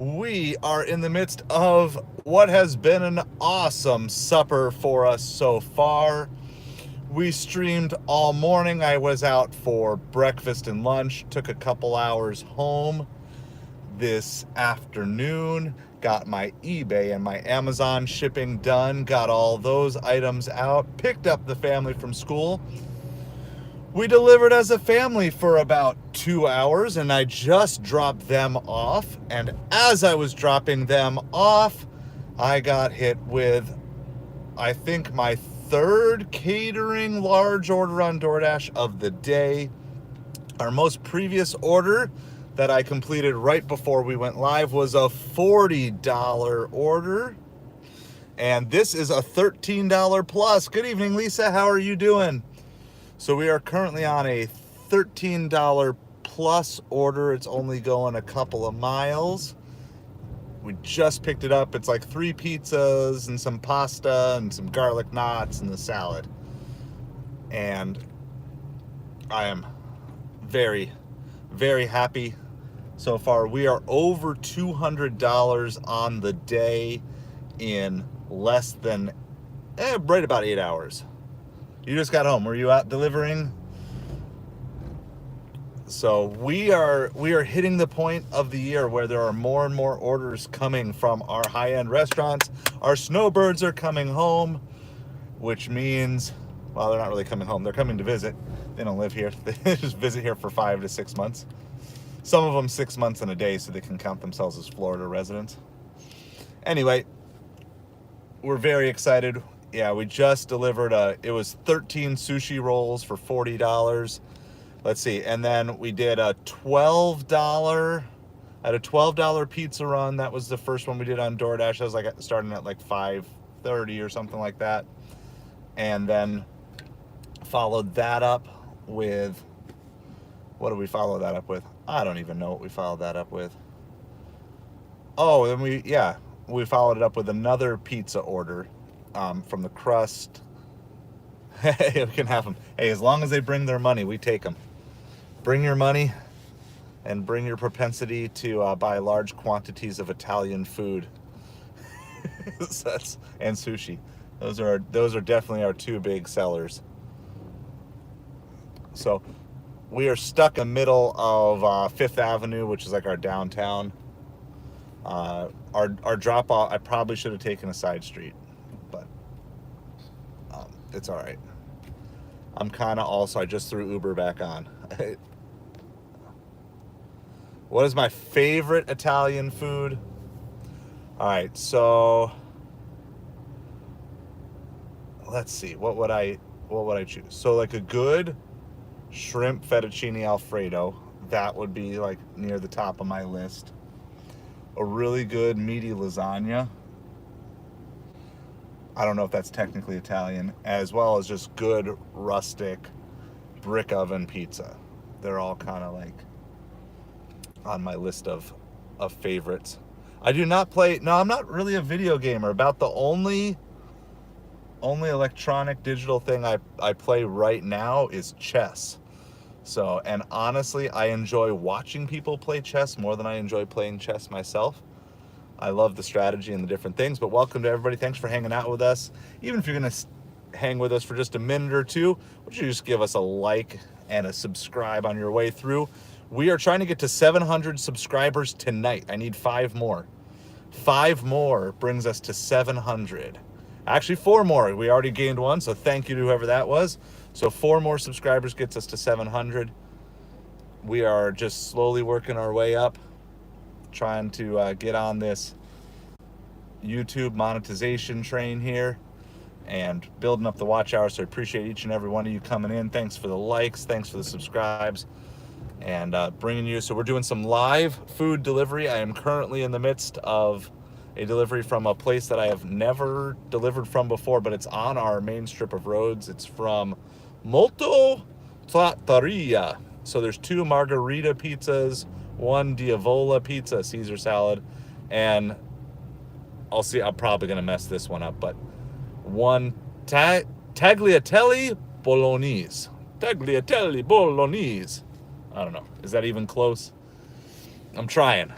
We are in the midst of what has been an awesome supper for us so far. We streamed all morning. I was out for breakfast and lunch, took a couple hours home this afternoon, got my eBay and my Amazon shipping done, got all those items out, picked up the family from school. We delivered as a family for about 2 hours, and I just dropped them off. And as I was dropping them off, I got hit with, I think, my third catering large order on Doordash of the day. Our most previous order that I completed right before we went live was a $40 order. And this is a $13 plus. Good evening, Lisa. How are you doing? So we are currently on a $13 plus order. It's only going a couple of miles. We just picked it up. It's like 3 pizzas and some pasta and some garlic knots and the salad. And I am very, very happy so far. We are over $200 on the day in less than, right about 8 hours. You just got home. Were you out delivering? So we are hitting the point of the year where there are more and more orders coming from our high-end restaurants. Our snowbirds are coming home, which means, well, they're not really coming home. They're coming to visit. They don't live here. They just visit here for 5 to 6 months. Some of them 6 months and a day, so they can count themselves as Florida residents. Anyway, we're very excited. Yeah, we just delivered it was 13 sushi rolls for $40. Let's see. And then we did a $12 pizza run. That was the first one we did on DoorDash. That was like starting at like 5:30 or something like that. And then followed that up with, what did we follow that up with? I don't even know what we followed that up with. Oh, then we followed it up with another pizza order. From the crust. Hey, we can have them. Hey, as long as they bring their money, we take them. Bring your money and bring your propensity to buy large quantities of Italian food. And sushi. Those are definitely our 2 big sellers. So we are stuck in the middle of 5th Avenue, which is like our downtown. Our drop off, I probably should have taken a side street. It's all right. I'm kind of also, I just threw Uber back on. What is my favorite Italian food? All right, so let's see. What would I choose? So like a good shrimp fettuccine Alfredo, that would be like near the top of my list. A really good meaty lasagna. I don't know if that's technically Italian, as well as just good rustic brick oven pizza. They're all kind of like on my list of favorites. I do not play, no, I'm not really a video gamer. About the only electronic digital thing I play right now is chess. So, and honestly, I enjoy watching people play chess more than I enjoy playing chess myself. I love the strategy and the different things, but welcome to everybody. Thanks for hanging out with us. Even if you're going to hang with us for just a minute or two, would you just give us a like and a subscribe on your way through? We are trying to get to 700 subscribers tonight. I need 5 more. 5 more brings us to 700. Actually, 4 more. We already gained 1, so thank you to whoever that was. So 4 more subscribers gets us to 700. We are just slowly working our way up, trying to get on this YouTube monetization train here and building up the watch hour. So I appreciate each and every one of you coming in. Thanks for the likes, thanks for the subscribes, and bringing you. So we're doing some live food delivery. I am currently in the midst of a delivery from a place that I have never delivered from before, but it's on our main strip of roads. It's from Molto Trattoria. So there's 2 margarita pizzas, 1 Diavola pizza, Caesar salad, and I'm probably going to mess this one up, but 1 tagliatelle bolognese. Tagliatelle bolognese. I don't know. Is that even close? I'm trying.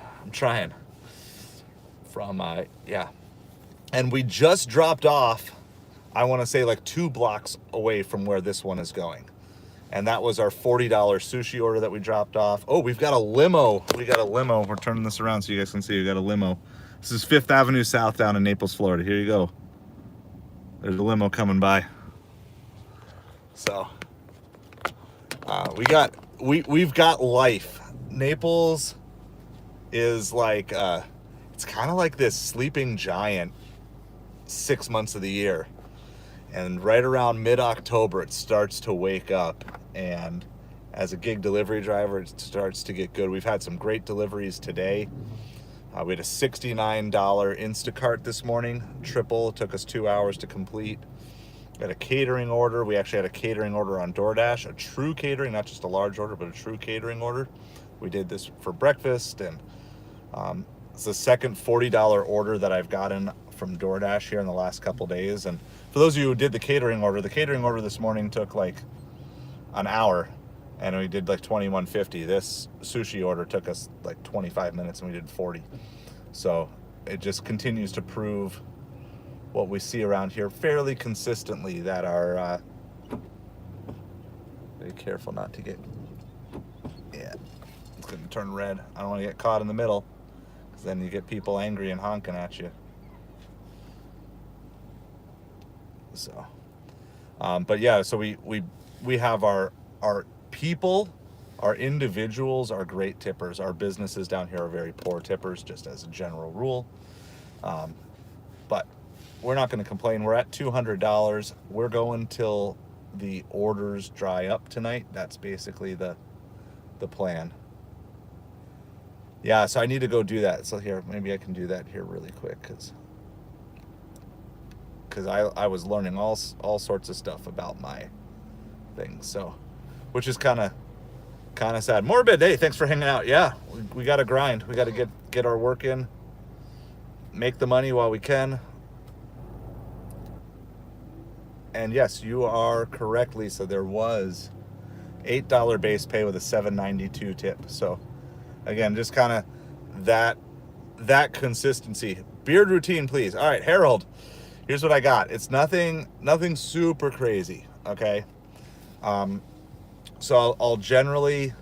from, yeah. And we just dropped off, I want to say like 2 blocks away from where this one is going. And that was our $40 sushi order that we dropped off. Oh, we've got a limo. We got a limo. We're turning this around so you guys can see we got a limo. This is 5th Avenue South down in Naples, Florida. Here you go. There's a limo coming by. So we've got life. Naples is like it's kind of like this sleeping giant 6 months of the year, and right around mid-October it starts to wake up, and as a gig delivery driver it starts to get good. We've had some great deliveries today. We had a $69 Instacart this morning, triple. It took us 2 hours to complete. We had a catering order. We actually had a catering order on Doordash, a true catering, not just a large order, but a true catering order. We did this for breakfast, and it's the second $40 order that I've gotten from Doordash here in the last couple days. And for those of you who did the catering order this morning took like an hour, and we did like $21.50. This sushi order took us like 25 minutes, and we did 40. So it just continues to prove what we see around here fairly consistently, that our be careful not to get, yeah, it's gonna turn red. I don't want to get caught in the middle, because then you get people angry and honking at you. So but yeah, so we have our people, our individuals are great tippers. Our businesses down here are very poor tippers, just as a general rule. But we're not going to complain. We're at $200. We're going till the orders dry up tonight. That's basically the plan. Yeah, so I need to go do that. So here, maybe I can do that here really quick, because I was learning all sorts of stuff about my things. So, which is kind of sad. Morbid, hey, thanks for hanging out. Yeah, we got to grind. We got to get our work in, make the money while we can. And yes, you are correct, Lisa. There was $8 base pay with a $7.92 tip. So again, just kind of that consistency. Beard routine, please. All right, Harold, here's what I got. It's nothing super crazy, okay? So I'll generally,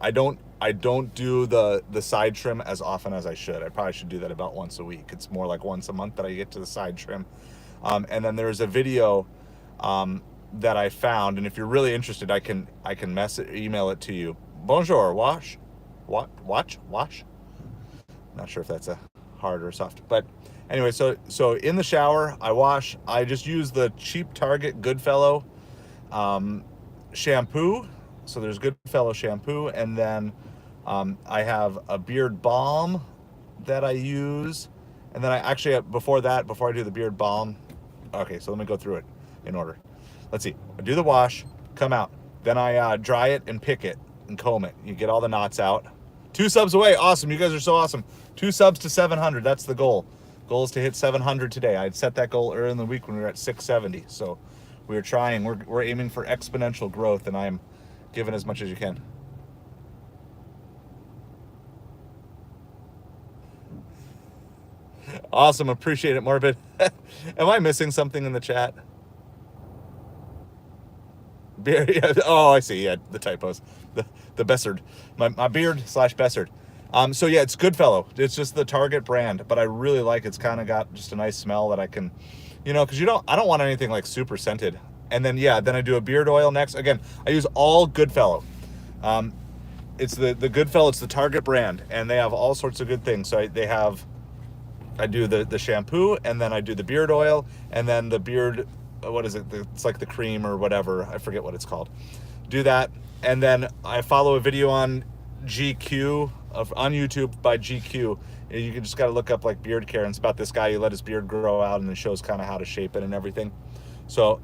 I don't do the side trim as often as I should. I probably should do that about once a week. It's more like once a month that I get to the side trim. And then there's a video that I found, and if you're really interested, I can email it to you. Bonjour, wash. Not sure if that's a hard or soft, but anyway, so in the shower, I wash. I just use the cheap Target Goodfellow shampoo. So there's Goodfellow shampoo, and then I have a beard balm that I use, and then I actually, before I do the beard balm, okay, so let me go through it in order. Let's see. I do the wash, come out, then I dry it and pick it and comb it. You get all the knots out. 2 subs away. Awesome. You guys are so awesome. 2 subs to 700. That's the goal. Goal is to hit 700 today. I'd set that goal earlier in the week when we were at 670. So we're trying. We're aiming for exponential growth, and I'm giving as much as you can. Awesome. Appreciate it, Morbid. Am I missing something in the chat? Beard, oh, I see. Yeah, the typos. The Bessard. My beard / Bessard. So yeah, it's Goodfellow. It's just the Target brand, but I really like it. It's kind of got just a nice smell that I can, because I don't want anything like super scented. And then then I do a beard oil next. Again, I use all Goodfellow. It's the Goodfellow. It's the Target brand, and they have all sorts of good things. So I do the shampoo, and then I do the beard oil, and then the beard, what is it? It's like the cream or whatever. I forget what it's called. Do that, and then I follow a video on GQ, on YouTube by GQ. You just got to look up like beard care, and it's about this guy who let his beard grow out, and it shows kind of how to shape it and everything. So,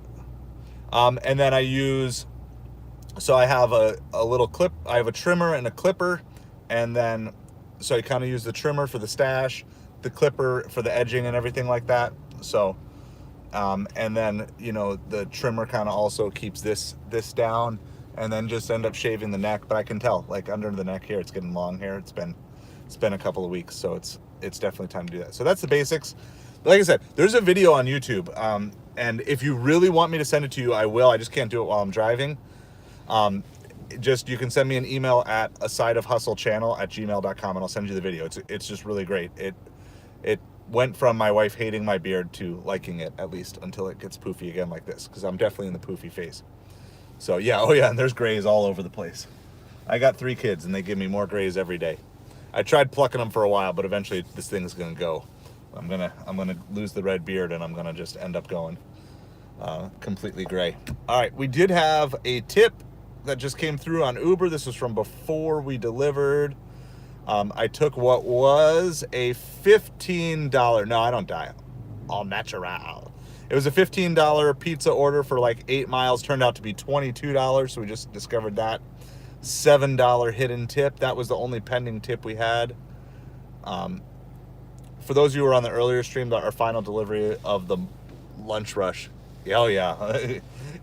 and then I have a little clip. I have a trimmer and a clipper, and then so I kind of use the trimmer for the stash, the clipper for the edging and everything like that. So, and then the trimmer kind of also keeps this down, and then just end up shaving the neck. But I can tell, like under the neck here, it's getting long hair. It's been it's been a couple of weeks, so it's definitely time to do that. So that's the basics. Like I said, there's a video on YouTube, and if you really want me to send it to you, I will. I just can't do it while I'm driving. Just, you can send me an email at asideofhustlechannel@gmail.com, and I'll send you the video. It's just really great. It went from my wife hating my beard to liking it, at least until it gets poofy again like this, because I'm definitely in the poofy phase. So yeah, oh yeah, and there's grays all over the place. I got 3 kids, and they give me more grays every day. I tried plucking them for a while, but eventually this thing's gonna go. I'm gonna lose the red beard, and I'm gonna just end up going completely gray. All right, we did have a tip that just came through on Uber. This was from before we delivered. I took what was a $15, no, I don't die, all natural. It was a $15 pizza order for like 8 miles, turned out to be $22, so we just discovered that. $7 hidden tip. That was the only pending tip we had. For those of you who were on the earlier stream, our final delivery of the lunch rush. Oh yeah,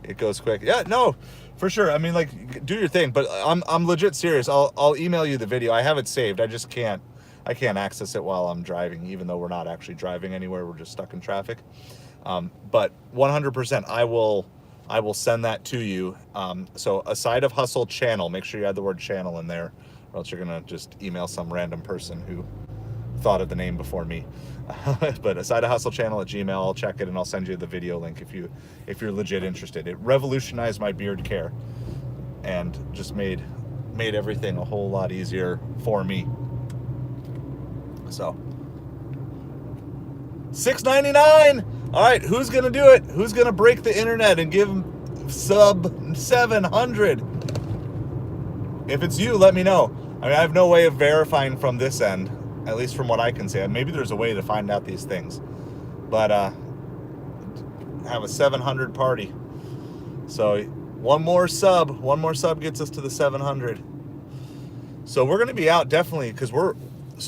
it goes quick. Yeah, no, for sure. I mean, like, do your thing, but I'm legit serious. I'll email you the video. I have it saved. I just can't access it while I'm driving, even though we're not actually driving anywhere. We're just stuck in traffic. But 100%, I will send that to you. So A Side of Hustle channel. Make sure you add the word channel in there, or else you're gonna just email some random person who thought of the name before me. But A Side of Hustle channel at Gmail. I'll check it and I'll send you the video link if you're legit interested. It revolutionized my beard care and just made everything a whole lot easier for me. So $6.99. All right, who's gonna do it? Who's gonna break the internet and give sub 700? If it's you, let me know. I mean, I have no way of verifying from this end, at least from what I can say. Maybe there's a way to find out these things, but have a 700 party. So one more sub gets us to the 700. So we're gonna be out definitely, because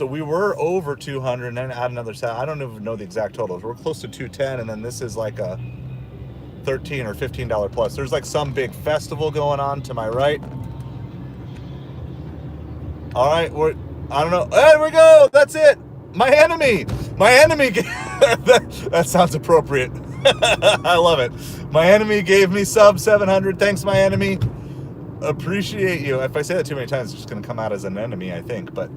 we were over 200, and then add another set. I don't even know the exact totals. We're close to 210, and then this is like a $13 or $15 plus. There's like some big festival going on to my right. All right, I don't know. There we go. That's it. My enemy. That sounds appropriate. I love it. My enemy gave me sub 700. Thanks, my enemy. Appreciate you. If I say that too many times, it's just going to come out as an enemy, I think. But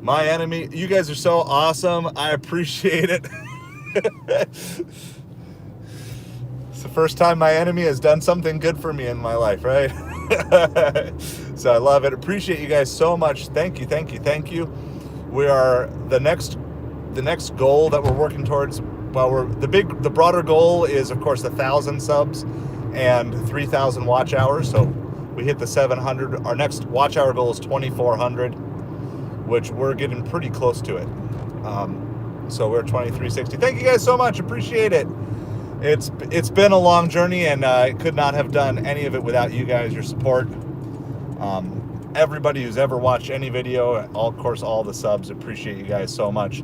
my enemy, you guys are so awesome. I appreciate it. It's the first time my enemy has done something good for me in my life, right? So I love it. Appreciate you guys so much. Thank you. We are the next goal that we're working towards. Well, the broader goal is, of course, 1,000 subs and 3,000 watch hours. So we hit the 700. Our next watch hour goal is 2,400, which we're getting pretty close to it. So we're 2,360. Thank you guys so much. Appreciate it. It's been a long journey, and I could not have done any of it without you guys, your support. Everybody who's ever watched any video, of course, all the subs, appreciate you guys so much.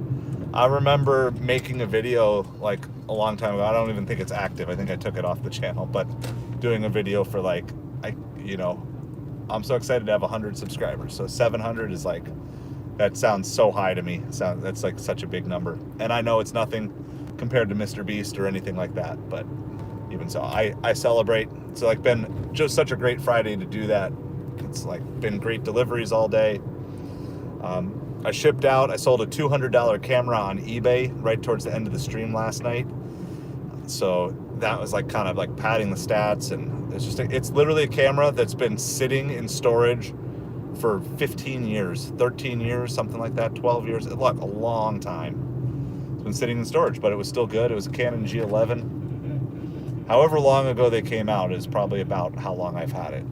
I remember making a video like a long time ago. I don't even think it's active. I think I took it off the channel, but doing a video for I'm so excited to have 100 subscribers. So 700 is like, that sounds so high to me. That's like such a big number. And I know it's nothing compared to Mr. Beast or anything like that, but even so, I celebrate. It's like been just such a great Friday to do that. It's like been great deliveries all day. I shipped out, I sold a $200 camera on eBay right towards the end of the stream last night. So that was like kind of like padding the stats, and it's literally a camera that's been sitting in storage for 15 years, 13 years, something like that, 12 years, like a long time. It's been sitting in storage, but it was still good. It was a Canon G11. However long ago they came out is probably about how long I've had it.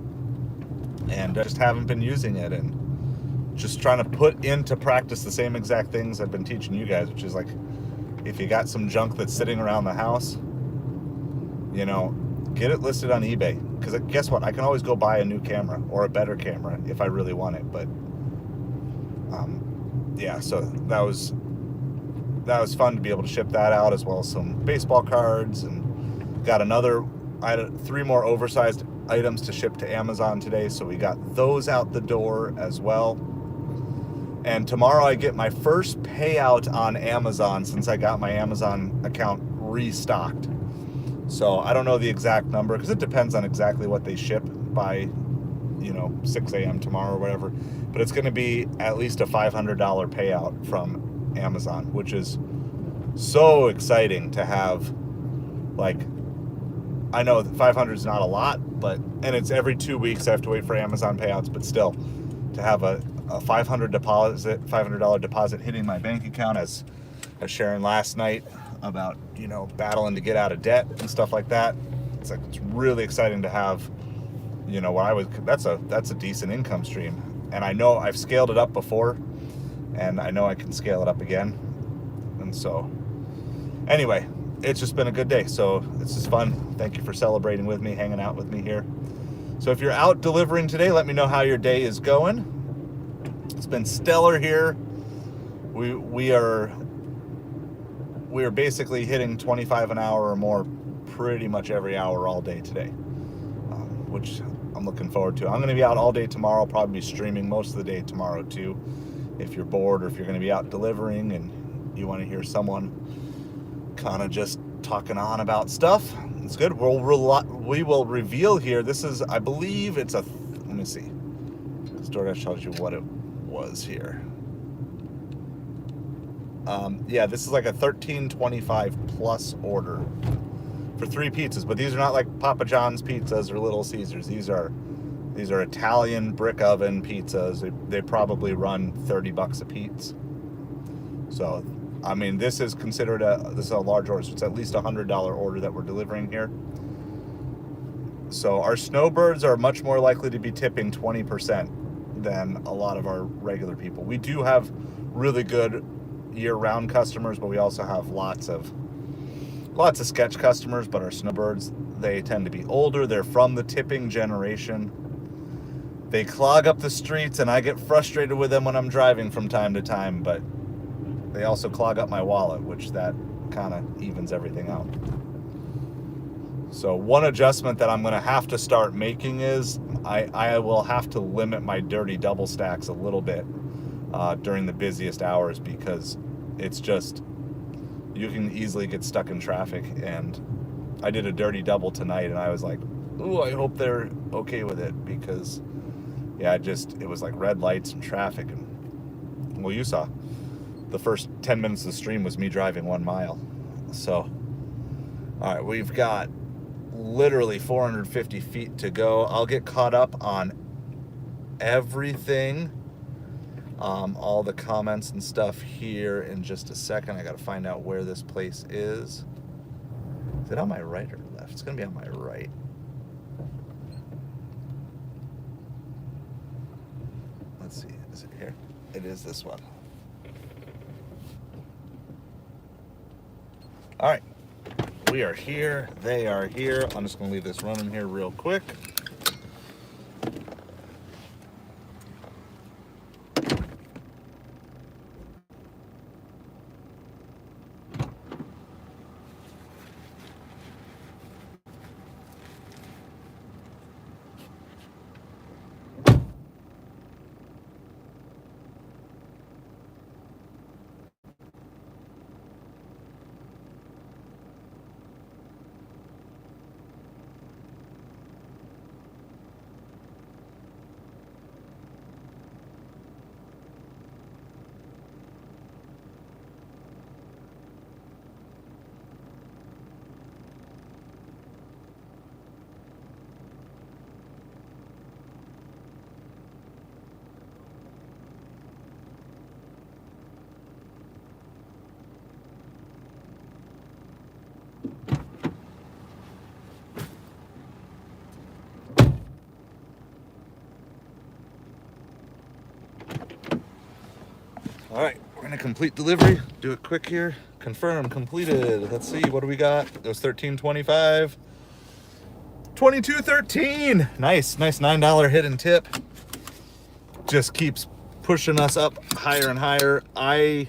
And I just haven't been using it, and just trying to put into practice the same exact things I've been teaching you guys, which is like, if you got some junk that's sitting around the house, get it listed on eBay. Because guess what? I can always go buy a new camera or a better camera if I really want it. But yeah, so that was fun to be able to ship that out, as well as some baseball cards, and got I had 3 more oversized items to ship to Amazon today, so we got those out the door as well. And tomorrow I get my first payout on Amazon since I got my Amazon account restocked. So I don't know the exact number because it depends on exactly what they ship by, 6 a.m. tomorrow or whatever. But it's going to be at least a $500 payout from Amazon, which is so exciting to have. Like, I know that 500 is not a lot, and it's every 2 weeks I have to wait for Amazon payouts, but still, to have a $500 deposit hitting my bank account, as I was sharing last night about, battling to get out of debt and stuff like that. It's really exciting to have, that's a decent income stream. And I know I've scaled it up before, and I know I can scale it up again. And so, anyway, it's just been a good day. So it's just fun. Thank you for celebrating with me, hanging out with me here. So if you're out delivering today, let me know how your day is going. It's been stellar here. We are basically hitting 25 an hour or more pretty much every hour all day today, which I'm looking forward to. I'm going to be out all day tomorrow. I'll probably be streaming most of the day tomorrow too. If you're bored, or if you're going to be out delivering and you want to hear someone kind of just talking on about stuff, it's good. We will reveal here. This is, I believe it's let me see. Doordash tells you what it was here. Yeah, this is like a $13.25 plus order for 3 pizzas, but these are not like Papa John's pizzas or Little Caesars. These are Italian brick oven pizzas. They probably run $30 a piece. So, I mean, this is considered this is a large order, so it's at least a $100 order that we're delivering here. So our snowbirds are much more likely to be tipping 20% than a lot of our regular people. We do have really good year-round customers, but we also have lots of sketch customers. But our snowbirds, they tend to be older. They're from the tipping generation. They clog up the streets, and I get frustrated with them when I'm driving from time to time, but they also clog up my wallet, which that kind of evens everything out. So one adjustment that I'm going to have to start making is I will have to limit my dirty double stacks a little bit during the busiest hours, because it's just, you can easily get stuck in traffic. And I did a dirty double tonight, and I was like, ooh, I hope they're okay with it, because yeah, it was like red lights and traffic. And well, you saw the first 10 minutes of the stream was me driving 1 mile. So, all right, we've got literally 450 feet to go. I'll get caught up on everything, all the comments and stuff here in just a second. I got to find out where this place is. Is it on my right or left? It's going to be on my right. Let's see. Is it here? It is this one. All right. We are here. They are here. I'm just going to leave this running here real quick. All right, we're gonna complete delivery. Do it quick here. Confirm completed. Let's see, what do we got? It was $13.25. $22.13. Nice $9 hit and tip. Just keeps pushing us up higher and higher. I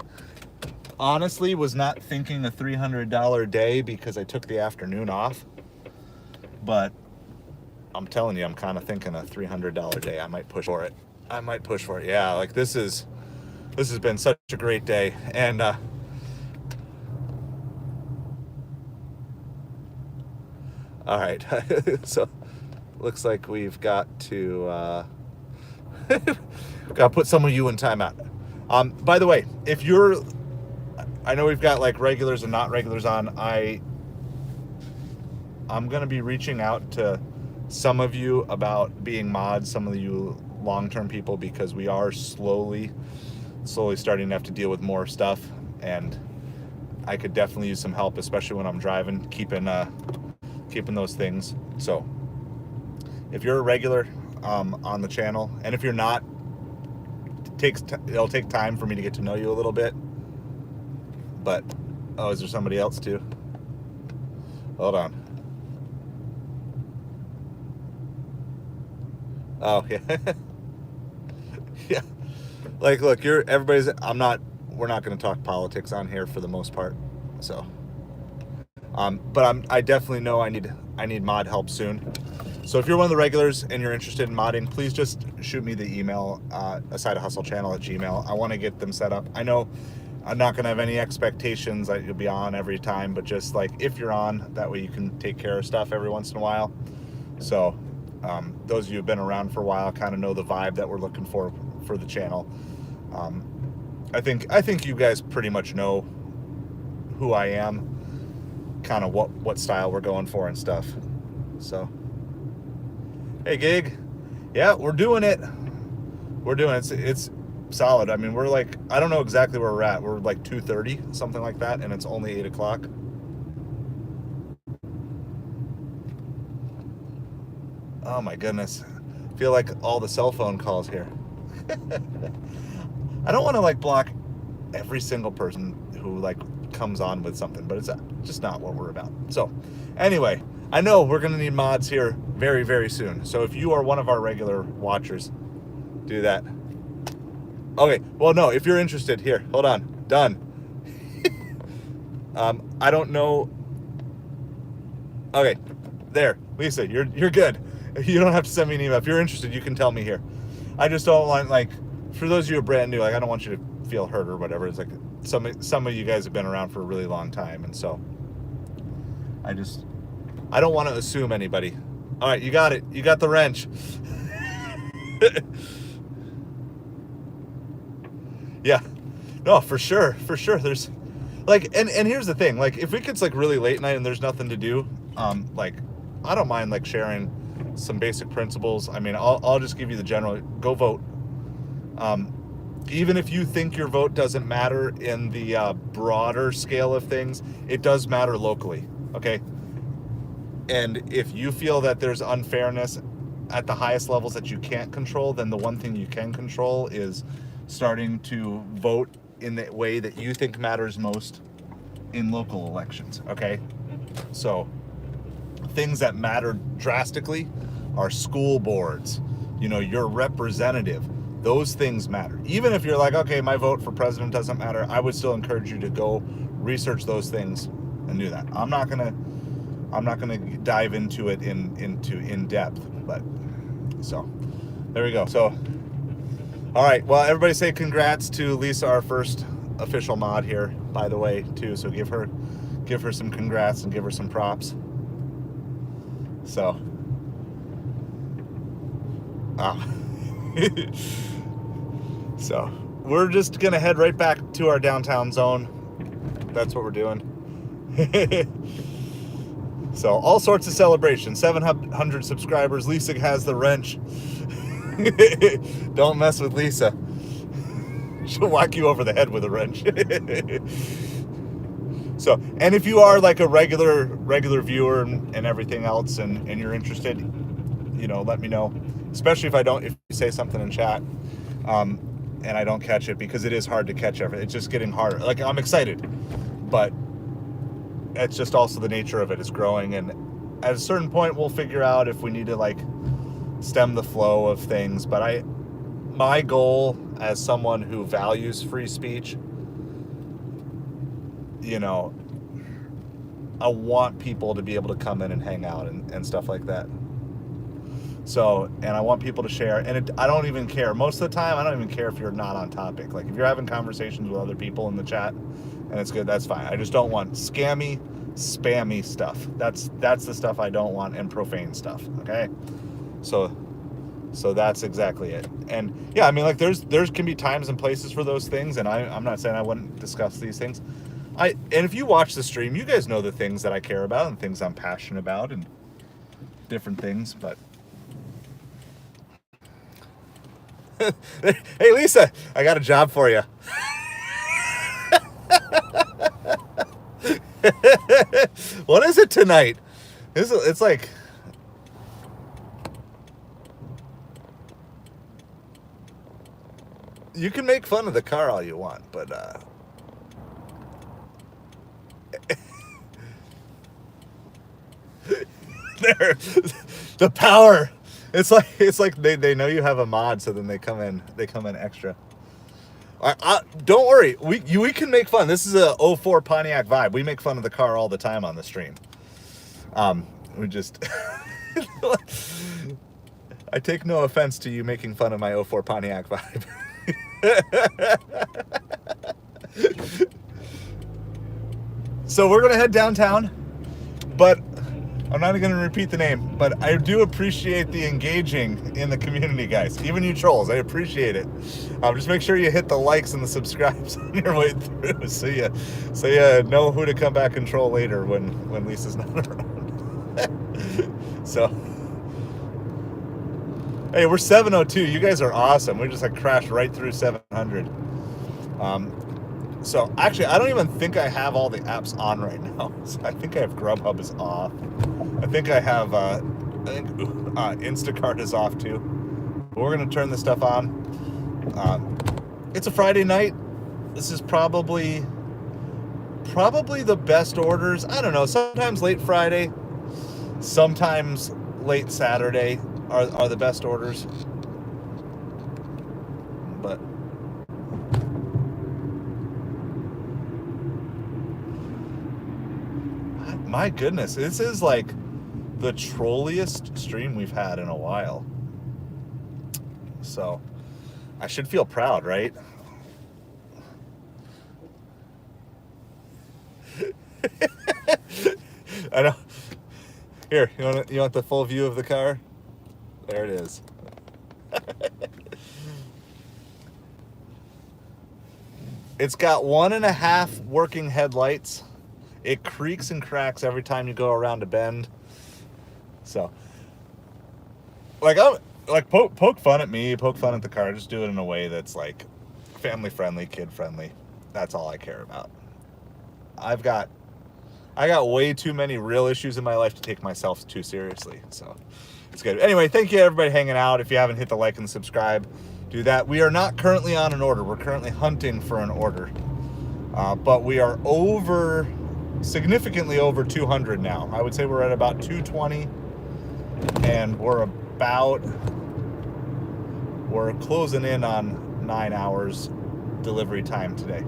honestly was not thinking a $300 day because I took the afternoon off, but I'm telling you, I'm kind of thinking a $300 day. I might push for it. Yeah, like this is This has been such a great day, and all right. So looks like we've got to got to put some of you in timeout. By the way, if you're, I know we've got like regulars and not regulars on. I'm gonna be reaching out to some of you about being mods, some of you long-term people, because we are slowly starting to have to deal with more stuff, and I could definitely use some help, especially when I'm driving, keeping those things. So if you're a regular on the channel, and if you're not, it'll take time for me to get to know you a little bit. But oh, is there somebody else too? Hold on. Oh yeah. Yeah. Like, look, we're not going to talk politics on here for the most part. So, but I definitely know I need mod help soon. So if you're one of the regulars and you're interested in modding, please just shoot me the email, asidehustlechannel@gmail. I want to get them set up. I know I'm not going to have any expectations that you'll be on every time, but just like if you're on, that way you can take care of stuff every once in a while. So those of you who've been around for a while kind of know the vibe that we're looking for the channel. I think you guys pretty much know who I am, kind of what style we're going for and stuff. So, hey, Gig, yeah, we're doing it. It's solid. I mean, we're like, I don't know exactly where we're at. We're like 2:30, something like that, and it's only 8 o'clock. Oh my goodness, I feel like all the cell phone calls here. I don't want to like block every single person who like comes on with something, but it's just not what we're about. So anyway, I know we're going to need mods here very, very soon. So if you are one of our regular watchers, do that. Okay, well, no, if you're interested, here, hold on, done. I don't know. Okay, there, Lisa, you're good. You don't have to send me an email. If you're interested, you can tell me here. I just don't want, like, for those of you who are brand new, like, I don't want you to feel hurt or whatever. It's like some of you guys have been around for a really long time, and so I don't want to assume anybody. All right, you got it. You got the wrench. Yeah, no, for sure. There's like, and here's the thing, like, if it gets like really late night and there's nothing to do, like, I don't mind like sharing some basic principles. I mean, I'll just give you the general. Go vote. Even if you think your vote doesn't matter in the broader scale of things, it does matter locally. Okay. And if you feel that there's unfairness at the highest levels that you can't control, then the one thing you can control is starting to vote in the way that you think matters most in local elections. Okay. So things that matter drastically are school boards, your representative. Those things matter. Even if you're like, okay, my vote for president doesn't matter, I would still encourage you to go research those things and do that. I'm not gonna dive into it in depth, but so there we go. So all right, well, everybody say congrats to Lisa, our first official mod here, by the way, too. So give her some congrats and give her some props. So so we're just gonna head right back to our downtown zone. That's what we're doing. So all sorts of celebrations. 700 subscribers. Lisa has the wrench. Don't mess with Lisa. She'll whack you over the head with a wrench. So, and if you are like a regular viewer and everything else, and you're interested, let me know. Especially if you say something in chat, and I don't catch it, because it is hard to catch everything. It's just getting harder. Like, I'm excited, but it's just also the nature of it is growing, and at a certain point we'll figure out if we need to like stem the flow of things. But my goal as someone who values free speech, I want people to be able to come in and hang out and stuff like that. So, and I want people to share. And I don't even care. Most of the time, I don't even care if you're not on topic. Like if you're having conversations with other people in the chat and it's good, that's fine. I just don't want scammy, spammy stuff. That's the stuff I don't want, and profane stuff. Okay. So that's exactly it. And yeah, I mean, like there's can be times and places for those things. And I'm not saying I wouldn't discuss these things. And if you watch the stream, you guys know the things that I care about and things I'm passionate about and different things, but hey Lisa, I got a job for you. What is it tonight? It's like you can make fun of the car all you want, but there, the power. It's like they know you have a mod, so then they come in extra. Don't worry, we can make fun. This is a '04 Pontiac vibe. We make fun of the car all the time on the stream. We just I take no offense to you making fun of my '04 Pontiac vibe. So we're gonna head downtown, but I'm not going to repeat the name, but I do appreciate the engaging in the community, guys. Even you trolls, I appreciate it. Just make sure you hit the likes and the subscribes on your way through, so you know who to come back and troll later when Lisa's not around. So, hey, we're 702. You guys are awesome. We just like crashed right through 700. So actually, I don't even think I have all the apps on right now. So I think I have Grubhub is off. I think I have, Instacart is off too. But we're going to turn this stuff on. It's a Friday night. This is probably the best orders. I don't know. Sometimes late Friday, sometimes late Saturday are the best orders. But my goodness, this is like the trolliest stream we've had in a while. So I should feel proud, right? I know. Here, you want the full view of the car? There it is. It's got 1.5 working headlights. It creaks and cracks every time you go around a bend. So, poke fun at me, poke fun at the car. Just do it in a way that's like family friendly, kid friendly. That's all I care about. I got way too many real issues in my life to take myself too seriously. So it's good. Anyway, thank you everybody hanging out. If you haven't hit the like and subscribe, do that. We are not currently on an order. We're currently hunting for an order. But we are significantly over 200 now. I would say we're at about 220, and we're closing in on 9 hours delivery time today.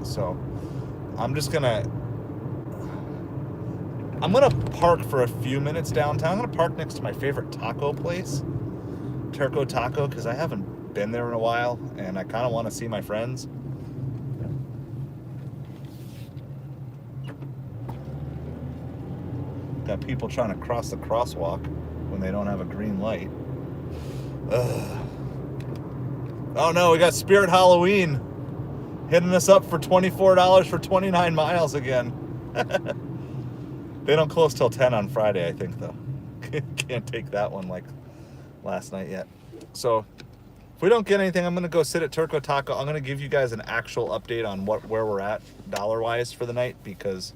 So I'm gonna park for a few minutes downtown. I'm gonna park next to my favorite taco place, Turco Taco, because I haven't been there in a while and I kind of want to see my friends. Got people trying to cross the crosswalk when they don't have a green light. Ugh. Oh no, we got Spirit Halloween hitting us up for $24 for 29 miles again. They don't close till 10 on Friday, I think, though. Can't take that one like last night yet. So if we don't get anything, I'm going to go sit at Turco Taco. I'm going to give you guys an actual update on where we're at dollar-wise for the night, because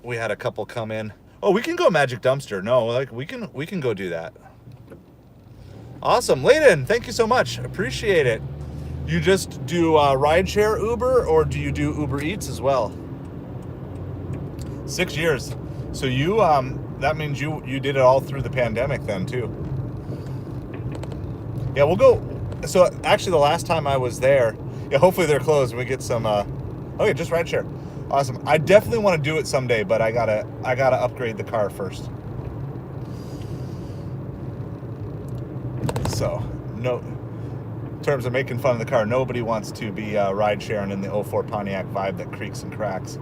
we had a couple come in. Oh, we can go Magic Dumpster. No, like we can go do that. Awesome. Layden, thank you so much. Appreciate it. You just do rideshare Uber, or do you do Ubereats as well? 6 years. So you that means you did it all through the pandemic then too. Yeah, we'll go. So actually the last time I was there, yeah, hopefully they're closed and we get some okay, just rideshare. Awesome. I definitely want to do it someday, but I gotta upgrade the car first. So, no, in terms of making fun of the car, nobody wants to be ride sharing in the '04 Pontiac Vibe that creaks and cracks.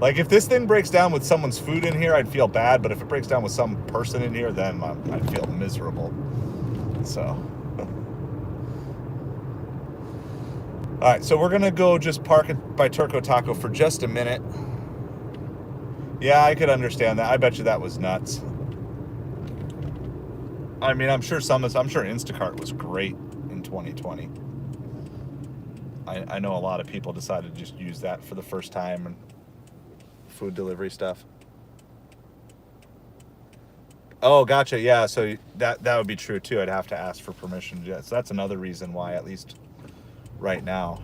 Like, if this thing breaks down with someone's food in here, I'd feel bad, but if it breaks down with some person in here, then I'd feel miserable. So, all right, so we're gonna go just park it by Turco Taco for just a minute. Yeah, I could understand that. I bet you that was nuts. I mean, I'm sure Instacart was great in 2020. I know a lot of people decided to just use that for the first time and food delivery stuff. Oh, gotcha. Yeah, so that would be true too. I'd have to ask for permission. Yeah, so that's another reason why, at least right now,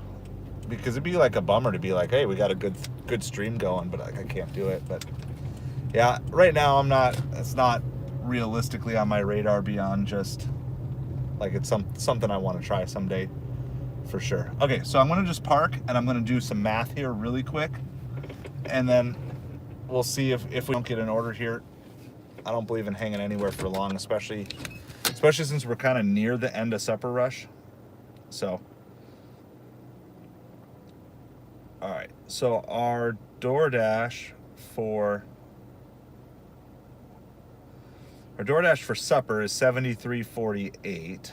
because it'd be like a bummer to be like, hey, we got a good stream going, but like I can't do it. But yeah, right now it's not realistically on my radar beyond just like it's something I want to try someday for sure. Okay, so I'm gonna just park and I'm gonna do some math here really quick, and then we'll see if we don't get an order here. I don't believe in hanging anywhere for long, especially since we're kind of near the end of supper rush. So, all right, so our DoorDash for supper is $73.48,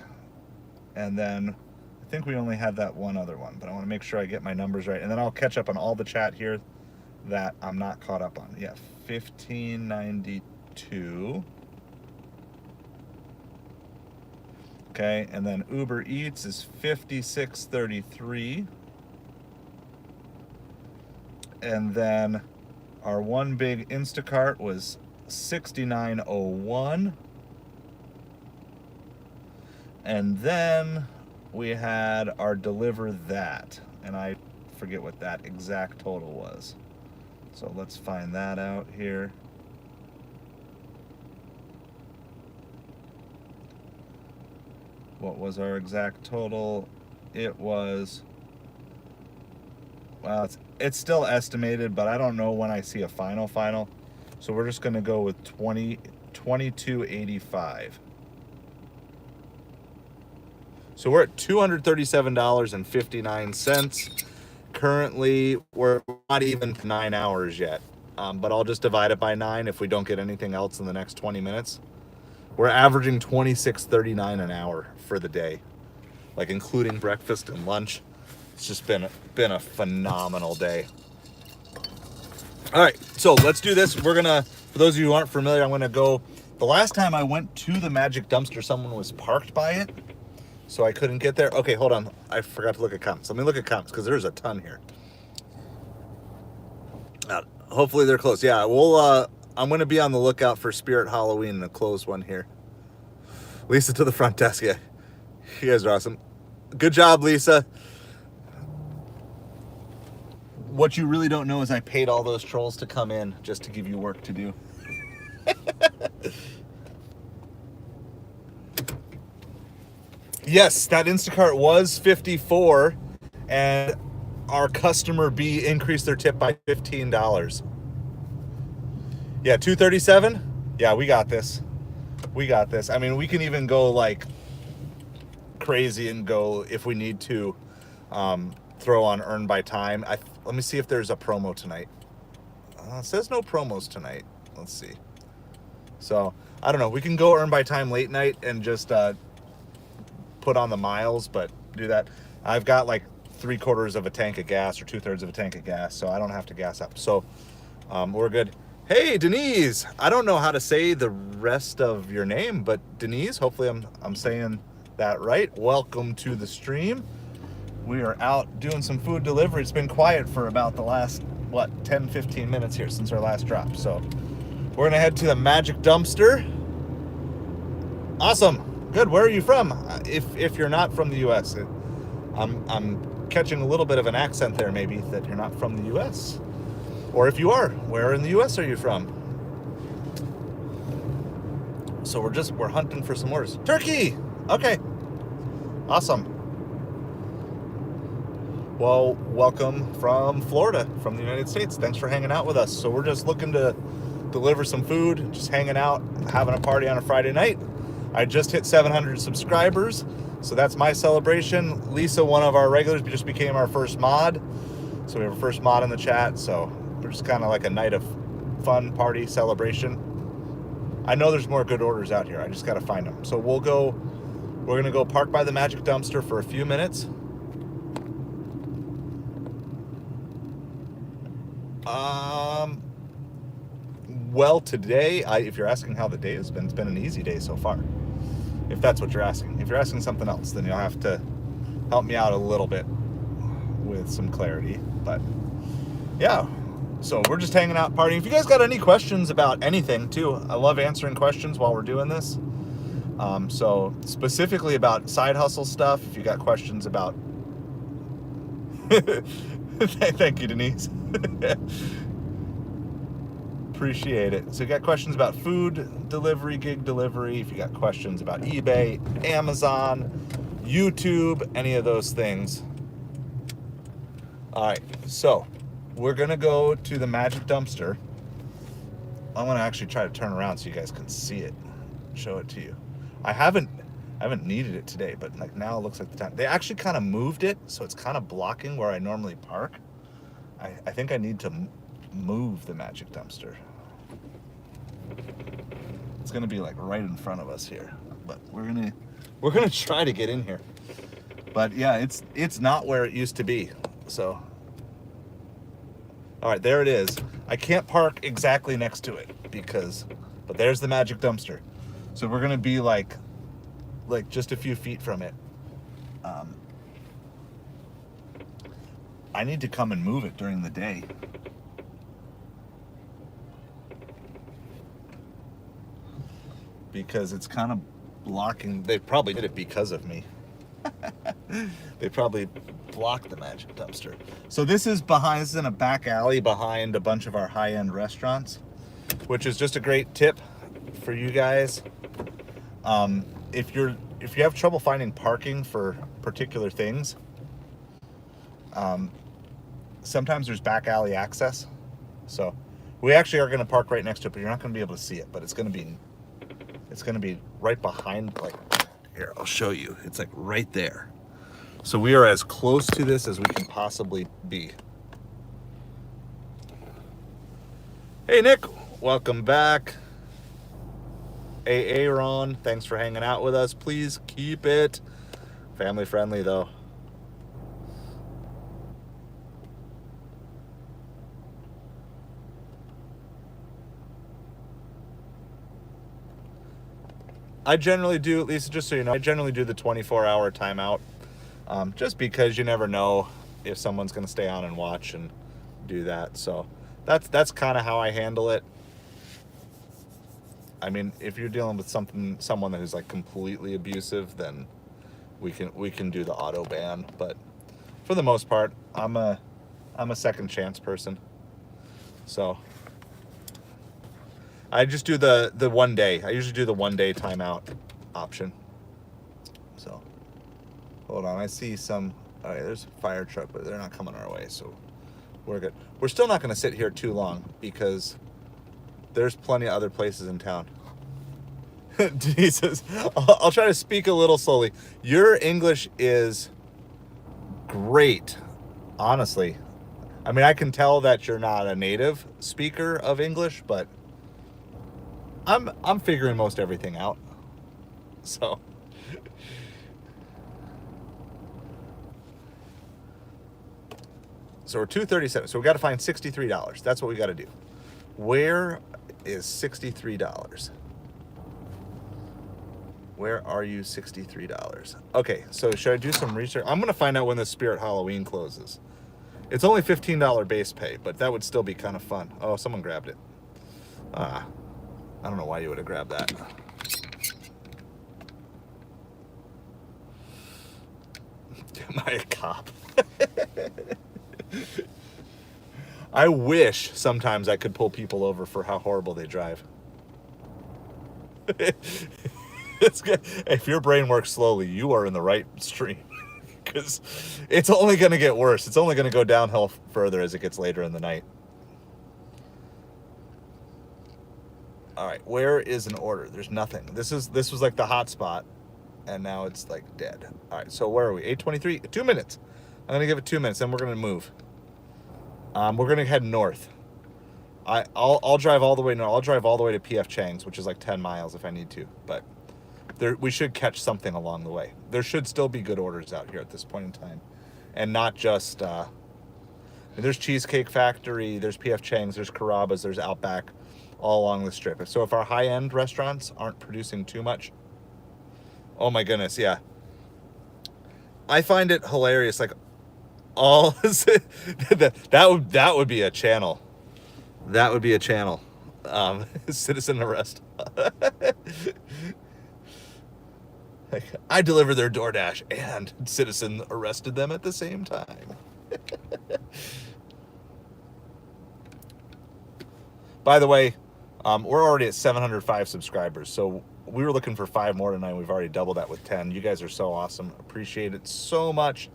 and then I think we only had that one other one, but I want to make sure I get my numbers right, and then I'll catch up on all the chat here that I'm not caught up on. Yeah, $15.92. Okay, and then Ubereats is $56.33. And then our one big Instacart was $69.01. And then we had our Deliver That, and I forget what that exact total was. So let's find that out here. What was our exact total? It was, well, it's still estimated, but I don't know when I see a final. So we're just going to go with $22.85. So we're at $237.59. Currently, we're not even 9 hours yet, but I'll just divide it by 9 if we don't get anything else in the next 20 minutes. We're averaging $26.39 an hour for the day, like including breakfast and lunch. It's just been a phenomenal day. All right, so let's do this. We're gonna, for those of you who aren't familiar, I'm gonna go. The last time I went to the Magic Dumpster, someone was parked by it, so I couldn't get there. Okay, hold on. I forgot to look at comments. Let me look at comments because there's a ton here. Hopefully they're closed. Yeah, we'll. I'm gonna be on the lookout for Spirit Halloween, the closed one here. Lisa to the front desk. Yeah, you guys are awesome. Good job, Lisa. What you really don't know is I paid all those trolls to come in just to give you work to do. Yes, that Instacart was $54, and our customer B increased their tip by $15. Yeah, $237. Yeah, we got this. I mean, we can even go like crazy and go if we need to. Throw on earn by time. Let me see if there's a promo tonight. It says no promos tonight. Let's see. So I don't know. We can go earn by time late night and just put on the miles, but do that. I've got like 3/4 of a tank of gas or 2/3 of a tank of gas, so I don't have to gas up. So we're good. Hey, Denise. I don't know how to say the rest of your name, but Denise, hopefully I'm saying that right. Welcome to the stream. We are out doing some food delivery. It's been quiet for about the last, 10-15 minutes here since our last drop. So we're gonna head to the Magic Dumpster. Awesome, good. Where are you from? If you're not from the U.S., I'm catching a little bit of an accent there, maybe that you're not from the U.S. Or if you are, where in the U.S. are you from? So we're hunting for some orders. Turkey. Okay. Awesome. Well, welcome from Florida, from the United States. Thanks for hanging out with us. So we're just looking to deliver some food, just hanging out, having a party on a Friday night. I just hit 700 subscribers, so that's my celebration. Lisa, one of our regulars, just became our first mod. So we have a first mod in the chat, so we're just kind of like a night of fun, party, celebration. I know there's more good orders out here. I just got to find them. So we're going to go park by the Magic Dumpster for a few minutes. Well, today, if you're asking how the day has been, it's been an easy day so far. If that's what you're asking. If you're asking something else, then you'll have to help me out a little bit with some clarity. But yeah, so we're just hanging out, partying. If you guys got any questions about anything too, I love answering questions while we're doing this. So specifically about side hustle stuff, if you got questions about thank you, Denise. Appreciate it. So you got questions about food delivery, gig delivery, if you got questions about eBay, Amazon, YouTube, any of those things. All right, so we're gonna go to the Magic Dumpster. I'm gonna actually try to turn around so you guys can see it, show it to you. I haven't needed it today, but like now it looks like the time. They actually kind of moved it, so it's kind of blocking where I normally park. I think I need to move the Magic Dumpster. It's gonna be like right in front of us here, but we're gonna try to get in here. But yeah, it's not where it used to be. So, all right, there it is. I can't park exactly next to it but there's the Magic Dumpster. So we're gonna be like just a few feet from it. I need to come and move it during the day. Because it's kind of blocking. They probably did it because of me. They probably blocked the Magic Dumpster. So this is in a back alley behind a bunch of our high-end restaurants, which is just a great tip for you guys. If you have trouble finding parking for particular things, sometimes there's back alley access. So we actually are going to park right next to it, but you're not going to be able to see it. But it's going to be right behind, like, here, I'll show you. It's like right there. So we are as close to this as we can possibly be. Hey, Nick, welcome back. Aaron, thanks for hanging out with us. Please keep it family friendly, though. I generally do, Lisa, just so you know, I generally do the 24-hour timeout, just because you never know if someone's going to stay on and watch and do that. So that's kind of how I handle it. I mean, if you're dealing with someone that is like completely abusive, then we can do the auto ban. But for the most part, I'm a second chance person. So I just do the 1 day. I usually do the 1 day timeout option. So hold on, I see some. All right, there's a fire truck, but they're not coming our way, so we're good. We're still not going to sit here too long because there's plenty of other places in town. Denise says, I'll try to speak a little slowly. Your English is great, honestly. I mean, I can tell that you're not a native speaker of English, but I'm figuring most everything out. So we're $237. So we got to find $63. That's what we got to do. Where is $63? Where are you, $63? Okay, so should I do some research? I'm going to find out when the Spirit Halloween closes. It's only $15 base pay, but that would still be kind of fun. Oh, someone grabbed it. I don't know why you would have grabbed that. Am I a cop? I wish sometimes I could pull people over for how horrible they drive. If your brain works slowly, you are in the right stream. Because it's only going to get worse. It's only going to go downhill further as it gets later in the night. All right, where is an order? There's nothing. This was like the hot spot, and now it's like dead. All right, so where are we? 8:23. 2 minutes. I'm gonna give it 2 minutes, then we're gonna move. We're gonna head north. I'll drive all the way. No, I'll drive all the way to PF Chang's, which is like 10 miles if I need to. But we should catch something along the way. There should still be good orders out here at this point in time, and not just. There's Cheesecake Factory, there's PF Chang's, there's Carrabba's, there's Outback, all along the strip. So if our high-end restaurants aren't producing too much, oh my goodness, yeah. I find it hilarious. Like all that would be a channel. That would be a channel. Citizen arrest. Like, I deliver their Doordash and citizen arrested them at the same time. By the way, we're already at 705 subscribers, so we were looking for 5 more tonight. We've already doubled that with 10. You guys are so awesome. Appreciate it so much.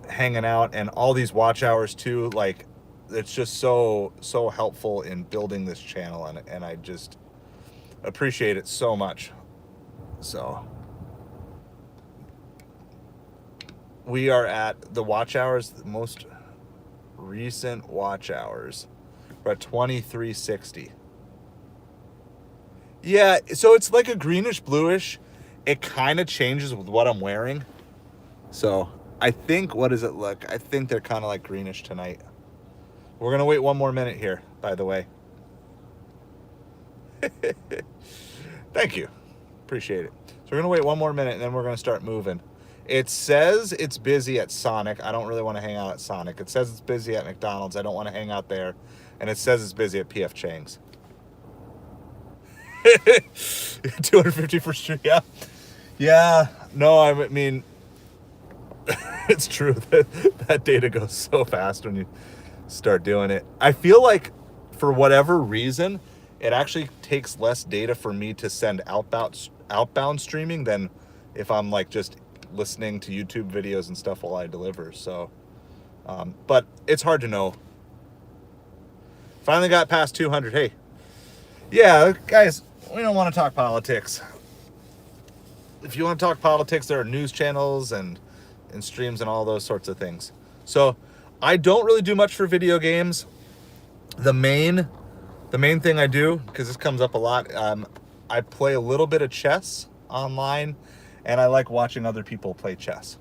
Hanging out and all these watch hours too. Like, it's just so helpful in building this channel, and I just appreciate it so much. So we are at the watch hours, the most recent watch hours. We're at 2360. Yeah, so it's like a greenish bluish. It kind of changes with what I'm wearing. So I think, what does it look? I think they're kind of like greenish tonight. We're going to wait 1 more minute here, by the way. Thank you. Appreciate it. So we're going to wait 1 more minute, and then we're going to start moving. It says it's busy at Sonic. I don't really want to hang out at Sonic. It says it's busy at McDonald's. I don't want to hang out there. And it says it's busy at PF Chang's. 251st Street, yeah. Yeah, no, I mean, it's true that data goes so fast when you start doing it. I feel like, for whatever reason, it actually takes less data for me to send outbound streaming than if I'm like just listening to YouTube videos and stuff while I deliver. So, but it's hard to know. Finally got past 200. Hey, yeah, guys, we don't want to talk politics. If you want to talk politics, there are news channels and streams and all those sorts of things. So I don't really do much for video games. The main thing I do, because this comes up a lot, I play a little bit of chess online, and I like watching other people play chess.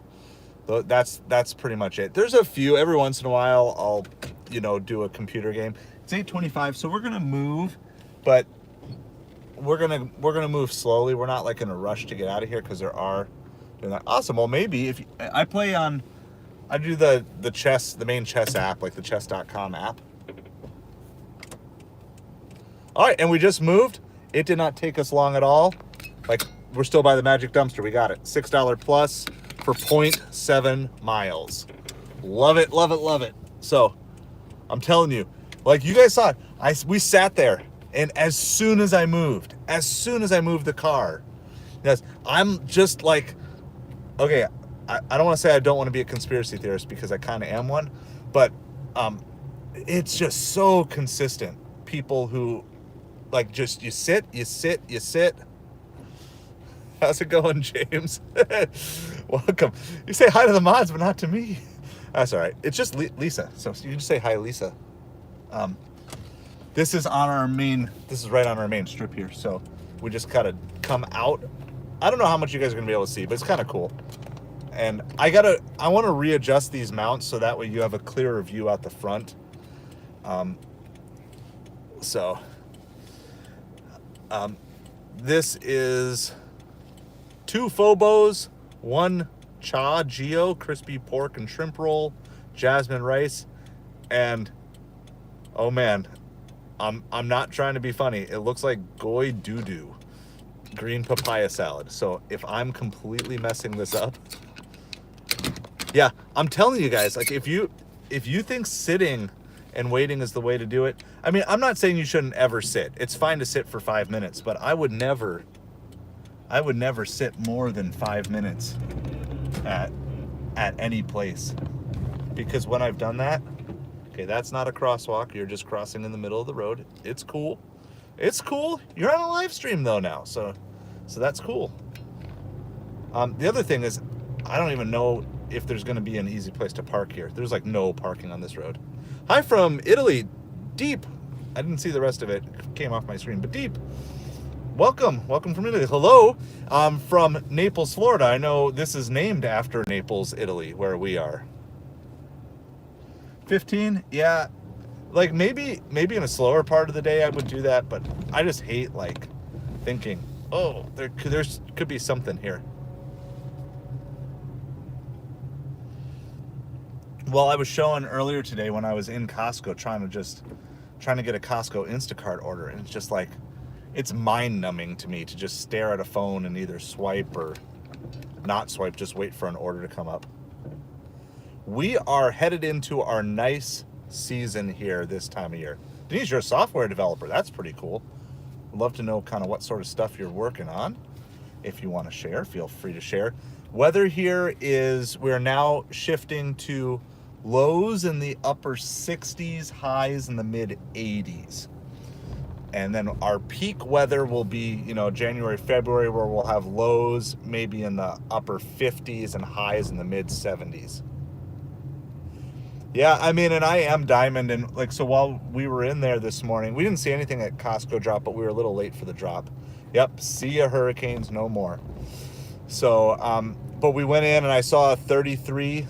So that's pretty much it. There's a few, every once in a while, I'll do a computer game. It's 8:25, so we're gonna move, but we're gonna move slowly. We're not like in a rush to get out of here because there are doing that. Awesome. Well, maybe if I do the main chess app, like the chess.com app. All right, and we just moved. It did not take us long at all. Like, we're still by the magic dumpster. We got it. $6 plus for 0.7 miles. Love it, love it, love it. So, I'm telling you, like you guys saw it, we sat there, and as soon as I moved the car, yes, I'm just like, okay, I don't want to say I don't want to be a conspiracy theorist because I kind of am one, but it's just so consistent. People who, like, just you sit. How's it going, James? Welcome. You say hi to the mods, but not to me. That's all right. It's just Lisa. So you can just say hi, Lisa. This is right on our main strip here. So we just gotta come out. I don't know how much you guys are gonna be able to see, but it's kind of cool. And I want to readjust these mounts so that way you have a clearer view out the front. This is 2 Phobos, 1 Cha Geo, crispy pork and shrimp roll, jasmine rice, and oh man, I'm not trying to be funny. It looks like goy doo-doo, green papaya salad. So if I'm completely messing this up, yeah, I'm telling you guys, like if you think sitting and waiting is the way to do it, I mean, I'm not saying you shouldn't ever sit. It's fine to sit for 5 minutes, but I would never sit more than 5 minutes at any place, because when I've done that, okay, that's not a crosswalk. You're just crossing in the middle of the road. It's cool. It's cool. You're on a live stream though now, so that's cool. The other thing is, I don't even know if there's going to be an easy place to park here. There's like no parking on this road. Hi from Italy, Deep. I didn't see the rest of it. It came off my screen, but Deep. Welcome from Italy. Hello, from Naples, Florida. I know this is named after Naples, Italy, where we are. 15, yeah. Like maybe in a slower part of the day I would do that, but I just hate like thinking, oh, there could be something here. Well, I was showing earlier today when I was in Costco trying to get a Costco Instacart order, and it's just like, it's mind-numbing to me to just stare at a phone and either swipe or not swipe, just wait for an order to come up. We are headed into our nice season here this time of year. Denise, you're a software developer. That's pretty cool. I'd love to know kind of what sort of stuff you're working on. If you want to share, feel free to share. Weather here is, we're now shifting to lows in the upper 60s, highs in the mid 80s. And then our peak weather will be, January, February, where we'll have lows maybe in the upper 50s and highs in the mid 70s. Yeah, I mean, and I am Diamond, and like, so while we were in there this morning, we didn't see anything at Costco drop, but we were a little late for the drop. Yep, see ya hurricanes, no more. So, but we went in and I saw a 33.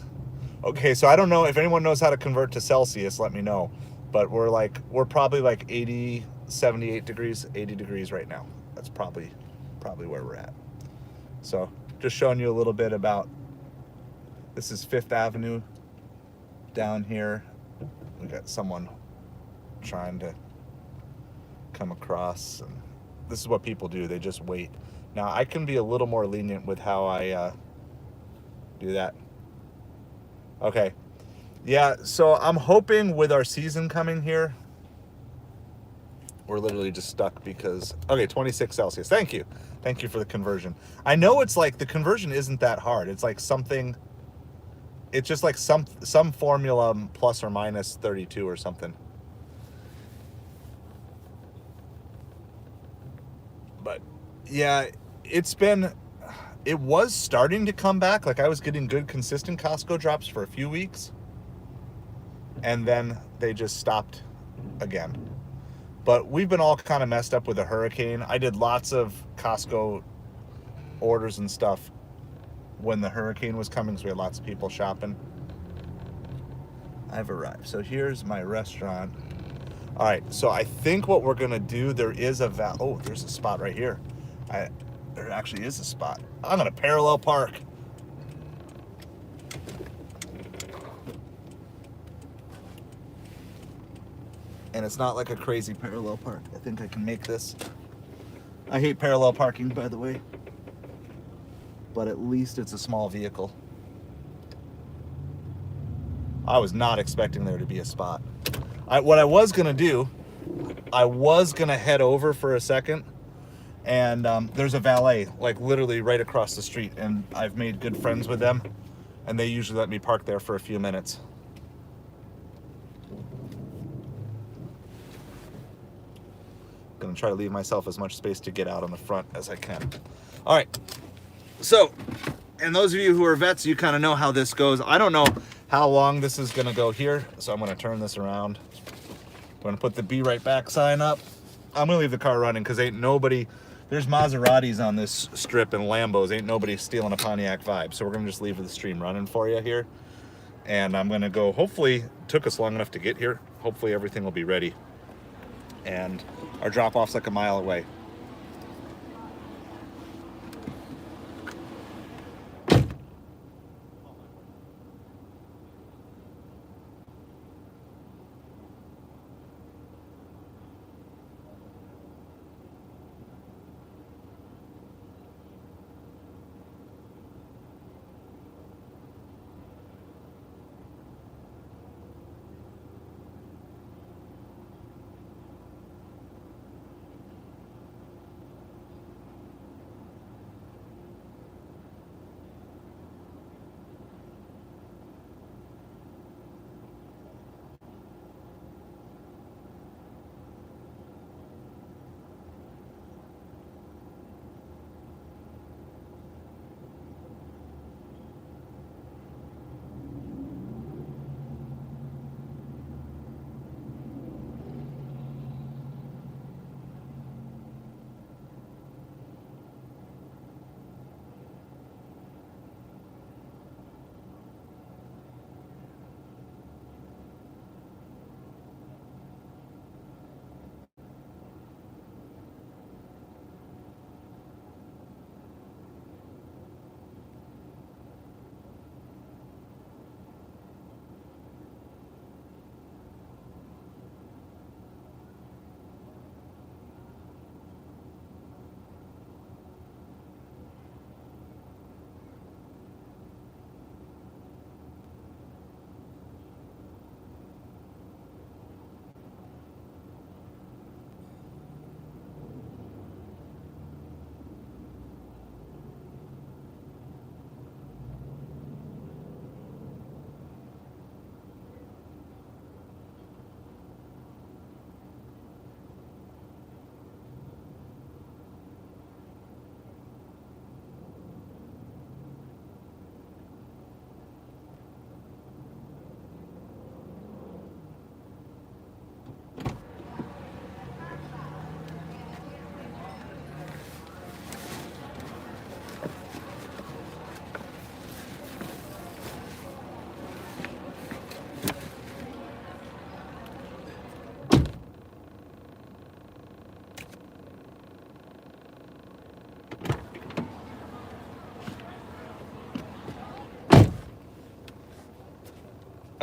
Okay, so I don't know if anyone knows how to convert to Celsius, let me know. But we're probably like 80, 78 degrees, 80 degrees right now. That's probably where we're at. So just showing you a little bit about, this is 5th Avenue down here. We got someone trying to come across, and this is what people do. They just wait. Now I can be a little more lenient with how I do that. Okay. Yeah, so I'm hoping with our season coming here, we're literally just stuck because, okay, 26 Celsius. Thank you. Thank you for the conversion. I know it's like, the conversion isn't that hard. It's like something, it's just like some formula plus or minus 32 or something. But yeah, it was starting to come back. Like I was getting good consistent Costco drops for a few weeks, and then they just stopped again. But we've been all kind of messed up with a hurricane. I did lots of Costco orders and stuff when the hurricane was coming, so we had lots of people shopping. I've arrived. So here's my restaurant. All right, so I think what we're gonna do, there is there's a spot right here. There actually is a spot. I'm gonna parallel park. And it's not like a crazy parallel park. I think I can make this. I hate parallel parking, by the way. But at least it's a small vehicle. I was not expecting there to be a spot. What I was gonna do, I was gonna head over for a second, and there's a valet, like literally right across the street, and I've made good friends with them, and they usually let me park there for a few minutes. Gonna try to leave myself as much space to get out on the front as I can. All right, so, and those of you who are vets, you kind of know how this goes. I don't know how long this is gonna go here, so I'm gonna turn this around. I'm gonna put the Be Right Back sign up. I'm gonna leave the car running because ain't nobody, there's Maseratis on this strip and Lambos, ain't nobody stealing a Pontiac vibe. So we're gonna just leave the stream running for you here. And I'm gonna go, hopefully, it took us long enough to get here. Hopefully everything will be ready. And our drop-off's like a mile away.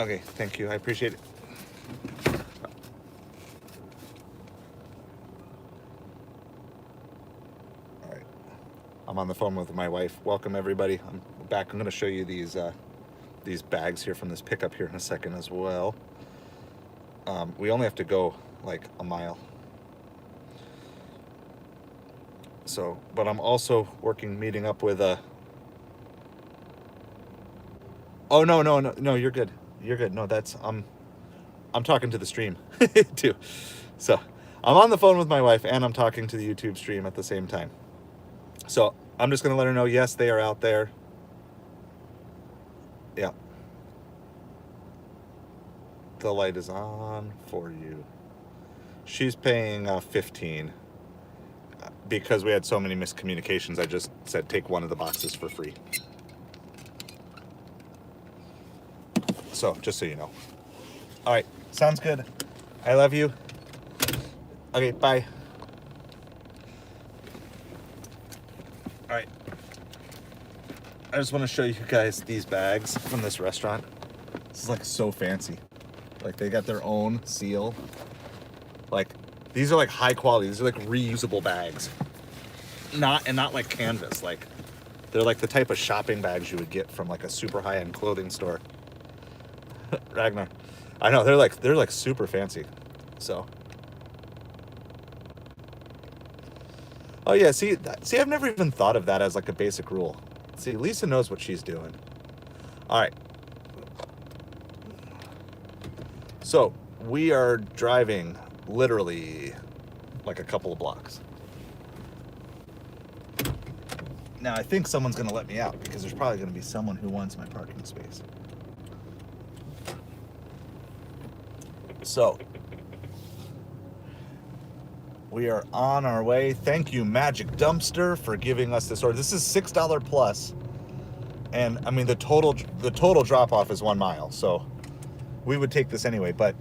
Okay, thank you. I appreciate it. All right. I'm on the phone with my wife. Welcome, everybody. I'm back. I'm going to show you these bags here from this pickup here in a second as well. We only have to go like a mile. So, but I'm also meeting up with a. Oh no, you're good. You're good. No, that's I'm talking to the stream too. So, I'm on the phone with my wife and I'm talking to the YouTube stream at the same time. So, I'm just going to let her know yes, they are out there. Yeah. The light is on for you. She's paying 15 because we had so many miscommunications. I just said take one of the boxes for free. So, just so you know. All right, sounds good. I love you. Okay, bye. All right. I just want to show you guys these bags from this restaurant. This is like so fancy. Like they got their own seal. Like these are like high quality. These are like reusable bags. Not like canvas. Like they're like the type of shopping bags you would get from like a super high-end clothing store. Ragnar. I know they're like super fancy. So. Oh yeah, see I've never even thought of that as like a basic rule. See, Lisa knows what she's doing. All right. So, we are driving literally like a couple of blocks. Now, I think someone's going to let me out because there's probably going to be someone who wants my parking space. So, we are on our way. Thank you, Magic Dumpster, for giving us this order. This is $6 plus. And I mean the total drop off is 1 mile, so we would take this anyway. But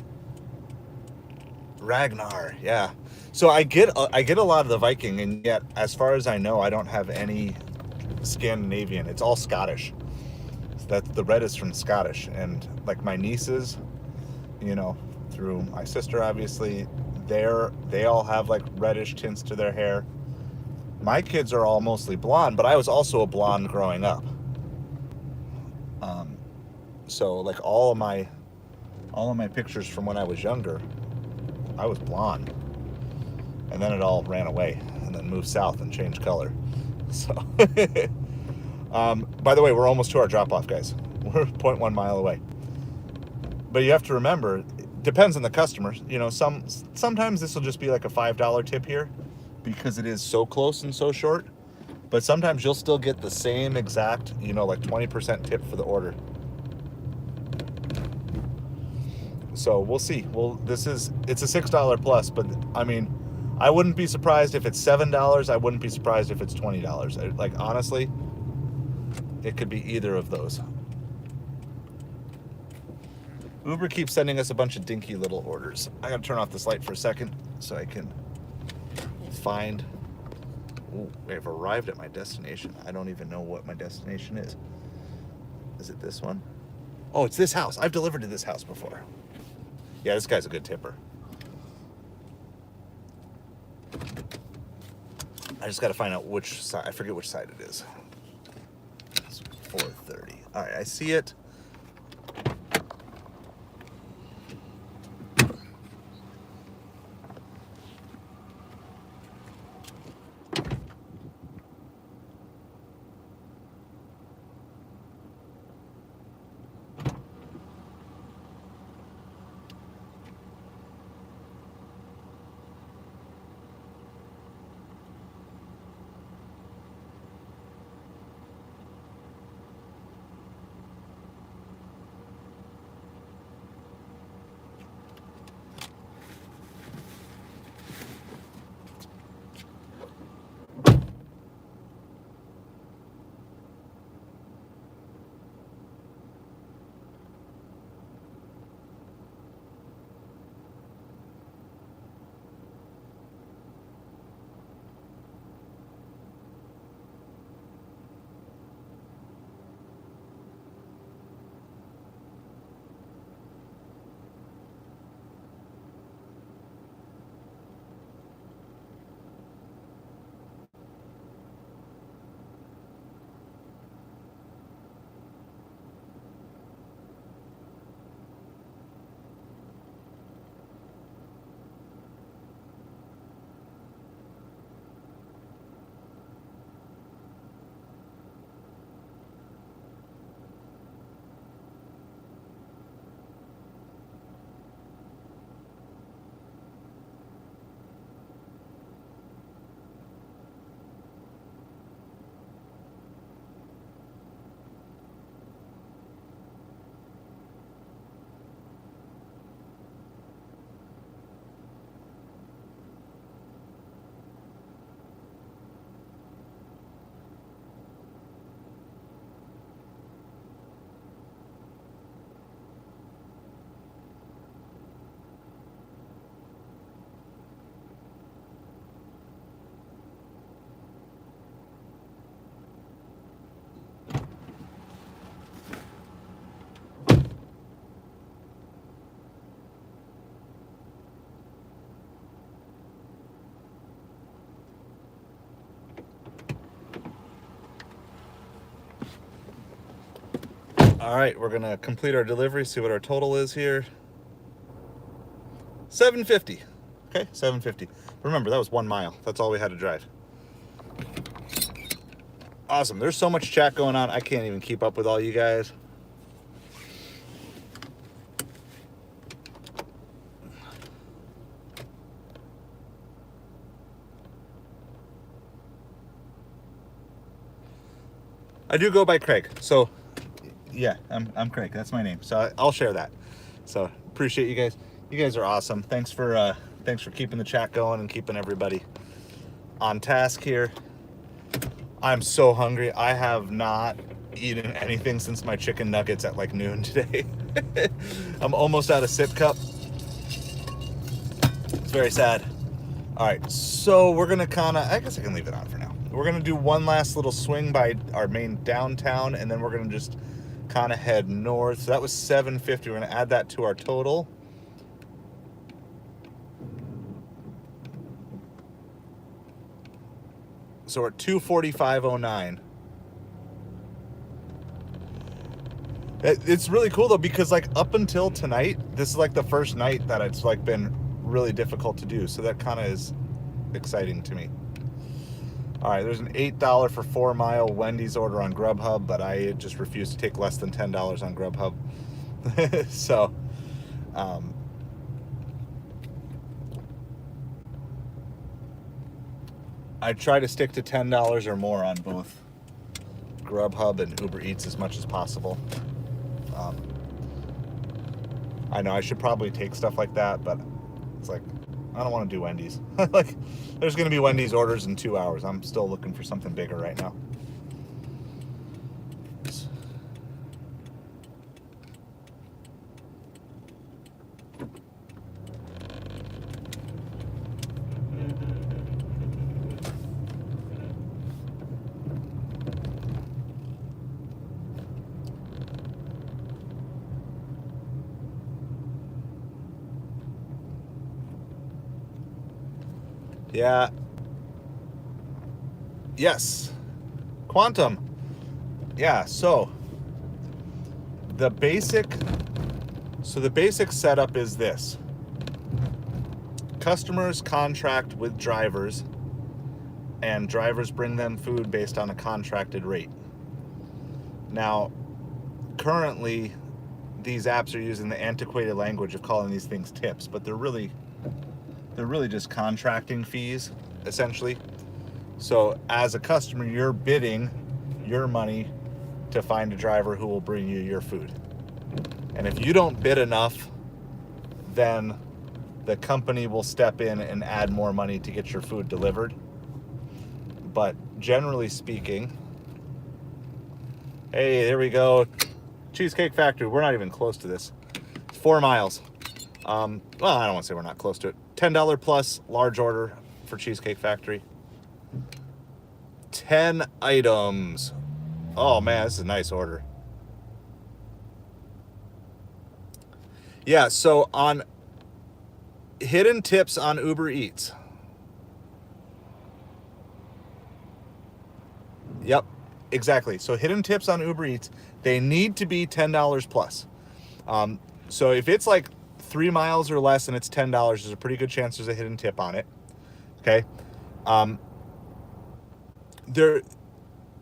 Ragnar, yeah. So I get a lot of the Viking, and yet as far as I know, I don't have any Scandinavian. It's all Scottish. So that's the red is from Scottish, and like my nieces, you know, through my sister, obviously, they all have like reddish tints to their hair. My kids are all mostly blonde, but I was also a blonde growing up. So like all of my pictures from when I was younger, I was blonde, and then it all ran away, and then moved south and changed color. So, by the way, we're almost to our drop-off, guys. We're 0.1 mile away. But you have to remember, it depends on the customer. You know, sometimes this will just be like a $5 tip here, because it is so close and so short. But sometimes you'll still get the same exact, you know, like 20% tip for the order. So we'll see. Well, it's a $6 plus, but I mean, I wouldn't be surprised if it's $7. I wouldn't be surprised if it's $20. Like honestly, it could be either of those. Uber keeps sending us a bunch of dinky little orders. I gotta turn off this light for a second so I can find. Ooh, I've arrived at my destination. I don't even know what my destination is. Is it this one? Oh, it's this house. I've delivered to this house before. Yeah, this guy's a good tipper. I just got to find out which side. I forget which side it is. It's 4:30. All right, I see it. All right, we're gonna complete our delivery, see what our total is here. $7.50. Okay, $7.50. Remember, that was 1 mile. That's all we had to drive. Awesome. There's so much chat going on. I can't even keep up with all you guys. I do go by Craig. So, yeah, I'm Craig. That's my name. So I'll share that. So appreciate you guys. You guys are awesome. Thanks for keeping the chat going and keeping everybody on task here. I'm so hungry. I have not eaten anything since my chicken nuggets at like noon today. I'm almost out of sip cup. It's very sad. All right, so we're gonna I guess I can leave it on for now. We're gonna do one last little swing by our main downtown, and then we're gonna just kind of head north. So that was $7.50. We're gonna add that to our total. So we're at $245.09. It's really cool though, because like up until tonight, this is like the first night that it's like been really difficult to do. So that kind of is exciting to me. All right, there's an $8 for 4 mile Wendy's order on Grubhub, but I just refuse to take less than $10 on Grubhub. So, I try to stick to $10 or more on both Grubhub and Ubereats as much as possible. I know I should probably take stuff like that, but it's like, I don't want to do Wendy's. Like, there's going to be Wendy's orders in 2 hours. I'm still looking for something bigger right now. Yeah. Yes. Quantum. Yeah, so the basic setup is this. Customers contract with drivers, and drivers bring them food based on a contracted rate. Now, currently, these apps are using the antiquated language of calling these things tips, but they're really just contracting fees, essentially. So as a customer, you're bidding your money to find a driver who will bring you your food. And if you don't bid enough, then the company will step in and add more money to get your food delivered. But generally speaking, hey, there we go. Cheesecake Factory. We're not even close to this. 4 miles. Well, I don't want to say we're not close to it. $10 plus large order for Cheesecake Factory. 10 items. Oh man, this is a nice order. Yeah, so on hidden tips on Uber Eats. Yep, exactly. So hidden tips on Uber Eats, they need to be $10 plus. So if it's like 3 miles or less and it's $10, there's a pretty good chance there's a hidden tip on it. Okay.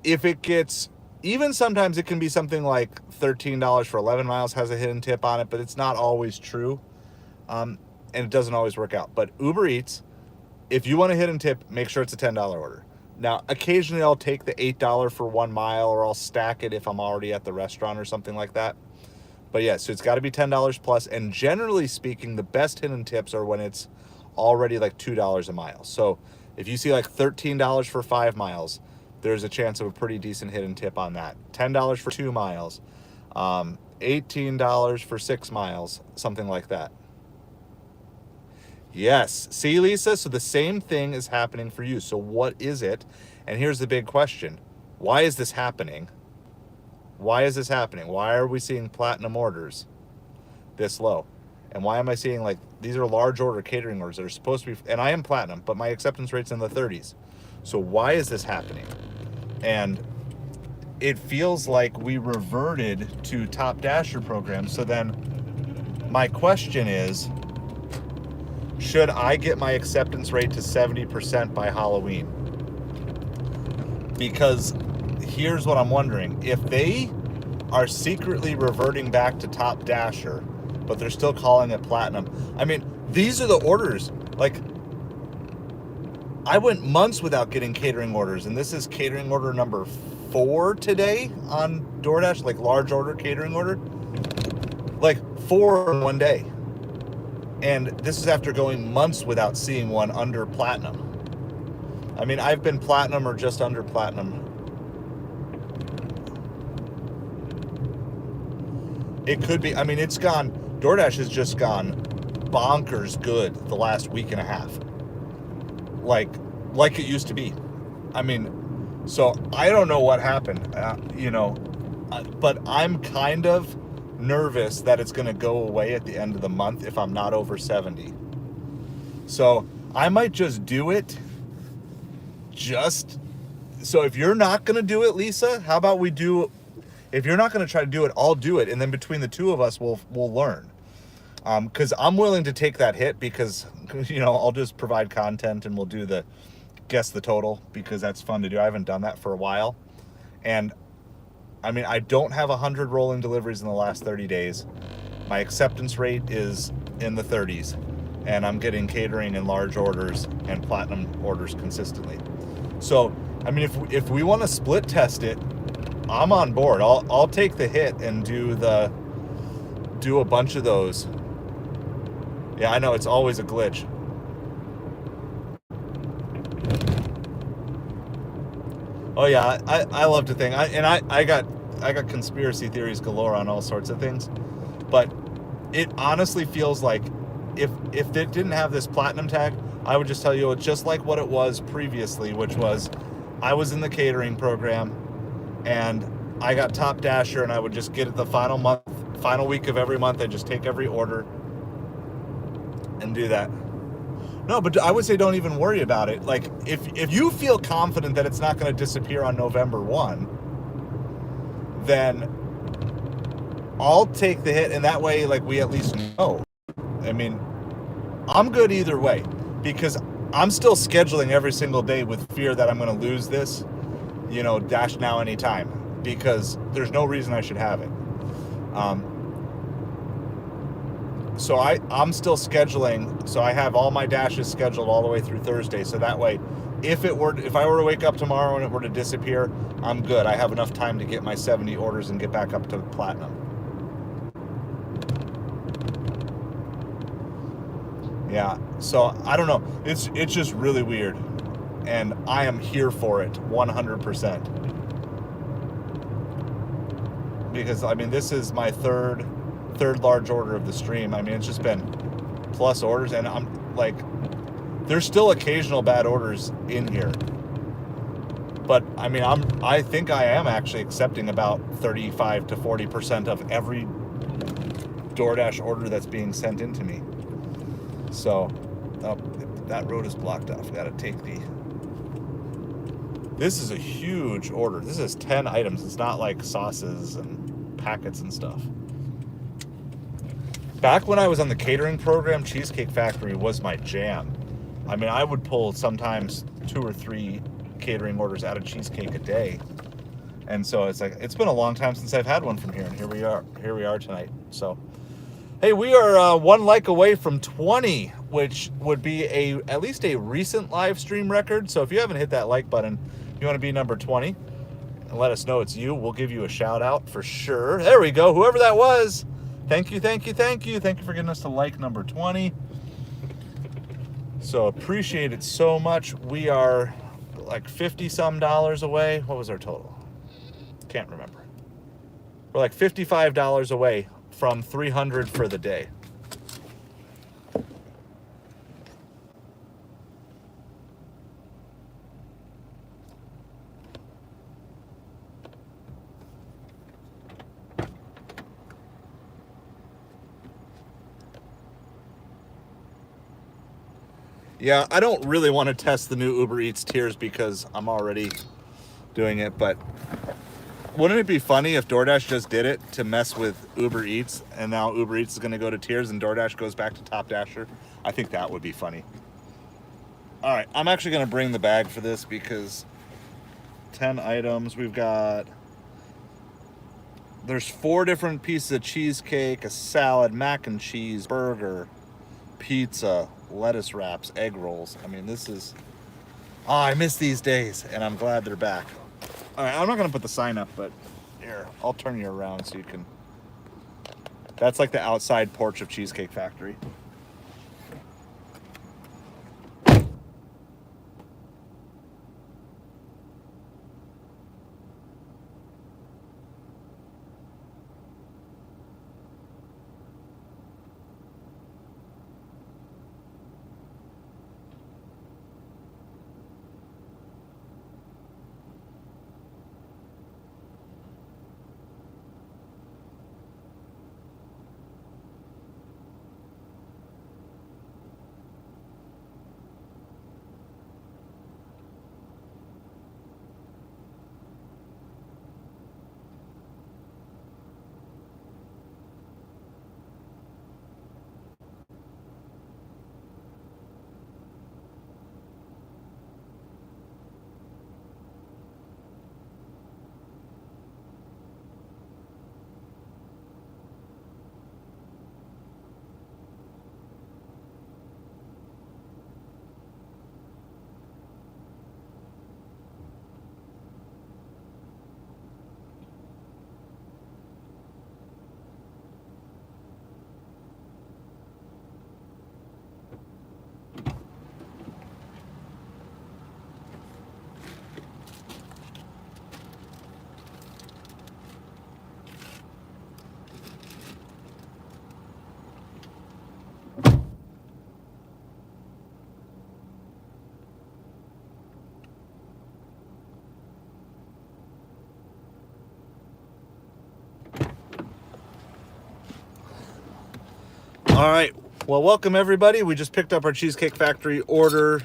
If it gets, even sometimes it can be something like $13 for 11 miles has a hidden tip on it, but it's not always true. And it doesn't always work out. But Uber Eats, if you want a hidden tip, make sure it's a $10 order. Now, occasionally I'll take the $8 for 1 mile, or I'll stack it if I'm already at the restaurant or something like that. But yeah, so it's got to be $10 plus. And generally speaking, the best hidden tips are when it's already like $2 a mile. So if you see like $13 for 5 miles, there's a chance of a pretty decent hidden tip on that. $10 for 2 miles, $18 for 6 miles, something like that. Yes. See, Lisa? So the same thing is happening for you. So what is it? And here's the big question. Why is this happening? Why is this happening? Why are we seeing platinum orders this low? And why am I seeing, like, these are large order catering orders that are supposed to be, and I am platinum, but my acceptance rate's in the 30s. So why is this happening? And it feels like we reverted to Top Dasher program. So then my question is, should I get my acceptance rate to 70% by Halloween? Because here's what I'm wondering. If they are secretly reverting back to Top Dasher, but they're still calling it Platinum. I mean, these are the orders. Like, I went months without getting catering orders, and this is catering order number 4 today on DoorDash, like large order catering order. Like 4 in one day. And this is after going months without seeing one under Platinum. I mean, I've been Platinum or just under Platinum. It could be, I mean, it's gone, DoorDash has just gone bonkers good the last week and a half. Like it used to be. I mean, so I don't know what happened, but I'm kind of nervous that it's going to go away at the end of the month if I'm not over 70. So I might just do it. So if you're not going to do it, Lisa, how about we do, if you're not going to try to do it, I'll do it. And then between the two of us, we'll learn. Because I'm willing to take that hit because, I'll just provide content and we'll do the guess the total because that's fun to do. I haven't done that for a while. And I mean, I don't have 100 rolling deliveries in the last 30 days. My acceptance rate is in the 30s, and I'm getting catering and large orders and platinum orders consistently. So, I mean, if we want to split test it, I'm on board. I'll take the hit and do a bunch of those. Yeah, I know it's always a glitch. Oh yeah, I love to think. I got conspiracy theories galore on all sorts of things, but it honestly feels like if it didn't have this platinum tag, I would just tell you it's just like what it was previously, which was I was in the catering program and I got Top Dasher, and I would just get it the final week of every month. I just take every order and do that. No, but I would say don't even worry about it. Like, if you feel confident that it's not going to disappear on November 1, then I'll take the hit, and that way, like, we at least know. I mean, I'm good either way, because I'm still scheduling every single day with fear that I'm going to lose this, Dash Now anytime, because there's no reason I should have it. So I'm still scheduling, so I have all my dashes scheduled all the way through Thursday. So that way, if I were to wake up tomorrow and it were to disappear, I'm good. I have enough time to get my 70 orders and get back up to platinum. Yeah, so I don't know. It's just really weird, and I am here for it 100%. Because I mean, this is my third large order of the stream. I mean, it's just been plus orders, and I'm like, there's still occasional bad orders in here, but I mean, I think I am actually accepting about 35 to 40% of every DoorDash order that's being sent into me. So that road is blocked off. Got to take this is a huge order. This is 10 items. It's not like sauces and packets and stuff. Back when I was on the catering program, Cheesecake Factory was my jam. I mean, I would pull sometimes 2 or 3 catering orders out of Cheesecake a day. And so it's like, it's been a long time since I've had one from here, and here we are tonight. So, hey, we are 1 like away from 20, which would be at least a recent live stream record. So if you haven't hit that like button, you want to be number 20, and let us know it's you. We'll give you a shout out for sure. There we go. Whoever that was. Thank you. Thank you for getting us to like number 20. So appreciate it so much. We are like $50-some away. What was our total? Can't remember. We're like $55 away from 300 for the day. Yeah, I don't really want to test the new Ubereats tiers because I'm already doing it, but Wouldn't it be funny if DoorDash just did it to mess with Uber Eats, and now Uber Eats is going to go to tiers and DoorDash goes back to Top Dasher? I think that would be funny. All right, I'm actually going to bring the bag for this because 10 items. There's 4 different pieces of cheesecake, a salad, mac and cheese, burger, pizza, lettuce wraps, egg rolls. I mean, this is... Oh, I miss these days, and I'm glad they're back. All right, I'm not going to put the sign up, but here, I'll turn you around so you can... That's like the outside porch of Cheesecake Factory. All right, well, welcome everybody. We just picked up our Cheesecake Factory order.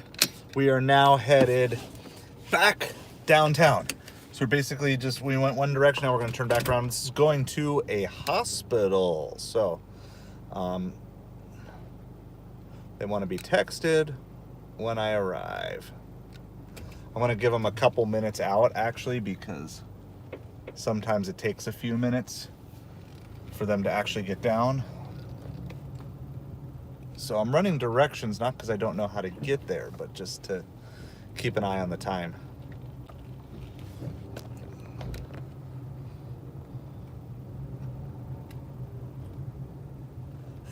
We are now headed back downtown. So we're basically we went one direction, now we're gonna turn back around. This is going to a hospital. So they wanna be texted when I arrive. I'm gonna give them a couple minutes out actually, because sometimes it takes a few minutes for them to actually get down. So I'm running directions, not because I don't know how to get there, but just to keep an eye on the time.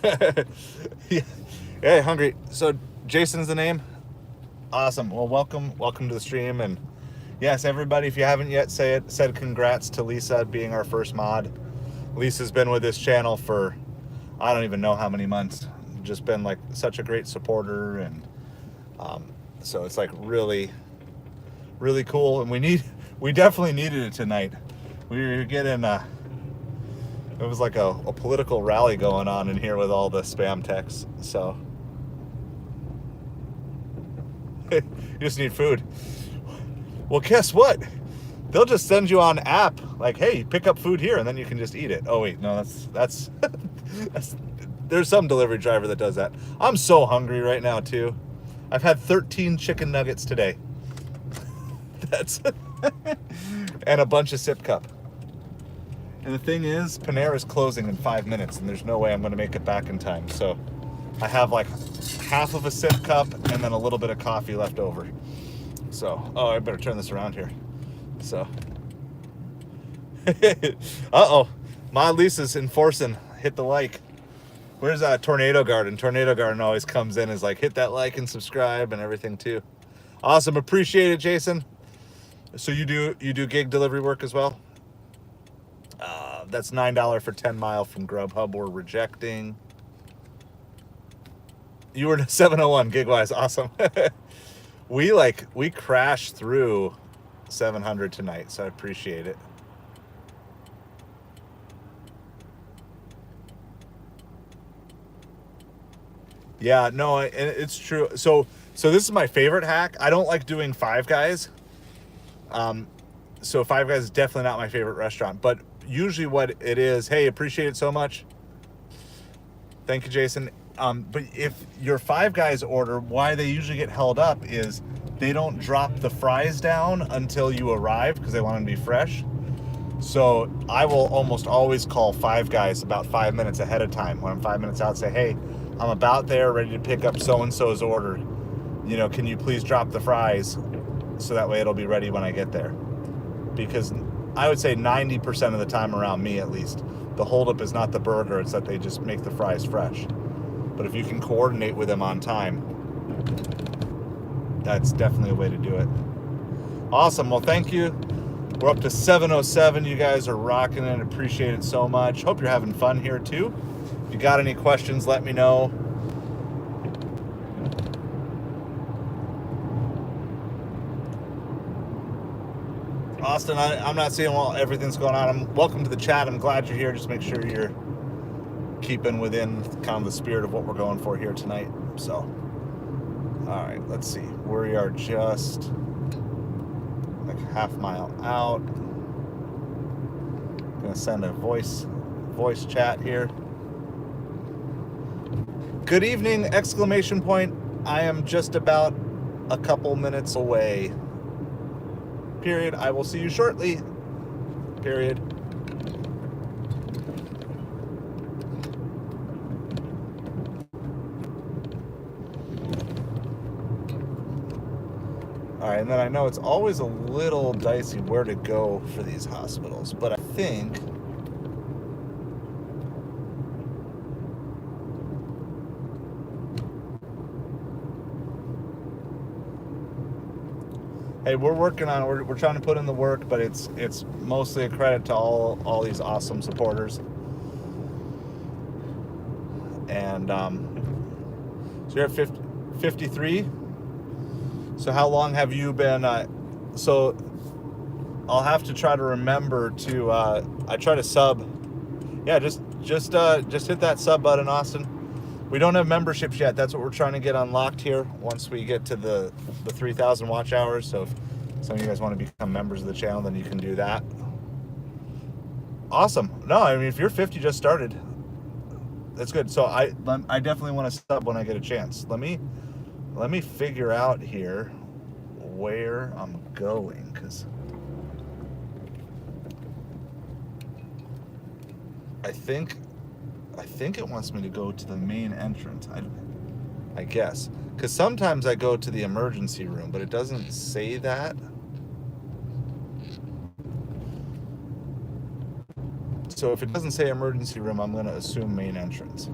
Hey, hungry. So Jason's the name? Awesome. Well, welcome to the stream. And yes, everybody, if you haven't yet said congrats to Lisa being our first mod. Lisa's been with this channel for I don't even know how many months. Just been like such a great supporter, and so it's like really cool, and we definitely needed it tonight. We were getting it was like a political rally going on in here with all the spam texts. So you just need food. Well, guess what, they'll just send you on app like, hey, pick up food here, and then you can just eat it. Oh wait, no, that's there's some delivery driver that does that. I'm so hungry right now too. I've had 13 chicken nuggets today. That's and a bunch of Sip Cup. And the thing is, Panera's closing in 5 minutes, and there's no way I'm going to make it back in time. So I have like half of a Sip Cup and then a little bit of coffee left over. So, oh, I better turn this around here. So, uh-oh, my Lisa's enforcing hit the like. Where's Tornado Garden? Tornado Garden always comes in and is like, hit that like and subscribe and everything too. Awesome, appreciate it, Jason. So you do gig delivery work as well? That's $9 for 10 mile from Grubhub. We're rejecting. You were 701 gig-wise, awesome. we crashed through 700 tonight, so I appreciate it. Yeah, no, it's true. So this is my favorite hack. I don't like doing Five Guys. So Five Guys is definitely not my favorite restaurant, but usually what it is, hey, appreciate it so much. Thank you, Jason. But if your Five Guys order, why they usually get held up is they don't drop the fries down until you arrive because they want them to be fresh. So I will almost always call Five Guys about 5 minutes ahead of time. When I'm 5 minutes out, say, hey, I'm about there, ready to pick up so-and-so's order. You know, can you please drop the fries so that way it'll be ready when I get there? Because I would say 90% of the time around me, at least, the holdup is not the burger, it's that they just make the fries fresh. But if you can coordinate with them on time, that's definitely a way to do it. Awesome. Well, thank you. We're up to 707. You guys are rocking it. Appreciate it so much. Hope you're having fun here too. If you got any questions, let me know. Austin, I'm not seeing everything's going on. Welcome to the chat. I'm glad you're here. Just make sure you're keeping within kind of the spirit of what we're going for here tonight. So, all right, let's see. We are just like half mile out. Gonna send a voice chat here. Good evening! Exclamation point. I am just about a couple minutes away. Period. I will see you shortly. Period. All right, and then I know it's always a little dicey where to go for these hospitals, but I think hey, we're working on it. We're trying to put in the work, but it's mostly a credit to all these awesome supporters. And so you're at 53. So how long have you been? So I'll have to try to remember to. I try to sub. Yeah, just hit that sub button, Austin. We don't have memberships yet. That's what we're trying to get unlocked here once we get to the 3,000 watch hours. So if some of you guys want to become members of the channel, then you can do that. Awesome. No, I mean, if you're 50 just started, that's good. So I definitely want to sub when I get a chance. Let me figure out here where I'm going, because I think it wants me to go to the main entrance. I guess, because sometimes I go to the emergency room, but it doesn't say that. So if it doesn't say emergency room, I'm going to assume main entrance.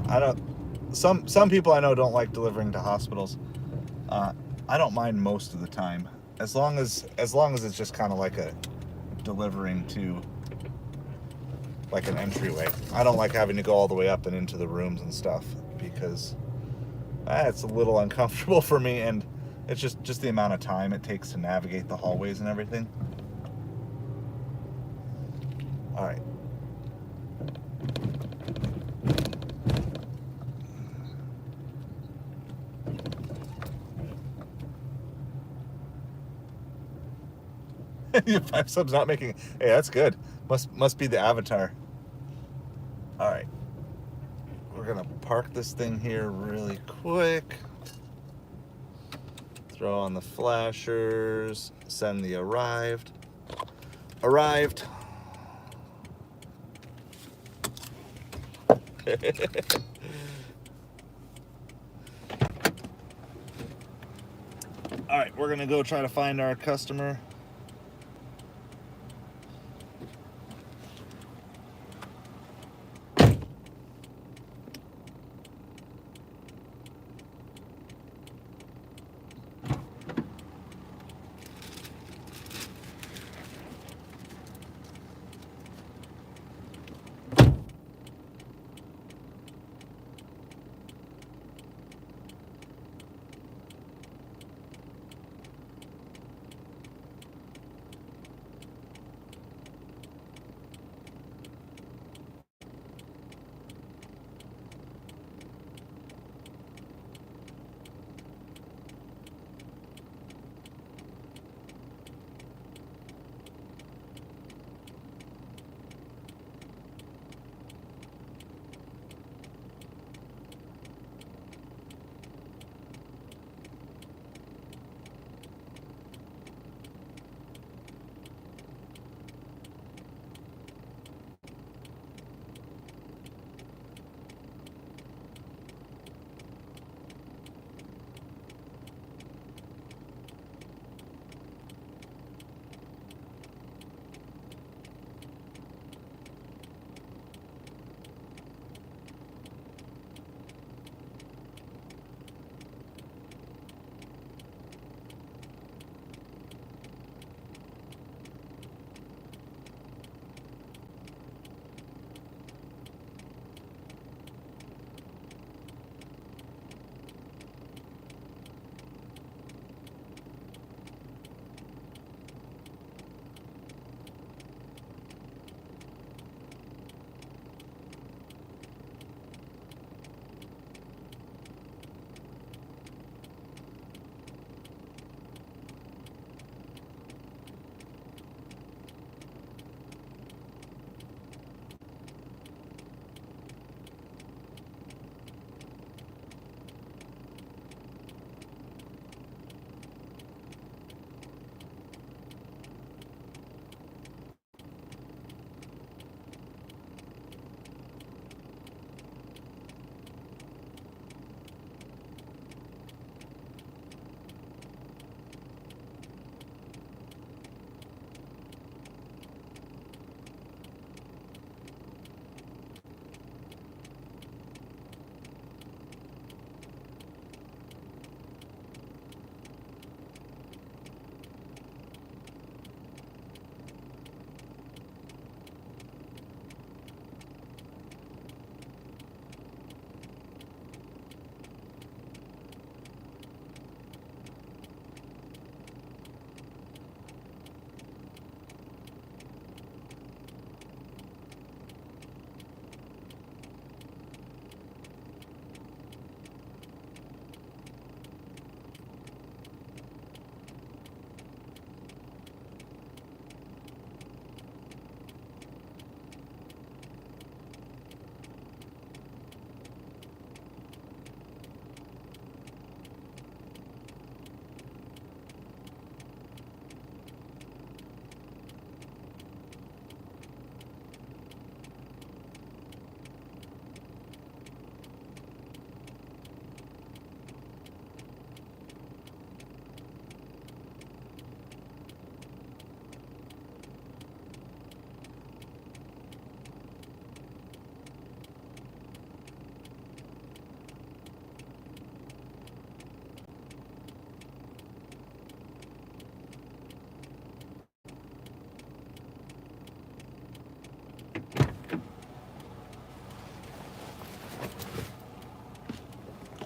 I don't. Some people I know don't like delivering to hospitals. I don't mind most of the time, as long as it's just kind of like a delivering to like an entryway. I don't like having to go all the way up and into the rooms and stuff, because it's a little uncomfortable for me, and it's just the amount of time it takes to navigate the hallways and everything. All right. Five subs not making. Hey, that's good. Must be the avatar. All right. We're gonna park this thing here really quick. Throw on the flashers. Send the arrived. Arrived. All right, we're gonna go try to find our customer.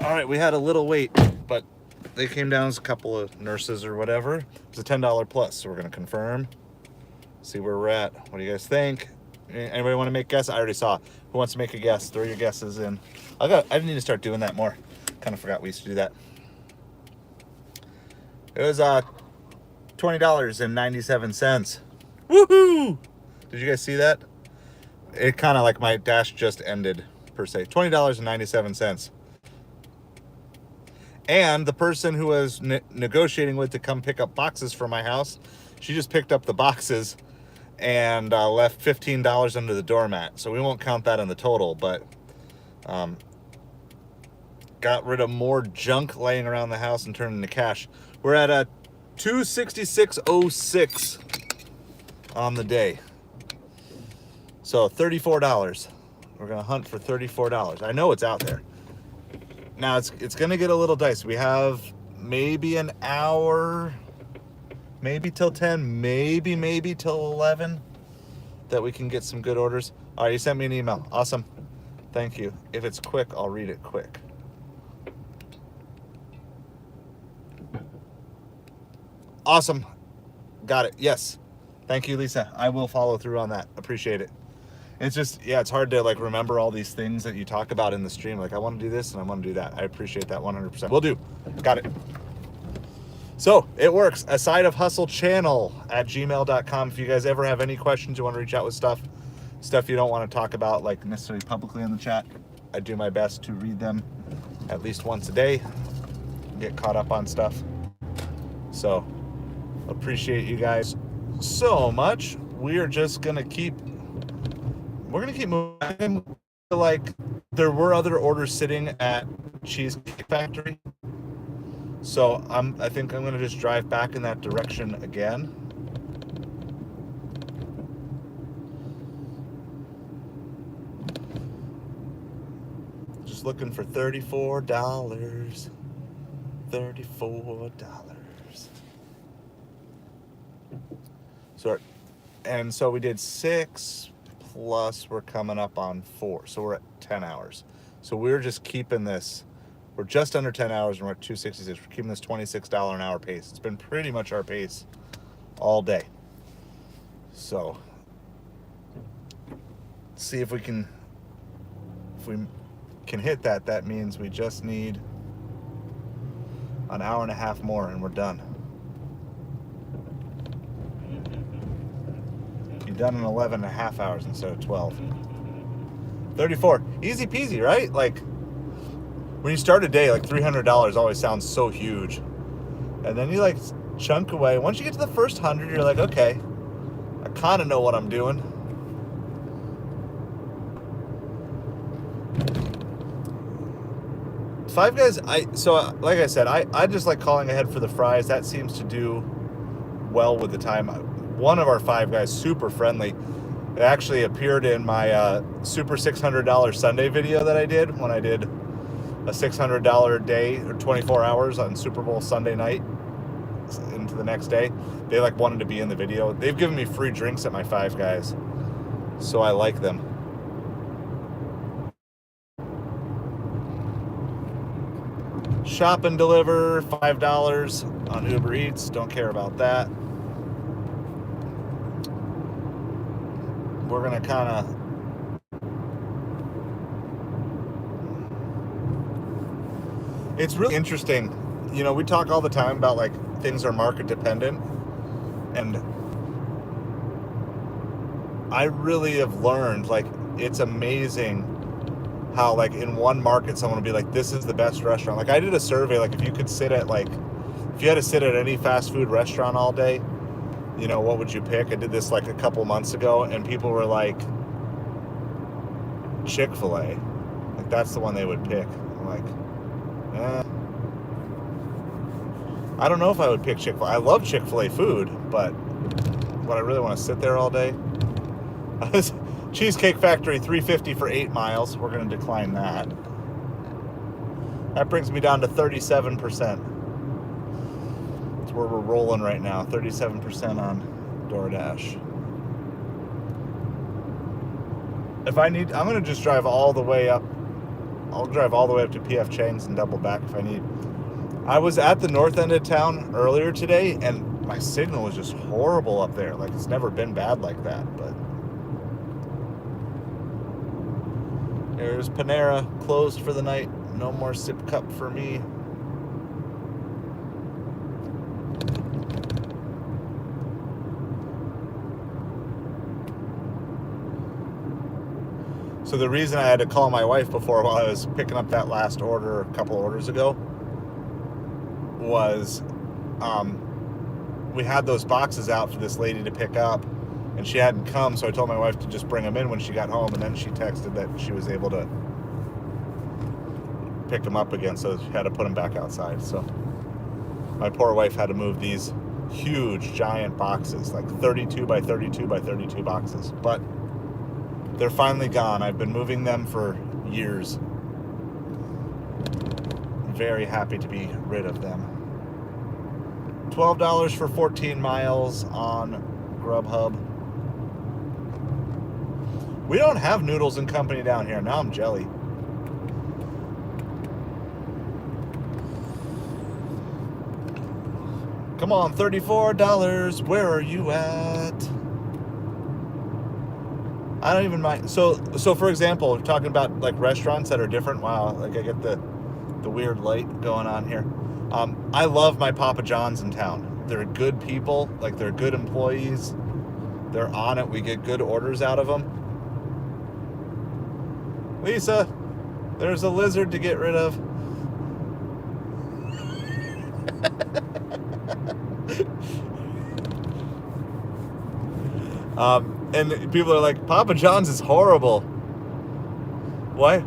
All right, we had a little wait, but they came down as a couple of nurses or whatever. It was a $10 plus, so we're gonna confirm, see where we're at. What do you guys think? Anybody want to make guesses? I already saw. Who wants to make a guess? Throw your guesses in. I need to start doing that more. Kind of forgot we used to do that. It was $20.97. Woohoo! Did you guys see that? It kind of like my dash just ended per se. $20.97. And the person who was negotiating with to come pick up boxes for my house, she just picked up the boxes and left $15 under the doormat. So we won't count that in the total, but got rid of more junk laying around the house and turned into cash. We're at a $266.06 on the day. So $34. We're gonna hunt for $34. I know it's out there. Now it's gonna get a little dicey. We have maybe an hour, maybe till 10, maybe till 11 that we can get some good orders. All right, you sent me an email. Awesome. Thank you. If it's quick, I'll read it quick. Awesome. Got it. Yes. Thank you, Lisa. I will follow through on that. Appreciate it. It's just, yeah, it's hard to like remember all these things that you talk about in the stream. Like, I want to do this and I want to do that. I appreciate that 100%. Will do. Got it. So it works. A side of hustle channel at gmail.com. If you guys ever have any questions, you want to reach out with stuff you don't want to talk about like necessarily publicly in the chat, I do my best to read them at least once a day, get caught up on stuff. So appreciate you guys so much. We're gonna keep moving. Like, there were other orders sitting at Cheesecake Factory, so I think I'm gonna just drive back in that direction again. Just looking for $34. So we did 6 plus we're coming up on 4, so we're at 10 hours. So we're just keeping this, we're just under 10 hours and we're at 266. We're keeping this $26 an hour pace. It's been pretty much our pace all day. So see if we can hit that. That means we just need an hour and a half more and we're done. Done in 11 and a half hours instead of 12. 34. Easy peasy, right? Like, when you start a day, like $300 always sounds so huge. And then you like chunk away. Once you get to the first 100, you're like, okay, I kind of know what I'm doing. Five Guys, like I said, I just like calling ahead for the fries. That seems to do well with the time. One of our Five Guys, super friendly. It actually appeared in my super $600 Sunday video that I did when I did a $600 day or 24 hours on Super Bowl Sunday night into the next day. They like wanted to be in the video. They've given me free drinks at my Five Guys, so I like them. Shop and deliver, $5 on Ubereats. Don't care about that. We're gonna kind of it's really interesting. You know, we talk all the time about like things are market dependent, and I really have learned, like, it's amazing how like in one market someone will be like, this is the best restaurant. Like, I did a survey, like, if you had to sit at any fast food restaurant all day, you know, what would you pick? I did this like a couple months ago, and people were like, Chick-fil-A. Like, that's the one they would pick. I'm like, I don't know if I would pick Chick-fil-A. I love Chick-fil-A food, but would I really want to sit there all day? Cheesecake Factory, $3.50 for 8 miles. We're going to decline that. That brings me down to 37%. Where we're rolling right now, 37% on Doordash. I'm gonna just drive all the way up I'll drive all the way up to PF Chang's and double back if I need. I was at the north end of town earlier today, and my signal was just horrible up there. Like, it's never been bad like that, but... There's Panera, closed for the night. No more sip cup for me. So the reason I had to call my wife before while I was picking up that last order a couple orders ago was we had those boxes out for this lady to pick up, and she hadn't come, so I told my wife to just bring them in when she got home, and then she texted that she was able to pick them up again, so she had to put them back outside. So my poor wife had to move these huge, giant boxes, like 32 by 32 by 32 boxes. But they're finally gone. I've been moving them for years. Very happy to be rid of them. $12 for 14 miles on Grubhub. We don't have Noodles and Company down here. Now I'm jelly. Come on, $34. Where are you at? I don't even mind. So for example, talking about like restaurants that are different. Wow, like I get the weird light going on here. I love my Papa John's in town. They're good people. Like, they're good employees. They're on it. We get good orders out of them. Lisa, there's a lizard to get rid of. And people are like, Papa John's is horrible. Why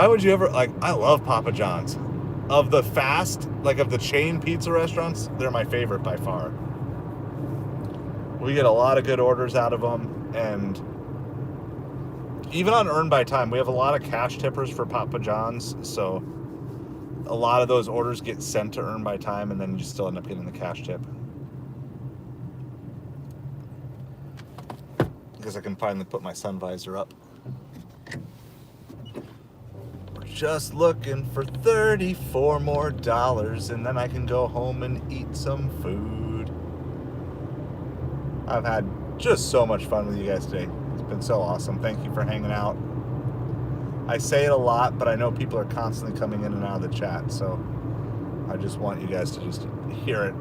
would you ever, like, I love Papa John's. Of the fast, like of the chain pizza restaurants, they're my favorite by far. We get a lot of good orders out of them, and even on Earn by Time, we have a lot of cash tippers for Papa John's, so a lot of those orders get sent to Earn by Time, and then you still end up getting the cash tip. Because I can finally put my sun visor up. We're just looking for $34 more, and then I can go home and eat some food. I've had just so much fun with you guys today. It's been so awesome. Thank you for hanging out. I say it a lot, but I know people are constantly coming in and out of the chat, so I just want you guys to just hear it.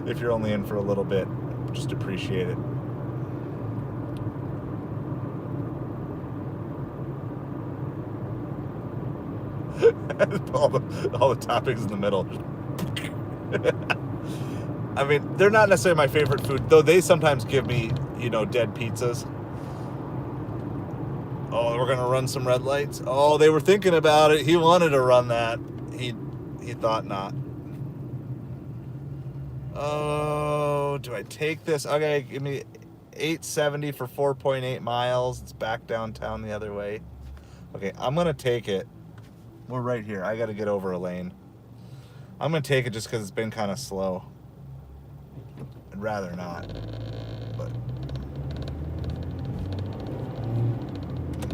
If you're only in for a little bit, just appreciate it. all the toppings in the middle. I mean, they're not necessarily my favorite food, though they sometimes give me, dead pizzas. Oh, we're gonna run some red lights. Oh, they were thinking about it. He wanted to run that. He thought not. Oh, do I take this? Okay, give me $8.70 for 4.8 miles. It's back downtown the other way. Okay, I'm gonna take it. We're right here. I gotta get over a lane. I'm gonna take it just because it's been kind of slow. I'd rather not, but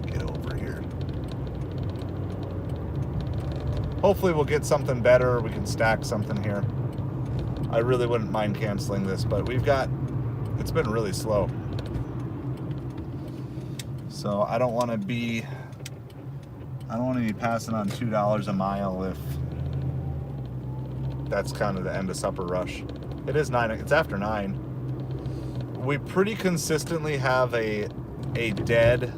get over here. Hopefully we'll get something better. We can stack something here. I really wouldn't mind canceling this, but it's been really slow. So I don't want to be passing on $2 a mile if that's kind of the end of supper rush. It is 9. It's after 9. We pretty consistently have a dead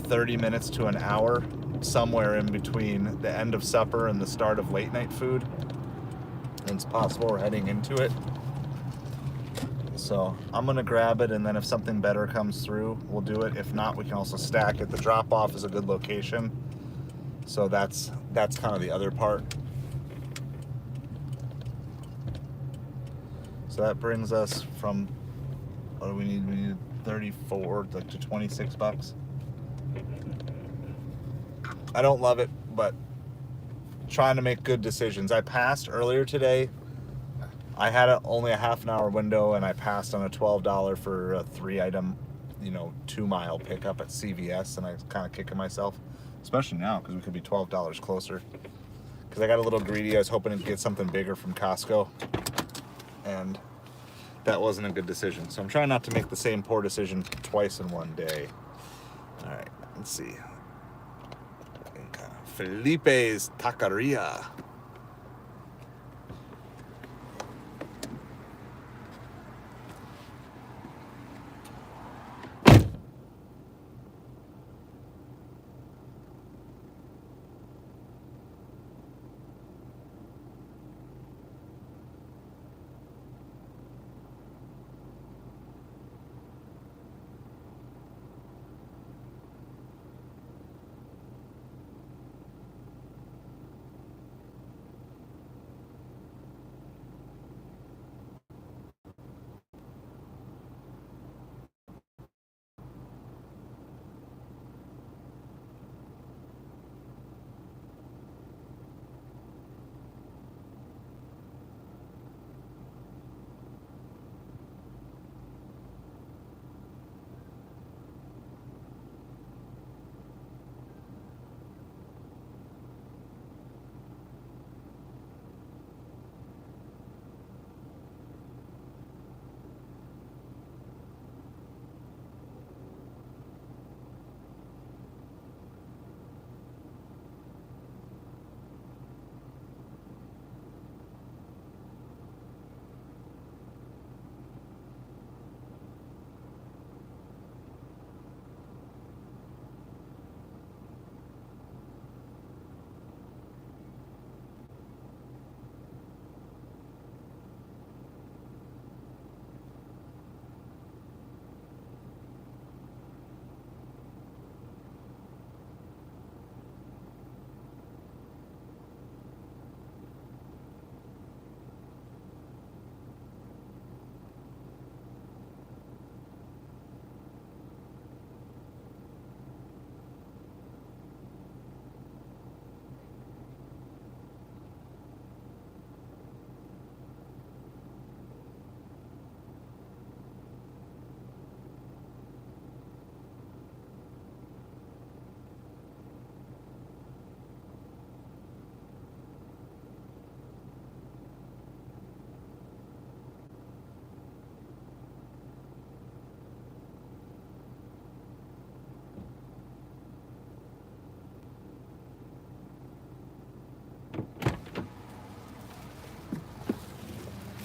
30 minutes to an hour somewhere in between the end of supper and the start of late night food. And it's possible we're heading into it. So I'm gonna grab it, and then if something better comes through, we'll do it. If not, we can also stack it. The drop off is a good location. So that's kind of the other part. So that brings us from, what do we need? We need 34 to 26 bucks. I don't love it, but trying to make good decisions. I passed earlier today. I had only a half an hour window, and I passed on a $12 for a 3-item 2-mile pickup at CVS, and I was kind of kicking myself, especially now because we could be $12 closer. Because I got a little greedy. I was hoping to get something bigger from Costco, and that wasn't a good decision. So I'm trying not to make the same poor decision twice in one day. All right, let's see. Felipe's Taqueria.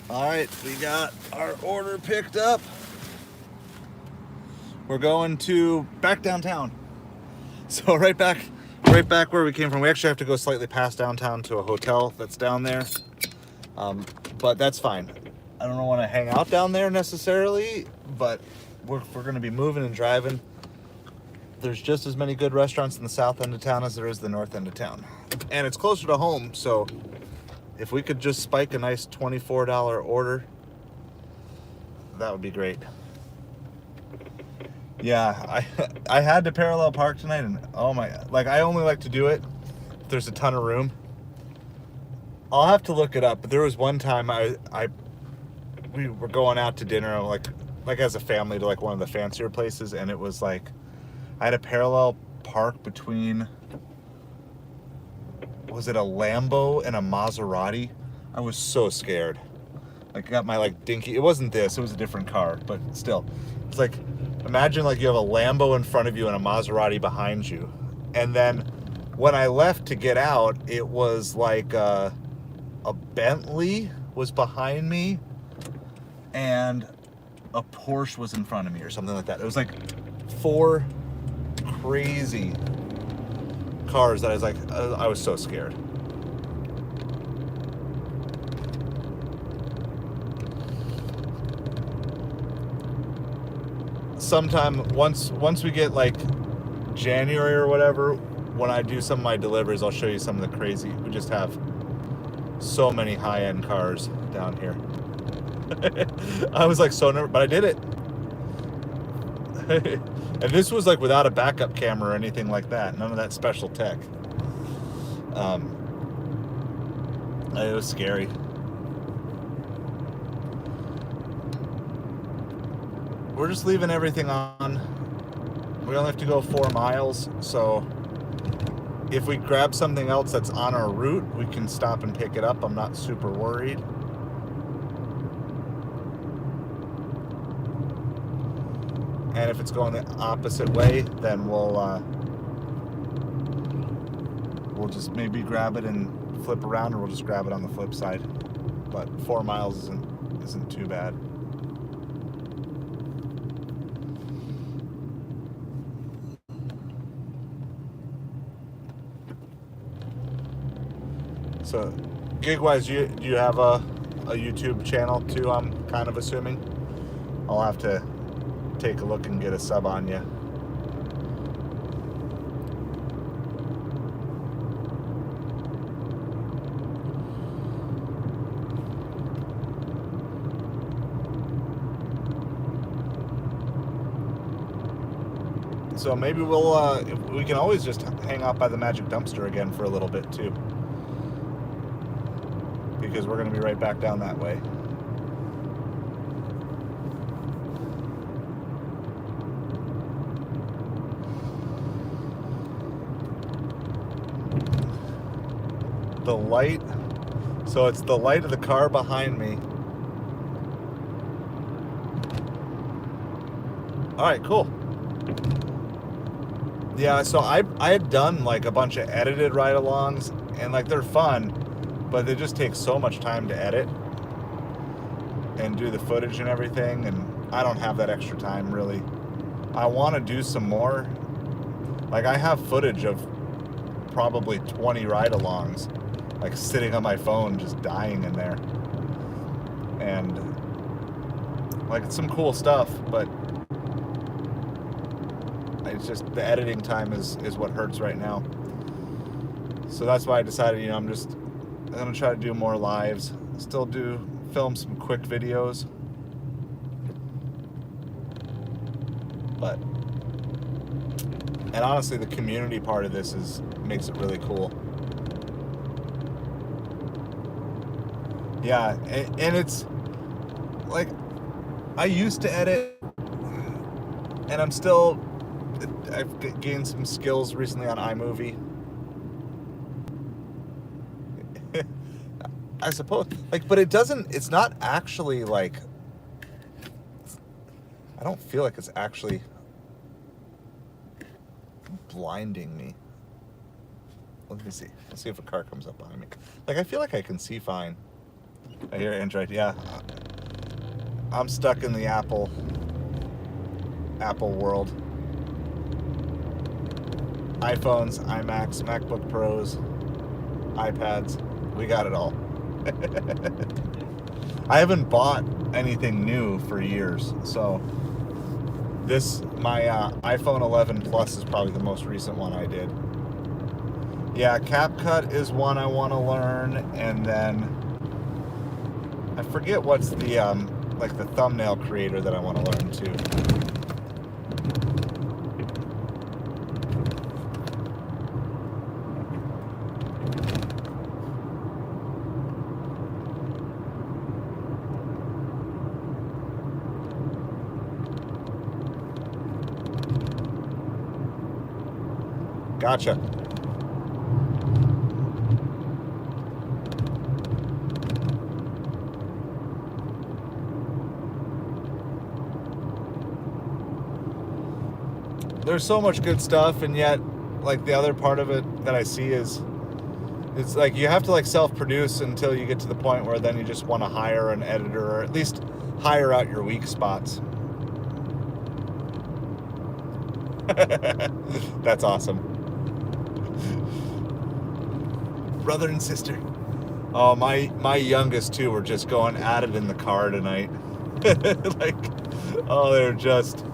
All right, we got our order picked up. We're going back downtown. So right back where we came from. We actually have to go slightly past downtown to a hotel that's down there. But that's fine. I don't want to hang out down there necessarily, but we're going to be moving and driving. There's just as many good restaurants in the south end of town as there is the north end of town. And it's closer to home, so if we could just spike a nice $24 order, that would be great. Yeah, I had to parallel park tonight, and oh my, like I only like to do it if there's a ton of room. I'll have to look it up, but there was one time we were going out to dinner like as a family to like one of the fancier places, and it was like I had a parallel park between, was it a Lambo and a Maserati? I was so scared. Like I got my like dinky, it wasn't this, it was a different car, but still. It's like, imagine like you have a Lambo in front of you and a Maserati behind you. And then when I left to get out, it was like a Bentley was behind me and a Porsche was in front of me or something like that. It was like 4 crazy cars that I was like, I was so scared. Sometime once we get like January or whatever, when I do some of my deliveries, I'll show you some of the crazy. We just have so many high-end cars down here. I was like so nervous, but I did it. And this was like without a backup camera or anything like that. None of that special tech. It was scary. we're just leaving everything on. We only have to go 4 miles, so if we grab something else that's on our route, we can stop and pick it up. I'm not super worried. And if it's going the opposite way, then we'll just maybe grab it and flip around, or we'll just grab it on the flip side. But 4 miles isn't too bad. So, gig-wise, do you have a YouTube channel too, I'm kind of assuming? I'll have to take a look and get a sub on you. So maybe we can always just hang out by the magic dumpster again for a little bit too, because we're going to be right back down that way. The light, so it's the light of the car behind me. All right, cool. Yeah, so I had done like a bunch of edited ride-alongs, and like they're fun, but they just take so much time to edit and do the footage and everything, and I don't have that extra time really. I want to do some more. Like I have footage of probably 20 ride-alongs, like sitting on my phone just dying in there, and like it's some cool stuff, but it's just the editing time is what hurts right now. So that's why I decided, I'm gonna try to do more lives, still film some quick videos, but, and honestly the community part of this makes it really cool. Yeah, and it's like I used to edit, and I've gained some skills recently on iMovie. I suppose, but it's not actually like, I don't feel like it's actually blinding me. Let me see. Let's see if a car comes up behind me. I feel like I can see fine. I hear Android, yeah. I'm stuck in the Apple world. iPhones, iMacs, MacBook Pros, iPads, we got it all. I haven't bought anything new for years, so my iPhone 11 Plus is probably the most recent one I did. Yeah, CapCut is one I want to learn, and then I forget what's the the thumbnail creator that I want to learn too. Gotcha. There's so much good stuff, and yet the other part of it that I see is it's you have to self-produce until you get to the point where then you just want to hire an editor, or at least hire out your weak spots. That's awesome. Brother and sister. Oh, my youngest two were just going at it in the car tonight. They're just,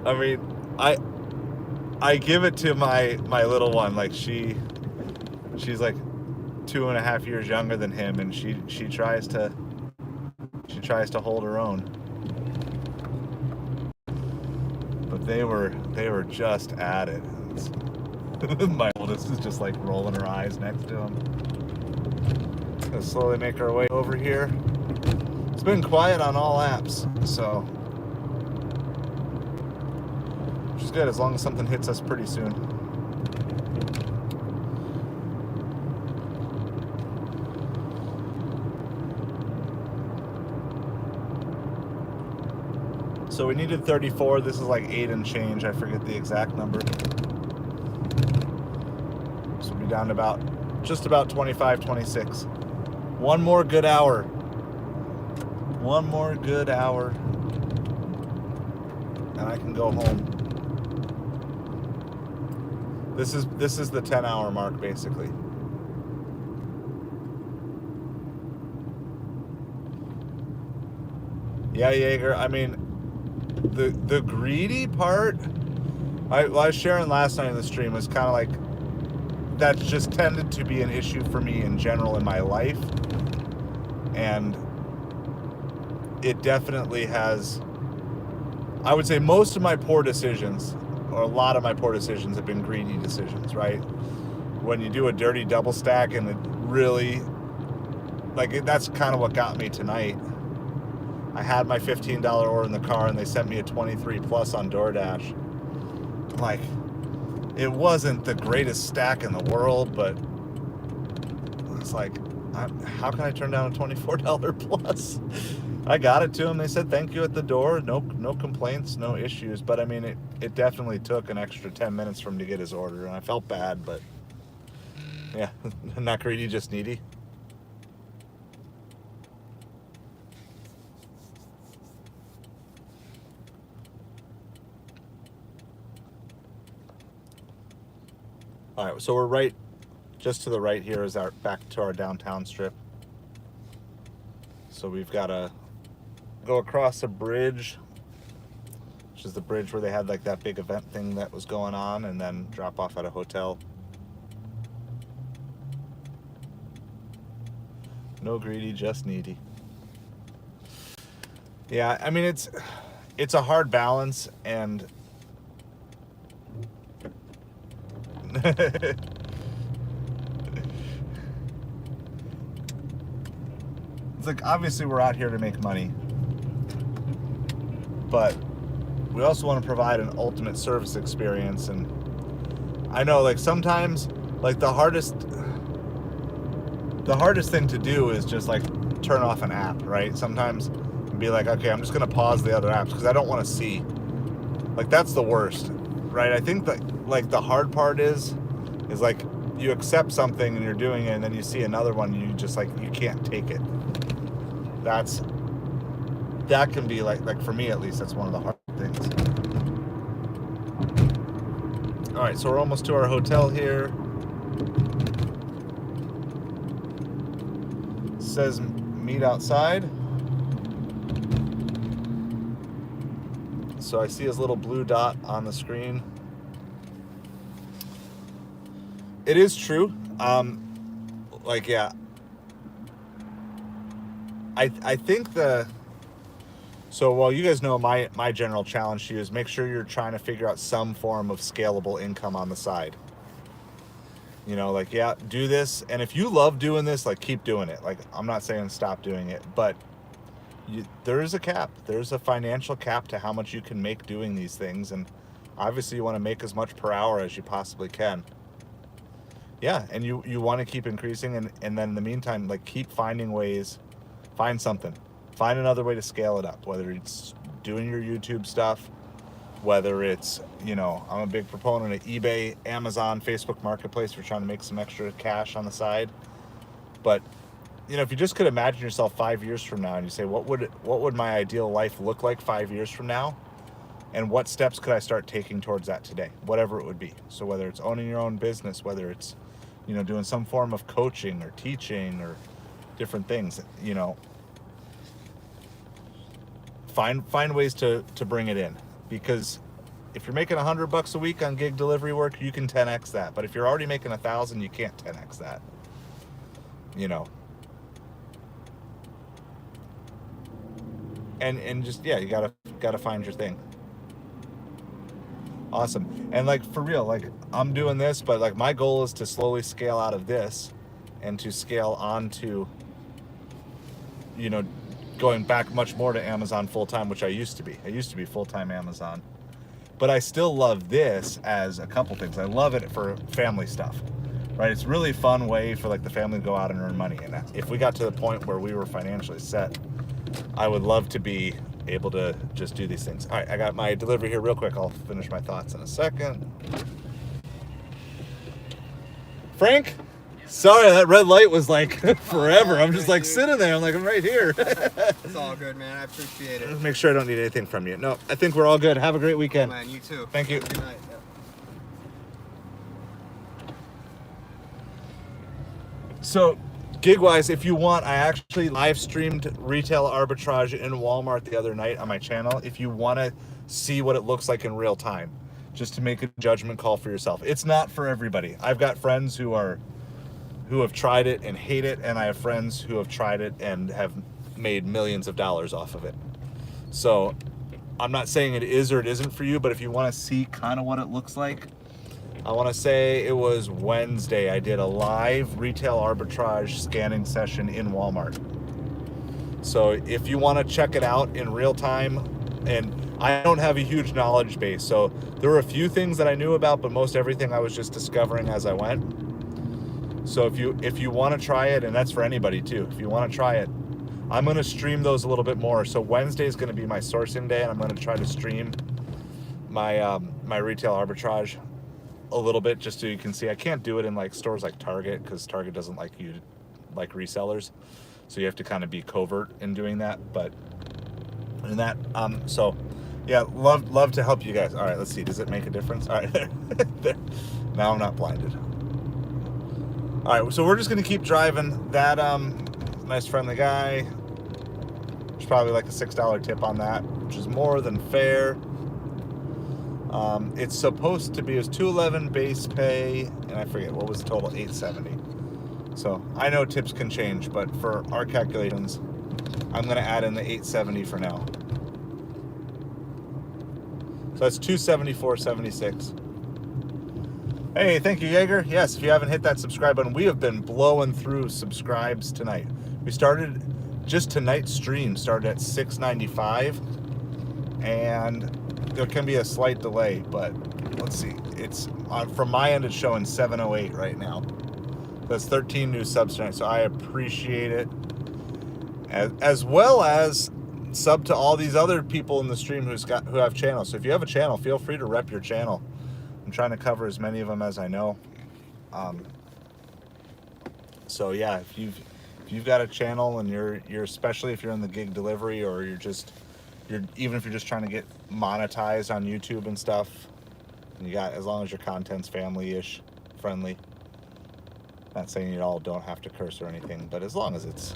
I mean, I give it to my little one. She's 2.5 years younger than him, and she tries to hold her own. But they were just at it. My oldest is just rolling her eyes next to him. Gonna slowly make our way over here. This It's been quiet on all apps, so which is good as long as something hits us pretty soon. So we needed 34. This is like 8 and change. I forget the exact number. So we'll be down to just about 25, 26. One more good hour. One more good hour. And I can go home. This is the 10-hour mark, basically. Yeah, Jaeger. I mean, the greedy part, I was sharing last night in the stream, was kind of like, that's just tended to be an issue for me in general in my life. And it definitely has, I would say most of my poor decisions, or a lot of my poor decisions, have been greedy decisions, right? When you do a dirty double stack and it really, that's kind of what got me tonight. I had my $15 order in the car and they sent me a 23 plus on Doordash. Like, it wasn't the greatest stack in the world, but it's like, how can I turn down a $24 plus? I got it to them. They said thank you at the door. No complaints, no issues. But I mean, it definitely took an extra 10 minutes for him to get his order, and I felt bad, but yeah, not greedy, just needy. All right, so we're right, just to the right here is back to our downtown strip. So we've got to go across a bridge, which is the bridge where they had like that big event thing that was going on, and then drop off at a hotel. No greedy, just needy. Yeah, I mean, it's a hard balance, and it's like, obviously we're out here to make money, but we also want to provide an ultimate service experience. And I know, like, sometimes, like, the hardest thing to do is just like turn off an app, right? Sometimes be like, okay, I'm just gonna pause the other apps because I don't want to see. Like, that's the worst, right? I think that, like, the hard part is like you accept something and you're doing it, and then you see another one, and you just, like, you can't take it. That can be like for me at least, that's one of the hard things. All right, so we're almost to our hotel here. It says meet outside. So I see his little blue dot on the screen. It is true. Like, yeah. I think so, well, you guys know my general challenge to you is make sure you're trying to figure out some form of scalable income on the side. You know, like, yeah, do this. And if you love doing this, like, keep doing it. Like, I'm not saying stop doing it, but there is a cap. There's a financial cap to how much you can make doing these things. And obviously you want to make as much per hour as you possibly can. Yeah, and you want to keep increasing, and then in the meantime, like, keep finding ways. Find something. Find another way to scale it up, whether it's doing your YouTube stuff, whether it's, you know, I'm a big proponent of eBay, Amazon, Facebook Marketplace. We're trying to make some extra cash on the side. But, you know, if you just could imagine yourself 5 years from now and you say, what would my ideal life look like 5 years from now? And what steps could I start taking towards that today? Whatever it would be. So whether it's owning your own business, whether it's, you know, doing some form of coaching or teaching or different things, you know, find ways to bring it in. Because if you're making $100 a week on gig delivery work, you can 10x that. But if you're already making 1,000, you can't 10x that. You know. And just, yeah, you gotta find your thing. Awesome. And, like, for real, like, I'm doing this, but, like, my goal is to slowly scale out of this and to scale onto, you know, going back much more to Amazon full-time, which I used to be. I used to be full-time Amazon. But I still love this as a couple things. I love it for family stuff, right? It's a really fun way for like the family to go out and earn money. And if we got to the point where we were financially set, I would love to be able to just do these things. All right, I got my delivery here real quick. I'll finish my thoughts in a second. Frank? Sorry, that red light was like forever. I'm just like sitting there. I'm like, I'm right here. It's all good, man. I appreciate it. Make sure I don't need anything from you. No, I think we're all good. Have a great weekend. Oh, man, you too. Thank you. Good night. Yeah. So, gig-wise, if you want, I actually live streamed retail arbitrage in Walmart the other night on my channel. If you want to see what it looks like in real time, just to make a judgment call for yourself. It's not for everybody. I've got friends who have tried it and hate it, and I have friends who have tried it and have made millions of dollars off of it. So I'm not saying it is or it isn't for you, but if you want to see kind of what it looks like, I want to say it was Wednesday, I did a live retail arbitrage scanning session in Walmart. So if you want to check it out in real time, and I don't have a huge knowledge base, so there were a few things that I knew about, but most everything I was just discovering as I went. So if you want to try it, and that's for anybody too, if you want to try it, I'm going to stream those a little bit more. So Wednesday is going to be my sourcing day, and I'm going to try to stream my my retail arbitrage a little bit, just so you can see. I can't do it in like stores like Target, because Target doesn't like you like resellers, so you have to kind of be covert in doing that. But in that, so yeah, love to help you guys. All right, let's see. Does it make a difference? All right, there. Now I'm not blinded. All right, so we're just gonna keep driving. That nice friendly guy. There's probably like a $6 tip on that, which is more than fair. It's supposed to be, it was $211 base pay, and I forget what was the total, $870. So I know tips can change, but for our calculations, I'm gonna add in the $870 for now. So that's $274.76. Hey, thank you, Jaeger. Yes, if you haven't hit that subscribe button, we have been blowing through subscribes tonight. We started, just tonight's stream started at 695, and there can be a slight delay, but let's see. It's from my end, it's showing 708 right now. That's 13 new subs tonight, so I appreciate it. As well as sub to all these other people in the stream who have channels. So if you have a channel, feel free to rep your channel. I'm trying to cover as many of them as I know. So yeah, if you've got a channel and you're especially if you're in the gig delivery, or even if you're just trying to get monetized on YouTube and stuff, and you got, as long as your content's family-ish friendly. Not saying you all don't have to curse or anything, but as long as it's,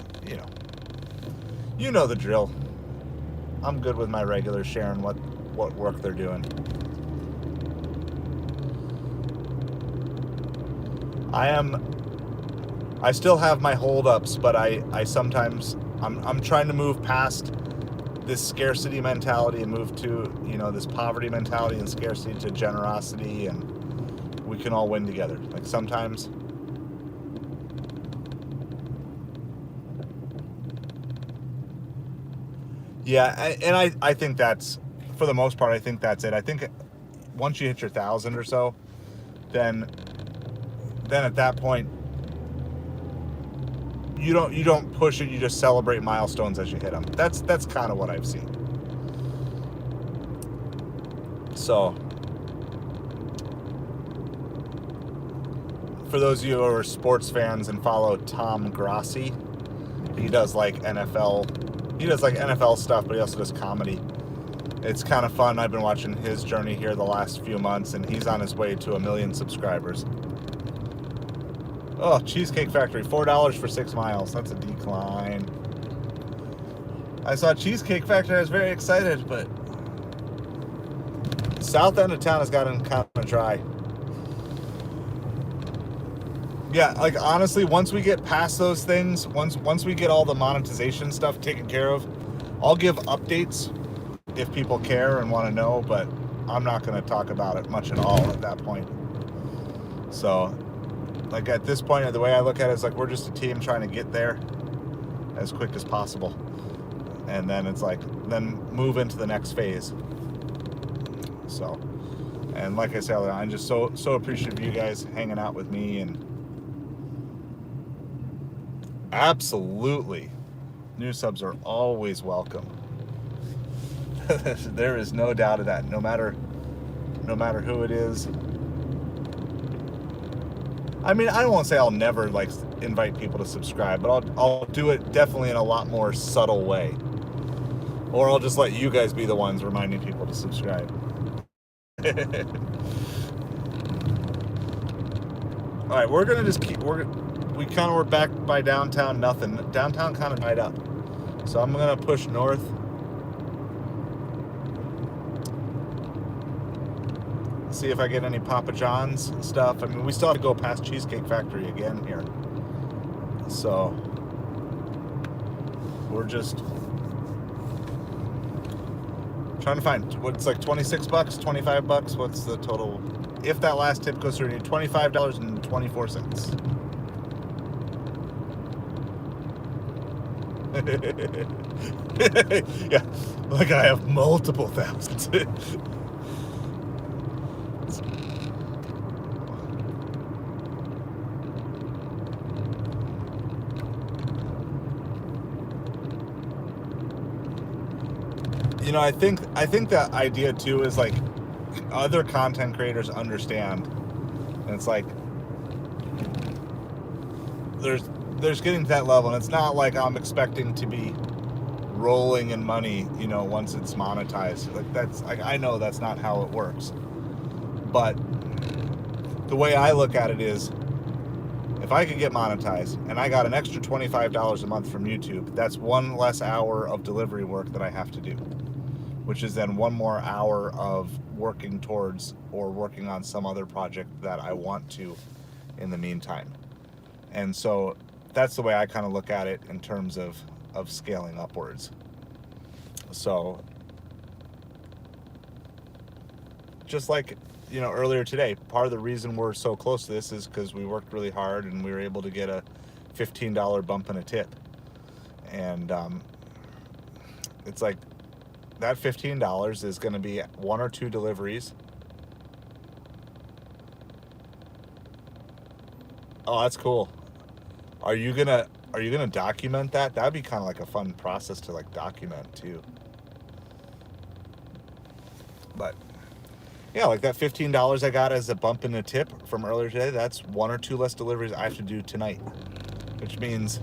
you know the drill. I'm good with my regulars sharing what work they're doing. I still have my holdups, but I sometimes I'm trying to move past this scarcity mentality and move to, this poverty mentality and scarcity to generosity, and we can all win together. Like sometimes yeah, and I think that's, for the most part, I think that's it. I think once you hit your 1,000 or so, then at that point you don't push it, you just celebrate milestones as you hit them. That's kind of what I've seen. So for those of you who are sports fans and follow Tom Grossi, he does like NFL stuff, but he also does comedy. It's kind of fun. I've been watching his journey here the last few months, and he's on his way to 1 million subscribers. Oh, Cheesecake Factory, $4 for 6 miles. That's a decline. I saw Cheesecake Factory, I was very excited, but the south end of town has gotten kind of dry. Yeah, like honestly, once we get past those things, once we get all the monetization stuff taken care of, I'll give updates if people care and want to know, but I'm not going to talk about it much at all at that point. So, like at this point, the way I look at it is like we're just a team trying to get there as quick as possible. and then it's like, then move into the next phase. So, and like I said, I'm just so appreciative of you guys hanging out with me, and absolutely, new subs are always welcome. There is no doubt of that. No matter who it is. I mean, I won't say I'll never like invite people to subscribe, but I'll do it definitely in a lot more subtle way. Or I'll just let you guys be the ones reminding people to subscribe. All right, we're gonna just keep. We kind of were back by downtown. Nothing. Downtown kind of died up, so I'm gonna push north. See if I get any Papa John's stuff. I mean, we still have to go past Cheesecake Factory again here. So we're just trying to find what's like $26, $25. What's the total? If that last tip goes through, $25.24. Yeah, like I have multiple thousands. You know, I think that idea too is like other content creators understand, and it's like there's getting to that level, and it's not like I'm expecting to be rolling in money, you know, once it's monetized. Like that's I know that's not how it works, but the way I look at it is, if I could get monetized and I got an extra $25 a month from YouTube, that's one less hour of delivery work that I have to do, which is then one more hour of working towards or working on some other project that I want to in the meantime. And so that's the way I kind of look at it in terms of scaling upwards. So just like, you know, earlier today, part of the reason we're so close to this is because we worked really hard and we were able to get a $15 bump in a tip. And it's like that $15 is going to be 1 or 2 deliveries. Oh, that's cool. Are you gonna document that? That'd be kind of like a fun process to like document too. But yeah, like that $15 I got as a bump in the tip from earlier today, that's 1 or 2 less deliveries I have to do tonight, which means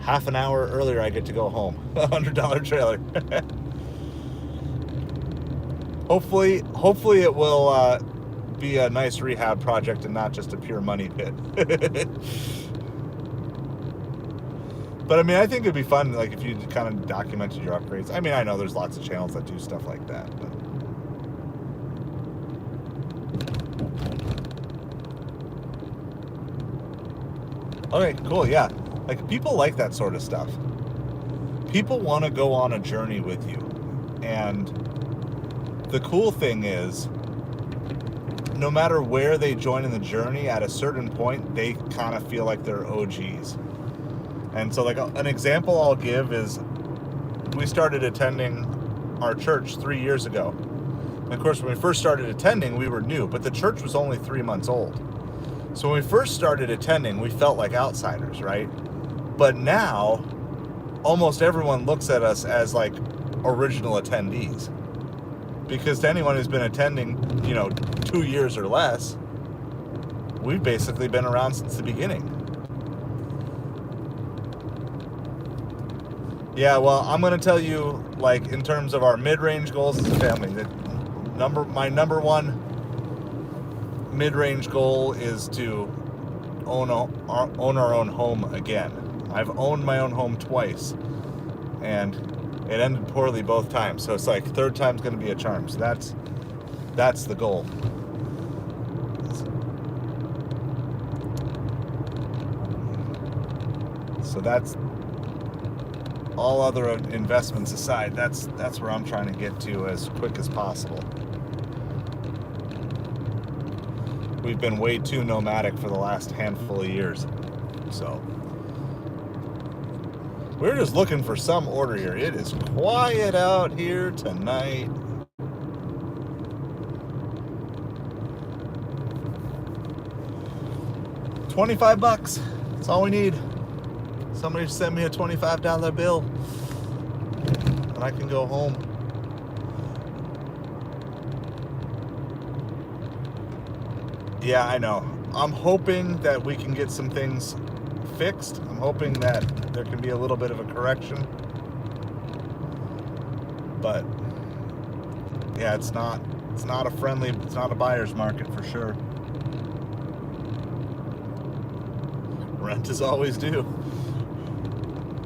half an hour earlier I get to go home. $100 trailer. Hopefully it will be a nice rehab project and not just a pure money pit. But I mean, I think it'd be fun, like if you kind of documented your upgrades. I mean, I know there's lots of channels that do stuff like that, but okay, cool, yeah. Like, people like that sort of stuff. People want to go on a journey with you. And the cool thing is, no matter where they join in the journey, at a certain point, they kind of feel like they're OGs. And so, like, an example I'll give is, we started attending our church 3 years ago. And of course, when we first started attending, we were new, but the church was only 3 months old. So when we first started attending, we felt like outsiders, right? But now, almost everyone looks at us as like original attendees. Because to anyone who's been attending, 2 years or less, we've basically been around since the beginning. Yeah, well, I'm going to tell you, like, in terms of our mid-range goals as a family, my number one mid-range goal is to own our own home again. I've owned my own home twice, and it ended poorly both times. So it's like third time's going to be a charm. So that's the goal. So that's all other investments aside. That's where I'm trying to get to as quick as possible. We've been way too nomadic for the last handful of years. So We're just looking for some order here. It is quiet out here tonight. $25. That's all we need. Somebody send me a $25 bill, and I can go home. Yeah, I know. I'm hoping that we can get some things fixed. I'm hoping that there can be a little bit of a correction. But yeah, it's not a buyer's market for sure. Rent is always due.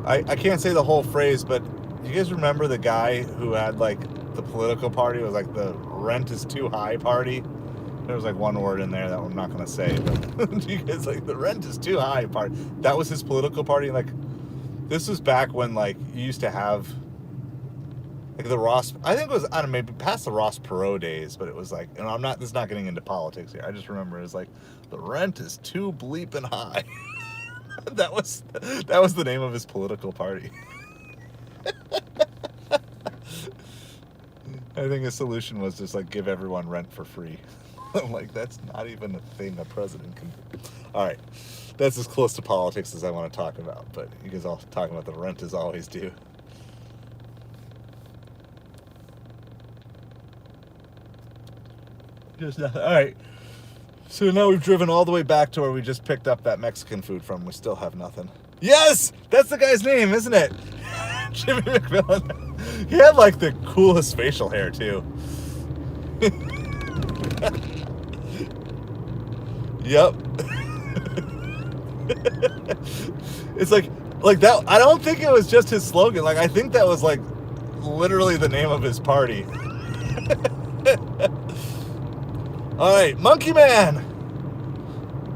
I can't say the whole phrase, but you guys remember the guy who had like the political party? It was like the rent is too high party. There was like one word in there that I'm not going to say, but you guys like the rent is too high party. That was his political party. Like, this was back when like you used to have like the Ross, I think it was, I don't know, maybe past the Ross Perot days, but it was like, and this is not getting into politics here. I just remember it was like, the rent is too bleeping high. That was the name of his political party. I think his solution was just like give everyone rent for free. I'm like, that's not even a thing a president can do. All right, that's as close to politics as I want to talk about, but you guys all talking about the rent is always due. Just all right. So now we've driven all the way back to where we just picked up that Mexican food from. We still have nothing. Yes! That's the guy's name, isn't it? Jimmy McMillan. He had like the coolest facial hair too. Yep. It's like that. I don't think it was just his slogan. Like, I think that was like literally the name of his party. All right, Monkey Man.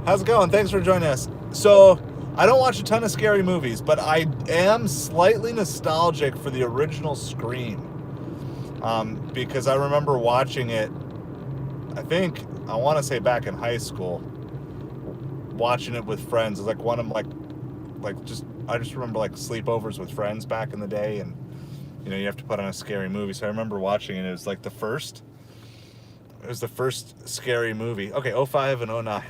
How's it going? Thanks for joining us. So, I don't watch a ton of scary movies, but I am slightly nostalgic for the original Scream. Because I remember watching it, I want to say back in high school, watching it with friends. It was like one of I just remember like sleepovers with friends back in the day, and you know, you have to put on a scary movie. So I remember watching it. It was like the first scary movie. Okay, 05 and 09.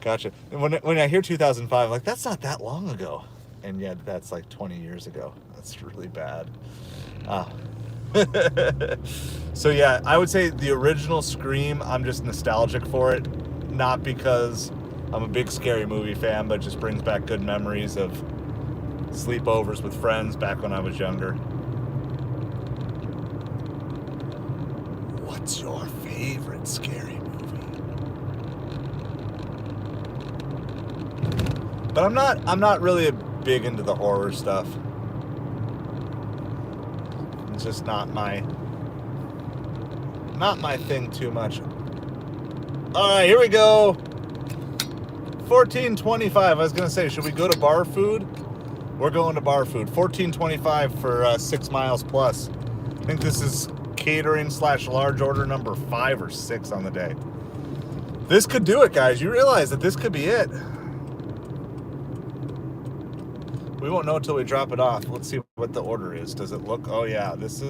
Gotcha. And when I hear 2005, like, that's not that long ago. And yet that's like 20 years ago. That's really bad. So yeah, I would say the original Scream, I'm just nostalgic for it. Not because I'm a big scary movie fan, but it just brings back good memories of sleepovers with friends back when I was younger. What's your favorite scary movie? But I'm not really big into the horror stuff. It's just not my thing too much. All right, here we go. 14.25. I was gonna say, should we go to bar food? We're going to bar food. 14.25 for 6 miles plus. I think this is catering / large order number 5 or 6 on the day. This could do it, guys. You realize that this could be it. We won't know until we drop it off. Let's see what the order is. Does it look? Oh yeah, this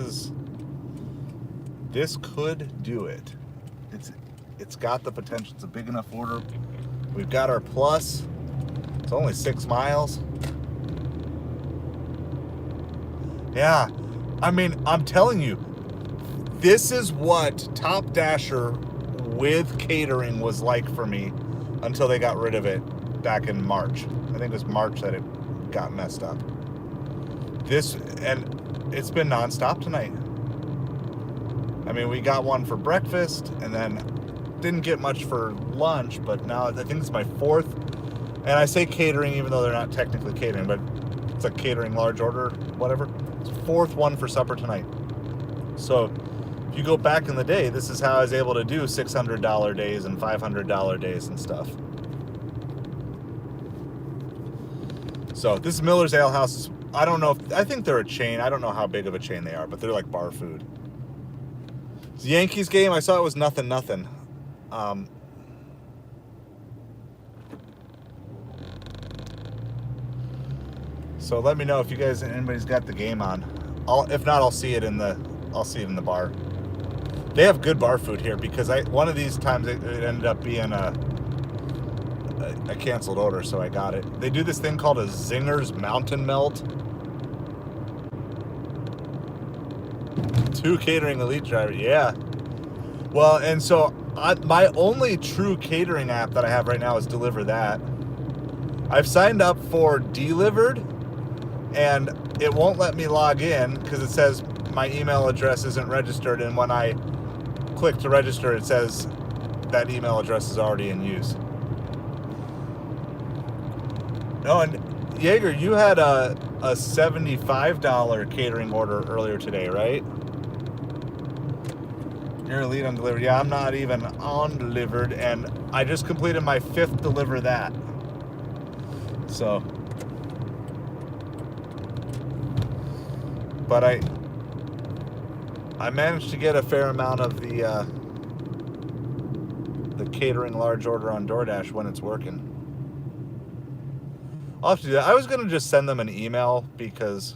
could do it. It's got the potential. It's a big enough order. We've got our plus. It's only 6 miles. Yeah, I mean, I'm telling you, this is what Top Dasher with catering was like for me until they got rid of it back in March. I think it was March that it got messed up. And it's been nonstop tonight. I mean, we got one for breakfast and then didn't get much for lunch, but now I think it's my 4th. And I say catering even though they're not technically catering, but it's a catering large order, whatever. It's 4th one for supper tonight. So if you go back in the day, this is how I was able to do $600 days and $500 days and stuff. So this is Miller's Ale House. I don't know I think they're a chain. I don't know how big of a chain they are, but they're like bar food. It's the Yankees game. I saw it was 0-0. So let me know if you guys, anybody's got the game on. If not, I'll see it in the bar. They have good bar food here because one of these times it ended up being a canceled order, so I got it. They do this thing called a Zinger's Mountain Melt. 2 catering elite driver, yeah. Well, and so my only true catering app that I have right now is Deliver That. I've signed up for Delivered, and it won't let me log in because it says my email address isn't registered, and when I click to register, it says that email address is already in use. Oh, and Jaeger, you had a $75 catering order earlier today, right? You're a lead on Delivered. Yeah, I'm not even on Delivered, and I just completed my 5th Deliver That. So, but I managed to get a fair amount of the catering large order on Doordash when it's working. I'll have to do that. I was going to just send them an email because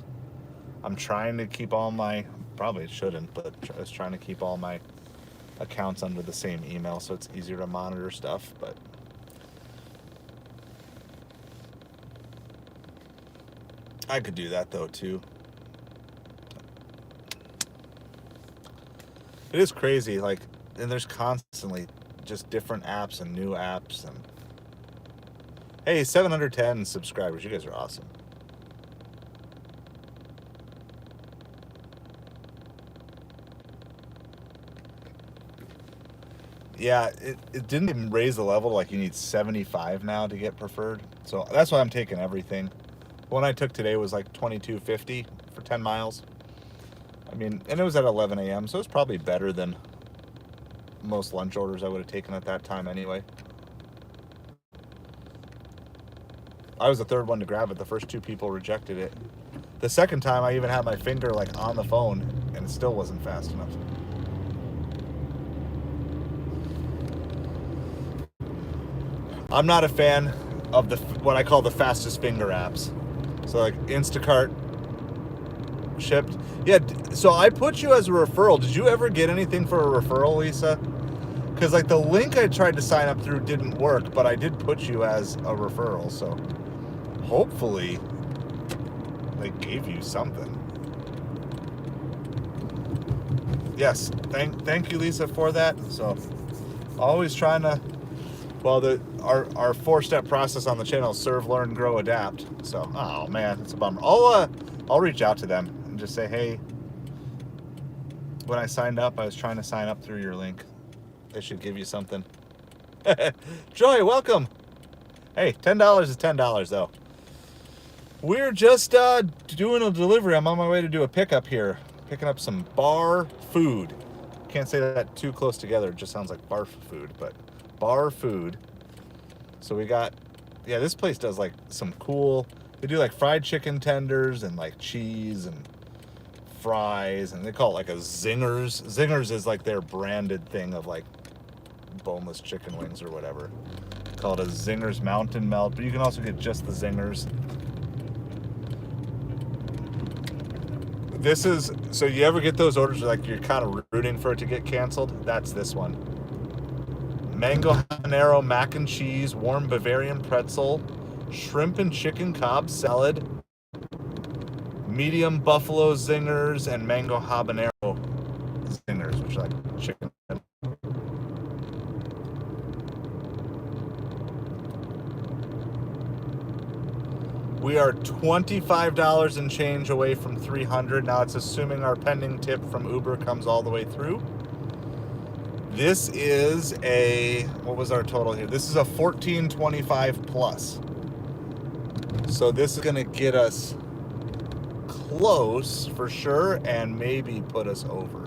I'm trying to keep all my, probably shouldn't, but I was trying to keep all my accounts under the same email so it's easier to monitor stuff, but I could do that though too. It is crazy, like, and there's constantly just different apps and new apps. And hey, 710 subscribers, you guys are awesome. Yeah, it didn't even raise the level, like you need 75 now to get preferred. So that's why I'm taking everything. The one I took today was like $22.50 for 10 miles. I mean, and it was at 11 a.m., so it's probably better than most lunch orders I would have taken at that time anyway. I was the third one to grab it. The first 2 people rejected it. The second time, I even had my finger like on the phone, and it still wasn't fast enough. I'm not a fan of what I call the fastest finger apps. So like Instacart shipped. Yeah, so I put you as a referral. Did you ever get anything for a referral, Lisa? Because like the link I tried to sign up through didn't work, but I did put you as a referral. So hopefully they gave you something. Yes, thank you, Lisa, for that. So always trying to, well, our 4-step process on the channel is serve, learn, grow, adapt. So, oh man, it's a bummer. I'll reach out to them and just say, hey, when I signed up, I was trying to sign up through your link. They should give you something. Joy, welcome. Hey, $10 is $10 though. We're just doing a delivery. I'm on my way to do a pickup here. Picking up some bar food. Can't say that too close together. It just sounds like barf food, but bar food. So we got, yeah, this place does like some cool, they do like fried chicken tenders and like cheese and fries, and they call it like a Zingers. Zingers is like their branded thing of like boneless chicken wings or whatever. Called a Zingers Mountain Melt, but you can also get just the Zingers. This is, so you ever get those orders where like you're kind of rooting for it to get canceled? That's this one. Mango habanero mac and cheese, warm Bavarian pretzel, shrimp and chicken Cobb salad, medium buffalo zingers, and mango habanero zingers, which are like chicken. We are $25 and change away from 300. Now it's assuming our pending tip from Uber comes all the way through. This is a, what was our total here? This is a $14.25 plus. So this is gonna get us close for sure and maybe put us over.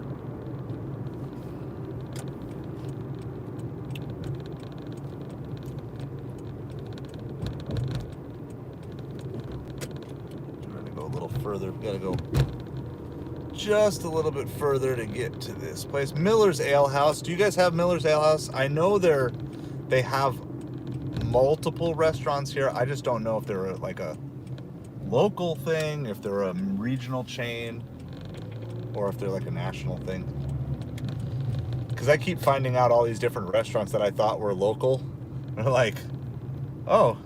Further, we gotta go just a little bit further to get to this place. Miller's Ale House. Do you guys have Miller's Ale House? I know they have multiple restaurants here. I just don't know if they're like a local thing, if they're a regional chain, or if they're like a national thing. Because I keep finding out all these different restaurants that I thought were local. They're like, oh,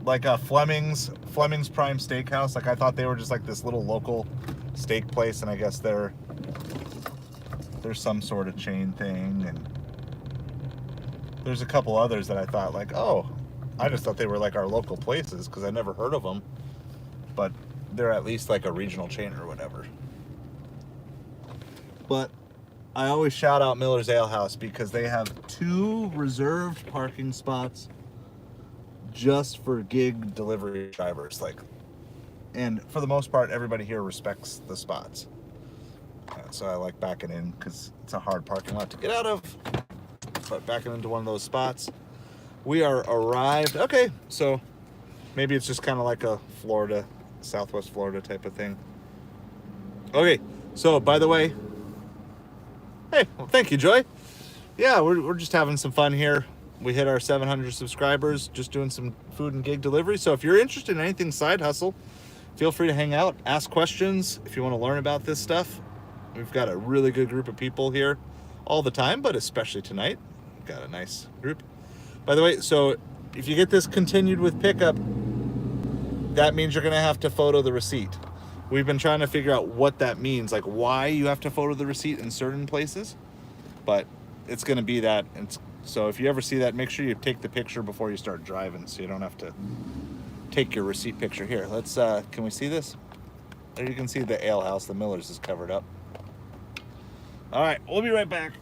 like a Fleming's Prime Steakhouse. Like I thought they were just like this little local steak place, and I guess there's some sort of chain thing. And there's a couple others that I thought like, oh, I just thought they were like our local places because I never heard of them, but they're at least like a regional chain or whatever. But I always shout out Miller's Ale House because they have 2 reserved parking spots just for gig delivery drivers. Like, and for the most part, everybody here respects the spots. So I like backing in because it's a hard parking lot to get out of. But backing into one of those spots. We are arrived. Okay, so maybe it's just kind of like a Florida, Southwest Florida type of thing. Okay, so by the way, hey, well, thank you, Joy. Yeah, we're just having some fun here. We hit our 700 subscribers, just doing some food and gig delivery. So if you're interested in anything side hustle, feel free to hang out, ask questions if you want to learn about this stuff. We've got a really good group of people here all the time, but especially tonight. We've got a nice group. By the way, so if you get this continued with pickup, that means you're going to have to photo the receipt. We've been trying to figure out what that means, like why you have to photo the receipt in certain places, but it's going to be that. And so if you ever see that, make sure you take the picture before you start driving so you don't have to take your receipt picture. Here, let's, can we see this? There you can see the ale house, the Miller's is covered up. All right, we'll be right back.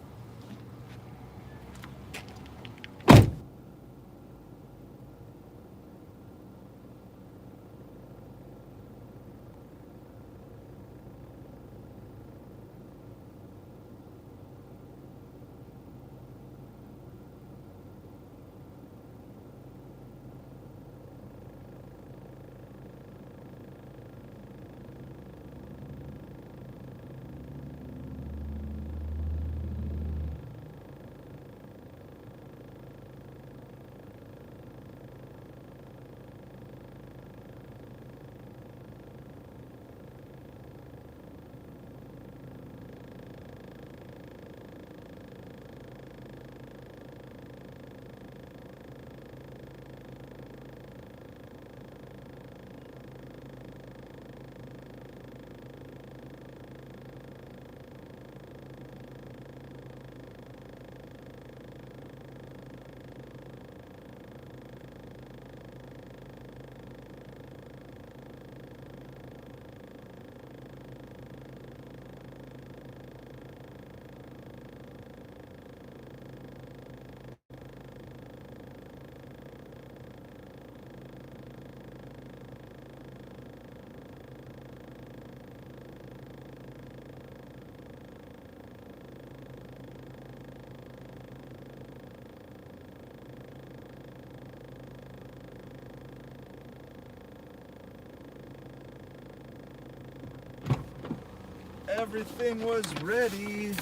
Everything was ready.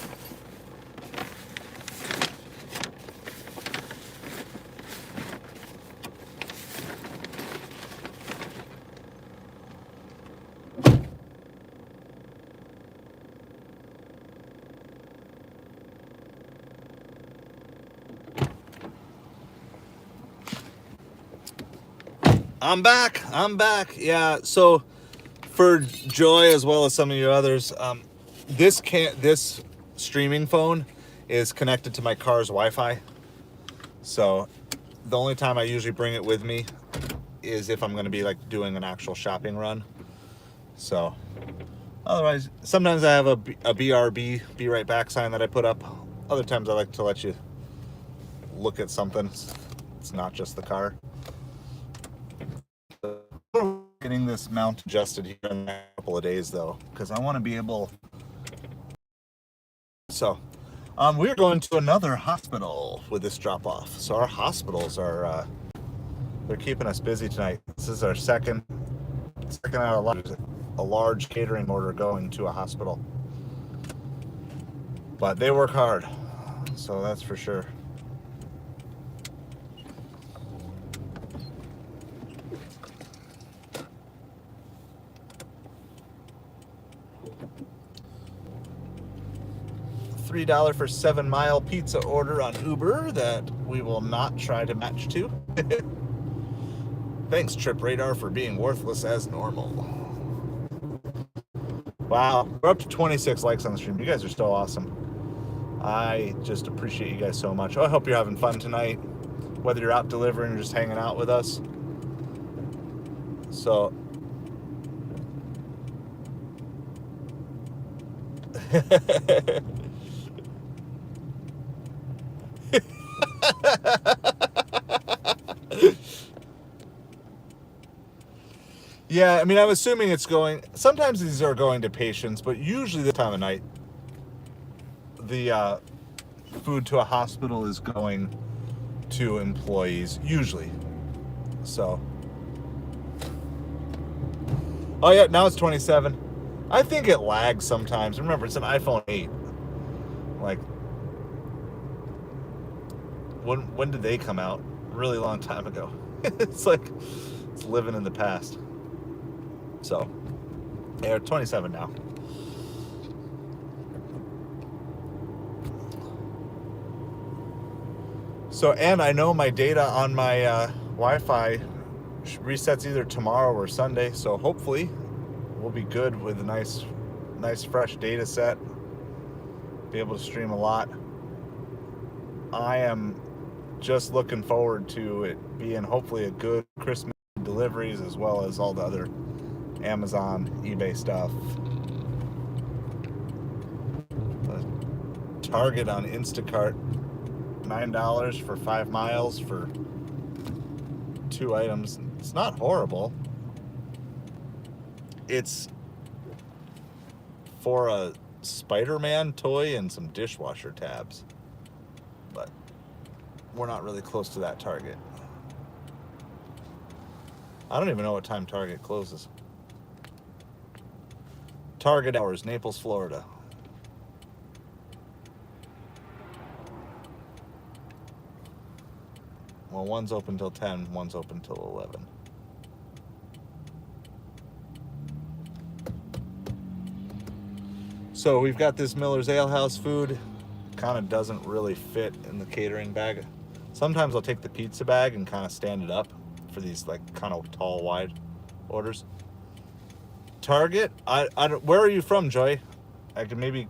I'm back. Yeah, so for Joy as well as some of you others, this streaming phone is connected to my car's Wi-Fi. So the only time I usually bring it with me is if I'm going to be like doing an actual shopping run. So otherwise, sometimes I have a BRB, be right back sign that I put up. Other times I like to let you look at something. It's not just the car. Getting this mount adjusted here in a couple of days though, because I want to be able. So we're going to another hospital with this drop off. So our hospitals are they're keeping us busy tonight. This is our second out of a large catering order going to a hospital, but they work hard, so that's for sure. $3 for 7-mile pizza order on Uber that we will not try to match to. Thanks, Trip Radar, for being worthless as normal. Wow, we're up to 26 likes on the stream. You guys are so awesome. I just appreciate you guys so much. I hope you're having fun tonight, whether you're out delivering or just hanging out with us. So, yeah, I mean, I'm assuming it's going, sometimes these are going to patients, but usually this time of night, the food to a hospital is going to employees, usually. So, oh yeah, now it's 27. I think it lags sometimes. Remember, it's an iPhone 8. Like, when did they come out? A really long time ago. It's like, it's living in the past. So, they're 27 now. So, and I know my data on my Wi-Fi resets either tomorrow or Sunday, so hopefully we'll be good with a nice fresh data set. Be able to stream a lot. I am just looking forward to it being hopefully a good Christmas deliveries, as well as all the other Amazon, eBay stuff. Target on Instacart, $9 for 5 miles for 2 items. It's not horrible. It's for a Spider-Man toy and some dishwasher tabs, but we're not really close to that Target. I don't even know what time Target closes. Target hours, Naples, Florida. Well, one's open till 10, one's open till 11. So we've got this Miller's Ale House food. Kind of doesn't really fit in the catering bag. Sometimes I'll take the pizza bag and kind of stand it up for these like kind of tall, wide orders. Target, I don't, where are you from, Joy? I could maybe,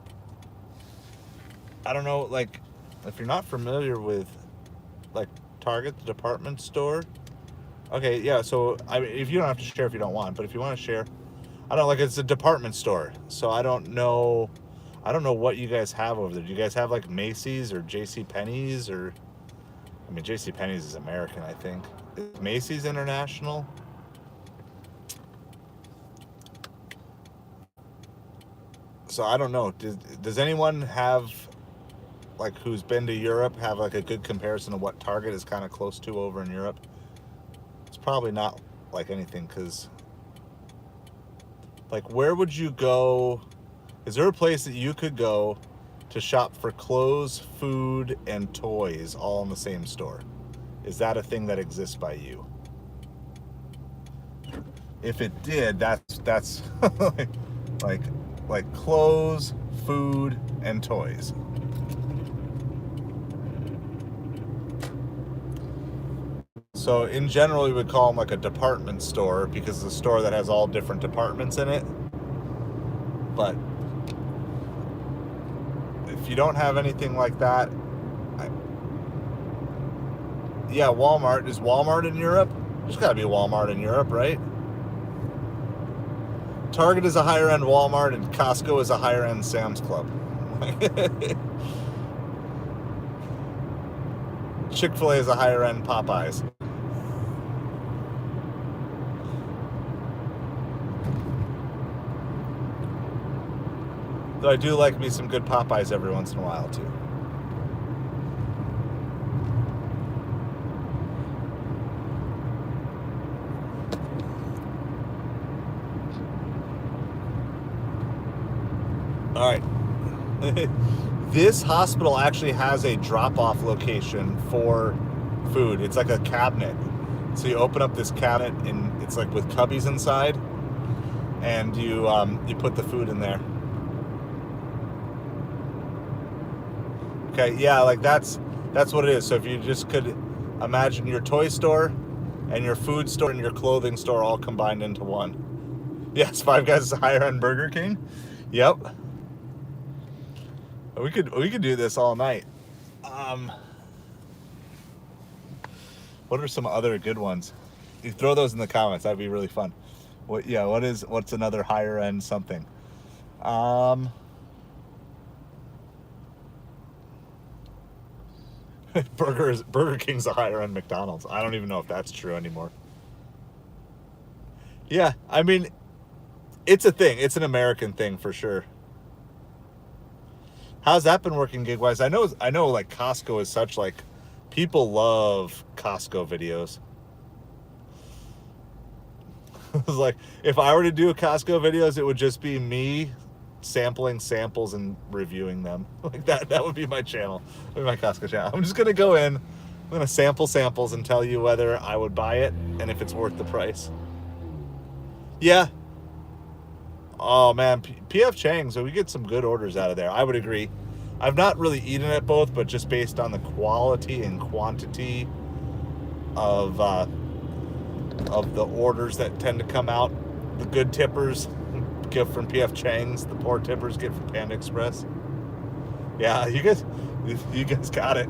I don't know, like, if you're not familiar with like Target, the department store. Okay, yeah, so I mean, if you don't have to share if you don't want, but if you want to share, I don't know, like, it's a department store, so I don't know what you guys have over there. Do you guys have like Macy's or J.C. Penney's, or, I mean, J.C. Penney's is American, I think. Is Macy's international? So I don't know. Does anyone have, like, who's been to Europe, have like a good comparison of what Target is kind of close to over in Europe? It's probably not like anything, because, like, where would you go? Is there a place that you could go to shop for clothes, food, and toys all in the same store? Is that a thing that exists by you? If it did, that's like clothes, food, and toys. So in general, we would call them like a department store, because it's a store that has all different departments in it. But if you don't have anything like that, yeah, Walmart. Is Walmart in Europe? There's got to be a Walmart in Europe, right? Target is a higher end Walmart, and Costco is a higher end Sam's Club. Chick-fil-A is a higher end Popeyes. Though I do like me some good Popeyes every once in a while too. All right. This hospital actually has a drop-off location for food. It's like a cabinet. So you open up this cabinet, and it's like with cubbies inside, and you put the food in there. Okay, yeah, like that's what it is. So if you just could imagine your toy store and your food store and your clothing store all combined into one. Yes, Five Guys is higher end Burger King. Yep. We could do this all night. What are some other good ones? You throw those in the comments. That'd be really fun. What's another higher end something? Burger King's a higher end McDonald's. I don't even know if that's true anymore. Yeah, I mean, it's a thing. It's an American thing for sure. How's that been working gig wise? I know like Costco is such like people love Costco videos. It's like if I were to do Costco videos, it would just be me sampling samples and reviewing them. Like that would be my channel. That would be my Costco channel. I'm just gonna go in, I'm gonna sample samples and tell you whether I would buy it and if it's worth the price. Yeah. Oh man, PF Chang's, so we get some good orders out of there. I would agree. I've not really eaten at both, but just based on the quality and quantity of the orders that tend to come out, the good tippers get from PF Chang's, the poor tippers get from Panda Express. Yeah, you guys got it.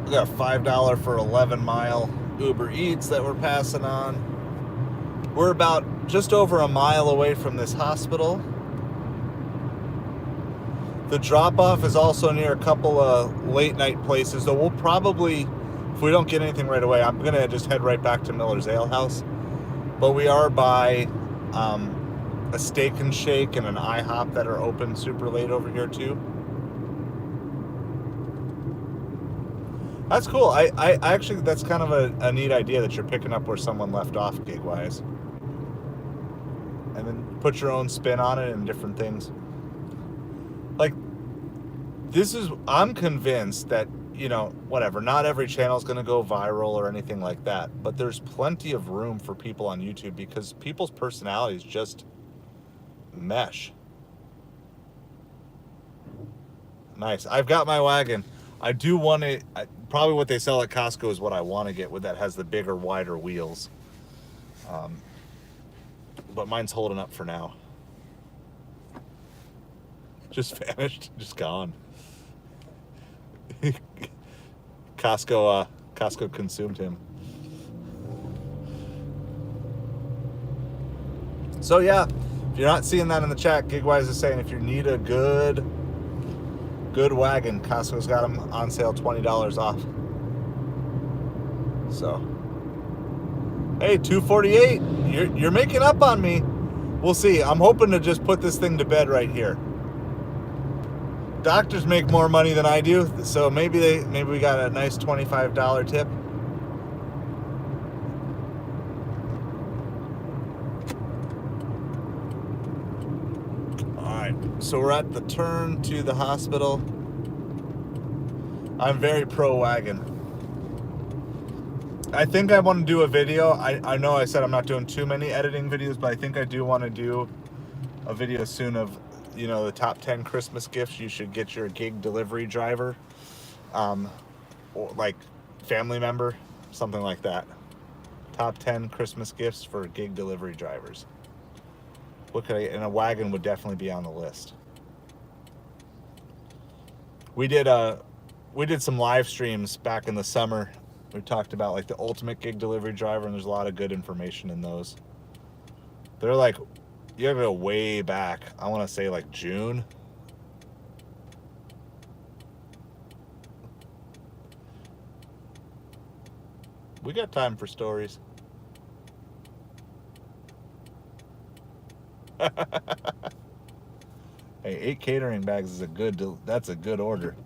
We got a $5 for 11-mile Ubereats that we're passing on. We're about just over a mile away from this hospital. The drop-off is also near a couple of late-night places, though we'll probably, if we don't get anything right away, I'm going to just head right back to Miller's Ale House. But we are by a Steak and Shake and an IHOP that are open super late over here, too. That's cool. I actually, that's kind of a neat idea that you're picking up where someone left off gig-wise. And then put your own spin on it and different things. Like, I'm convinced that, whatever, not every channel is going to go viral or anything like that. But there's plenty of room for people on YouTube because people's personalities just mesh. Nice. I've got my wagon. I do want to, probably what they sell at Costco is what I want to get, with that has the bigger, wider wheels. But mine's holding up for now. Just vanished, just gone. Costco consumed him. So yeah, if you're not seeing that in the chat, Gigwise is saying if you need a good wagon, Costco's got them on sale, $20 off. So, hey, $248. You're making up on me. We'll see. I'm hoping to just put this thing to bed right here. Doctors make more money than I do, so maybe we got a nice $25 tip. So we're at the turn to the hospital. I'm very pro wagon. I think I want to do a video. I know I said I'm not doing too many editing videos, but I think I do want to do a video soon of, the top 10 Christmas gifts you should get your gig delivery driver, or like family member, something like that. Top 10 Christmas gifts for gig delivery drivers. And a wagon would definitely be on the list. We did some live streams back in the summer. We talked about like the ultimate gig delivery driver, and there's a lot of good information in those. They're like, you have to go way back. I want to say like June. We got time for stories. Hey, 8 catering bags is that's a good order.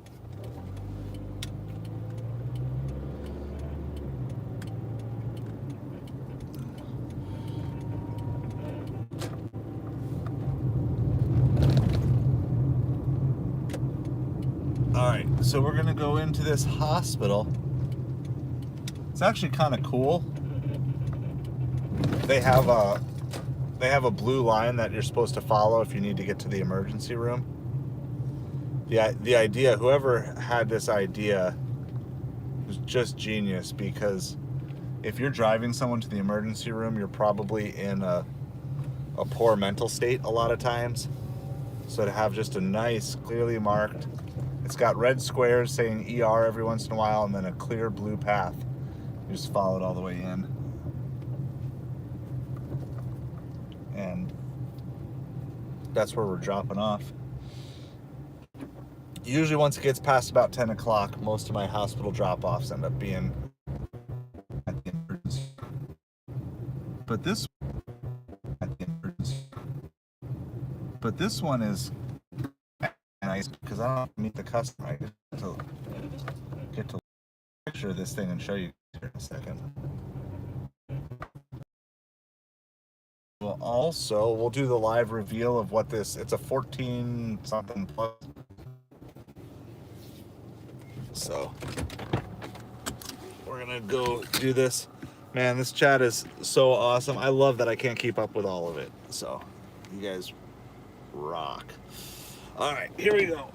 All right, so we're gonna go into this hospital. It's actually kind of cool. They have a blue line that you're supposed to follow if you need to get to the emergency room. The idea, whoever had this idea was just genius, because if you're driving someone to the emergency room, you're probably in a poor mental state a lot of times. So to have just a nice, clearly marked, it's got red squares saying ER every once in a while, and then a clear blue path. You just follow it all the way in. And that's where we're dropping off. Usually once it gets past about 10 o'clock, most of my hospital drop-offs end up being at the emergency. But this one is nice because I don't have to meet the customer. I get to picture this thing and show you here in a second. We'll do the live reveal of what it's a 14 something plus. So we're gonna go do this. Man, this chat is so awesome. I love that I can't keep up with all of it. So you guys rock. All right, here we go.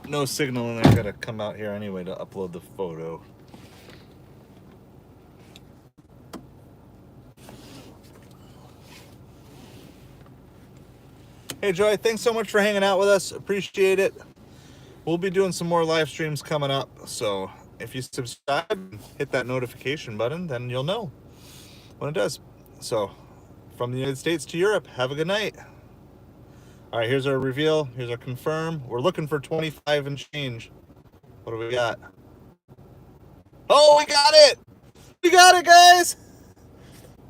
No signal, and I gotta come out here anyway to upload the photo. Hey Joy, thanks so much for hanging out with us. Appreciate it. We'll be doing some more live streams coming up, so if you subscribe and hit that notification button, then you'll know when it does. So from the United States to Europe, have a good night. All right, here's our reveal. Here's our confirm. We're looking for 25 and change. What do we got? Oh, we got it! We got it, guys!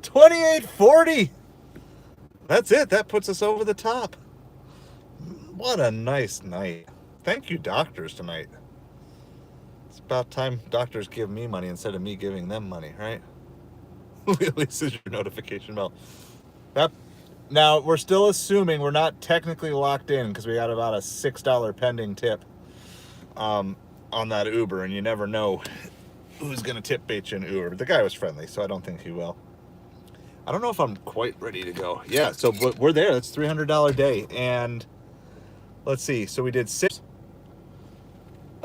28.40. That's it. That puts us over the top. What a nice night. Thank you, doctors, tonight. It's about time doctors give me money instead of me giving them money, right? At least is your notification bell. Now, we're still assuming we're not technically locked in because we got about a $6 pending tip on that Uber, and you never know who's going to tip bait you in Uber. The guy was friendly, so I don't think he will. I don't know if I'm quite ready to go. Yeah, so we're there. That's $300 day. And let's see. So we did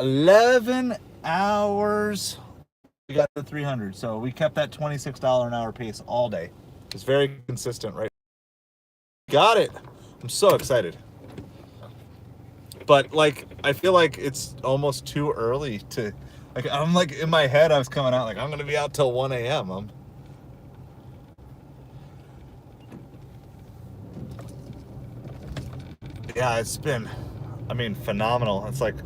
11 hours. We got to 300. So we kept that $26 an hour pace all day. It's very consistent, right? Got it. I'm so excited. But like, I feel like it's almost too early to, like, I'm like, in my head, I was coming out like, I'm going to be out till 1 a.m. Yeah, it's been, I mean, phenomenal. It's like,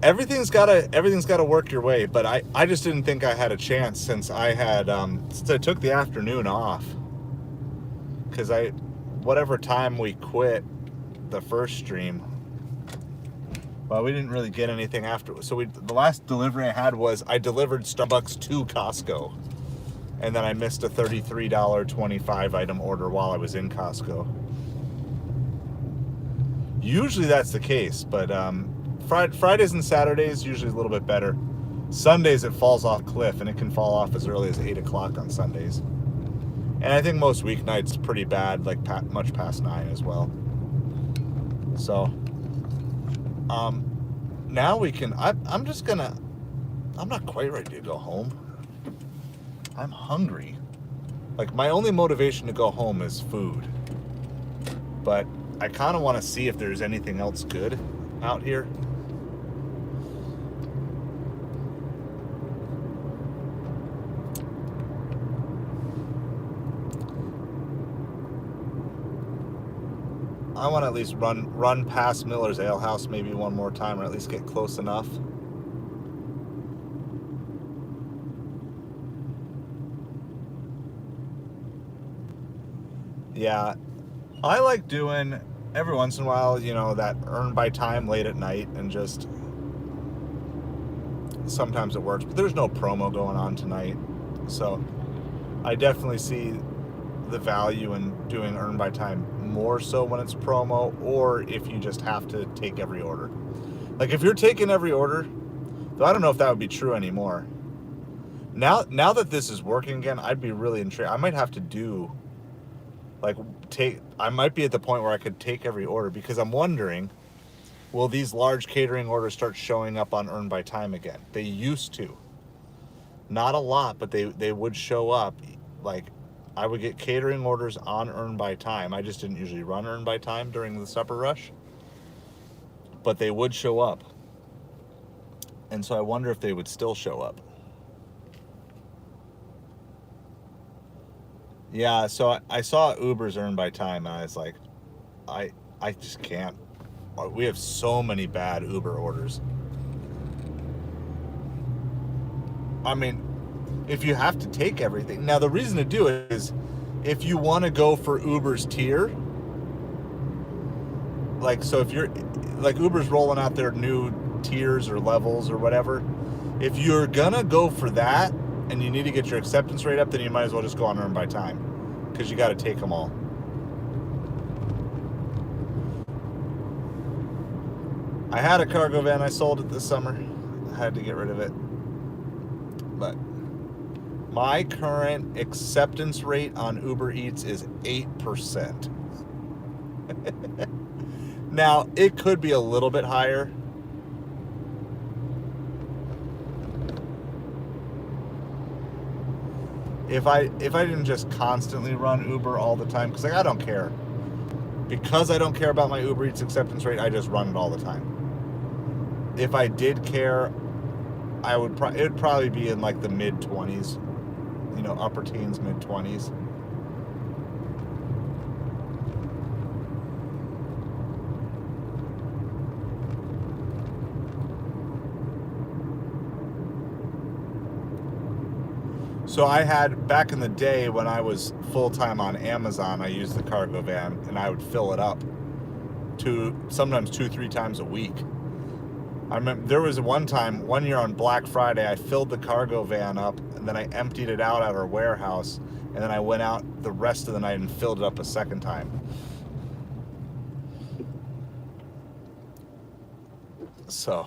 everything's gotta work your way. But I just didn't think I had a chance since I took the afternoon off. Because whatever time we quit the first stream, well, we didn't really get anything after. So the last delivery I had was I delivered Starbucks to Costco, and then I missed a $33.25 item order while I was in Costco. Usually that's the case, but Fridays and Saturdays usually a little bit better. Sundays it falls off a cliff, and it can fall off as early as 8 o'clock on Sundays. And I think most weeknights pretty bad, like much past 9 as well. So, now we can, I'm not quite ready to go home. I'm hungry. Like, my only motivation to go home is food. But I kind of want to see if there's anything else good out here. I want to at least run past Miller's Ale House maybe one more time, or at least get close enough. Yeah, I like doing every once in a while, that earn by time late at night, and just sometimes it works, but there's no promo going on tonight, so I definitely see the value in doing earn by time more so when it's promo, or if you just have to take every order. Like if you're taking every order, though I don't know if that would be true anymore. Now that this is working again, I'd be really intrigued. I might have to do I might be at the point where I could take every order, because I'm wondering, will these large catering orders start showing up on earn by time again? They used to. Not a lot, but they would show up. Like, I would get catering orders on earn by time. I just didn't usually run earn by time during the supper rush, but they would show up. And so I wonder if they would still show up. Yeah, so I saw Uber's earn by time, and I was like, I just can't. We have so many bad Uber orders. I mean, if you have to take everything. Now, the reason to do it is if you want to go for Uber's tier. Like, so if you're, like, Uber's rolling out their new tiers or levels or whatever. If you're going to go for that and you need to get your acceptance rate up, then you might as well just go on earn by time, because you got to take them all. I had a cargo van. I sold it this summer. I had to get rid of it. But my current acceptance rate on Ubereats is 8%. Now, it could be a little bit higher. If I didn't just constantly run Uber all the time, because I don't care. Because I don't care about my Uber Eats acceptance rate, I just run it all the time. If I did care, it would probably be in like the mid-20s, upper teens, mid-20s. So I had, back in the day when I was full-time on Amazon, I used the cargo van, and I would fill it up sometimes 2-3 times a week. I remember there was one year on Black Friday, I filled the cargo van up, and then I emptied it out at our warehouse, and then I went out the rest of the night and filled it up a second time. So,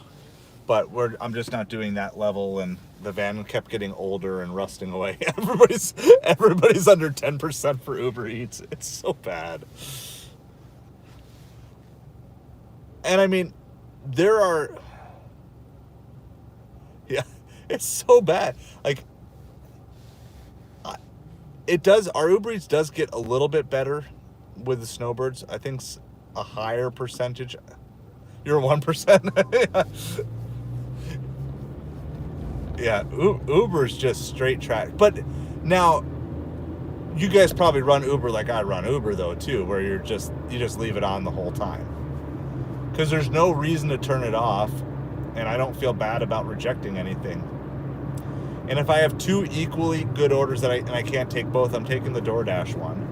but I'm just not doing that level, and the van kept getting older and rusting away. Everybody's under 10% for Uber Eats. It's so bad. And I mean, yeah, it's so bad. Like, our Uber Eats does get a little bit better with the snowbirds. I think a higher percentage. You're 1%. Yeah, Uber's just straight track. But now, you guys probably run Uber like I run Uber though too, where you just leave it on the whole time, because there's no reason to turn it off. and I don't feel bad about rejecting anything. And if I have two equally good orders and I can't take both, I'm taking the Doordash one.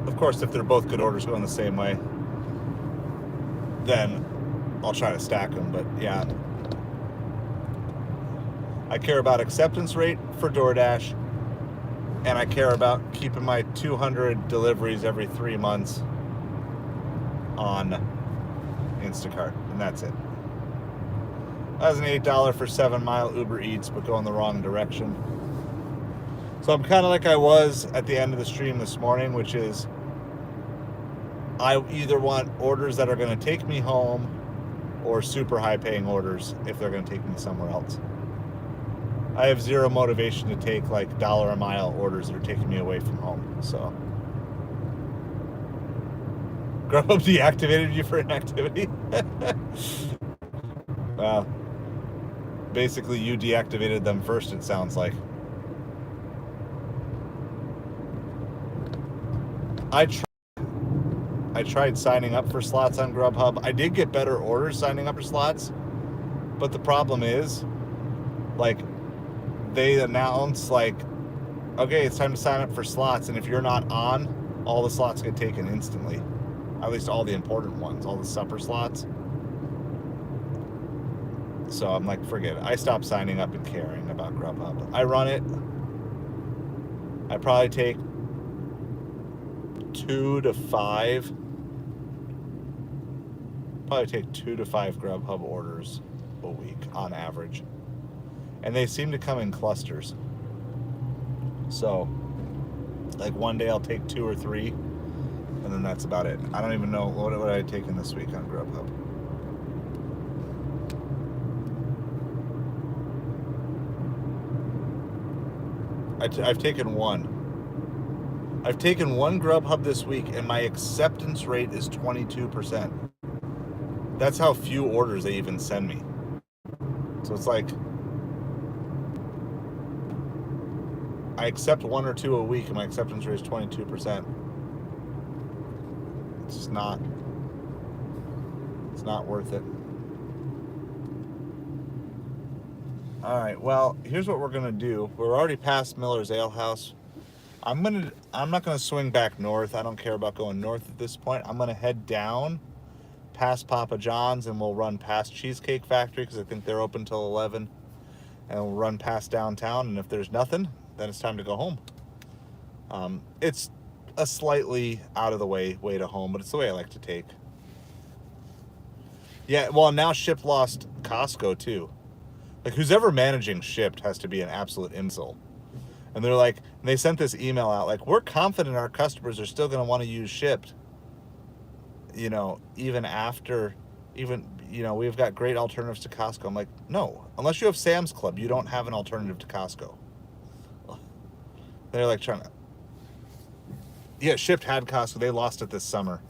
Of course, if they're both good orders going the same way, then I'll try to stack them. But yeah, I care about acceptance rate for DoorDash, and I care about keeping my 200 deliveries every 3 months on Instacart, and that's it. That was an $8 for 7-mile Uber Eats, but going the wrong direction. So I'm kind of like I was at the end of the stream this morning, which is I either want orders that are going to take me home or super high paying orders if they're going to take me somewhere else. I have zero motivation to take like $1 a mile orders that are taking me away from home. So Grubhub deactivated you for inactivity? Well, basically you deactivated them first, it sounds like. I tried signing up for slots on Grubhub. I did get better orders signing up for slots, but the problem is, like, they announce, like, okay, it's time to sign up for slots, and if you're not on, all the slots get taken instantly. At least all the important ones, all the supper slots. So I'm like, forget it. I stopped signing up and caring about Grubhub. I run it. I probably take 2 to 5 Grubhub orders a week on average, and they seem to come in clusters. So like one day I'll take 2 or 3, and then that's about it. I don't even know what I've taken this week on Grubhub. I've taken one. I've taken one Grubhub this week, and my acceptance rate is 22%. That's how few orders they even send me. So it's like, I accept 1 or 2 a week, and my acceptance rate is 22%. It's not worth it. All right, well, here's what we're gonna do. We're already past Miller's Ale House. I'm not gonna swing back north. I don't care about going north at this point. I'm gonna head down past Papa John's, and we'll run past Cheesecake Factory because I think they're open till 11, and we'll run past downtown, and if there's nothing, then it's time to go home. It's a slightly out of the way to home, but it's the way I like to take. Yeah, well, now Shipt lost Costco too. Like, who's ever managing Shipt has to be an absolute insult. And they're like, and they sent this email out like, we're confident our customers are still going to want to use Shipt, you know, even after, we've got great alternatives to Costco. I'm like, no, unless you have Sam's Club, you don't have an alternative to Costco. They're like trying to, yeah, Shipt had Costco. They lost it this summer.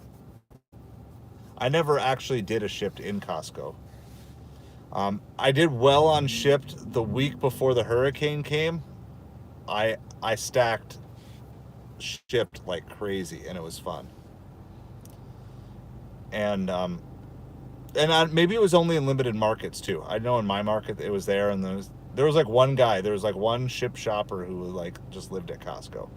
I never actually did a Shipt in Costco. I did well on Shipt the week before the hurricane came. I stacked Shipt like crazy, and it was fun. And maybe it was only in limited markets too. I know in my market it was there, and there was like one guy. There was like one Shipt shopper who like just lived at Costco,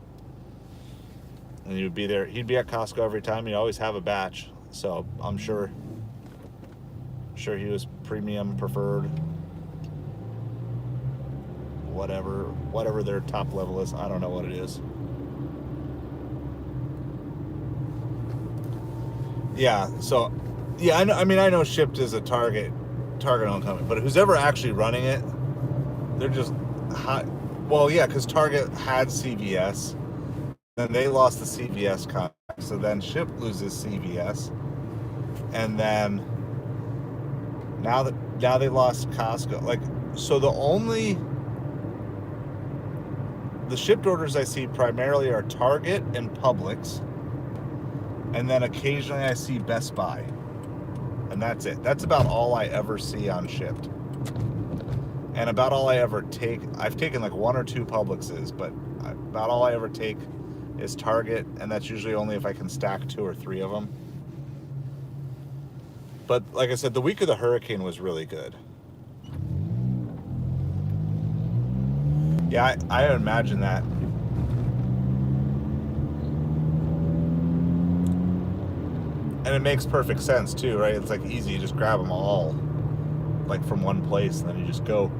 and he would be there. He'd be at Costco every time. He'd always have a batch. So I'm sure he was premium, preferred, whatever their top level is. I don't know what it is. Yeah, so yeah, I know Shipt is a Target owned company, but who's ever actually running it, they're just hot. Well, yeah, because Target had CVS, then they lost the CVS contract, so then Shipt loses CVS, and then now they lost Costco. Like, so the Shipt orders I see primarily are Target and Publix, and then occasionally I see Best Buy, and that's it. That's about all I ever see on Shipt. And about all I ever take, I've taken like 1 or 2 Publixes, but about all I ever take is Target, and that's usually only if I can stack 2 or 3 of them. But like I said, the week of the hurricane was really good. Yeah, I imagine that. And it makes perfect sense too, right? It's like easy, you just grab them all, like from one place, and then you just go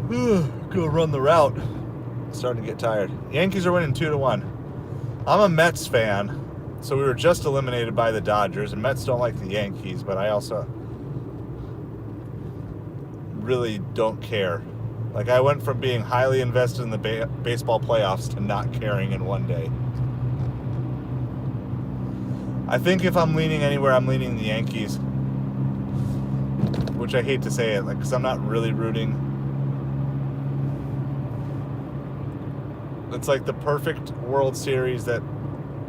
run the route. Starting to get tired. Yankees are winning 2-1. I'm a Mets fan, so we were just eliminated by the Dodgers, and Mets don't like the Yankees, but I also really don't care. Like, I went from being highly invested in the baseball playoffs to not caring in one day. I think if I'm leaning anywhere, I'm leaning the Yankees, which I hate to say it, like, because I'm not really rooting. It's like the perfect World Series that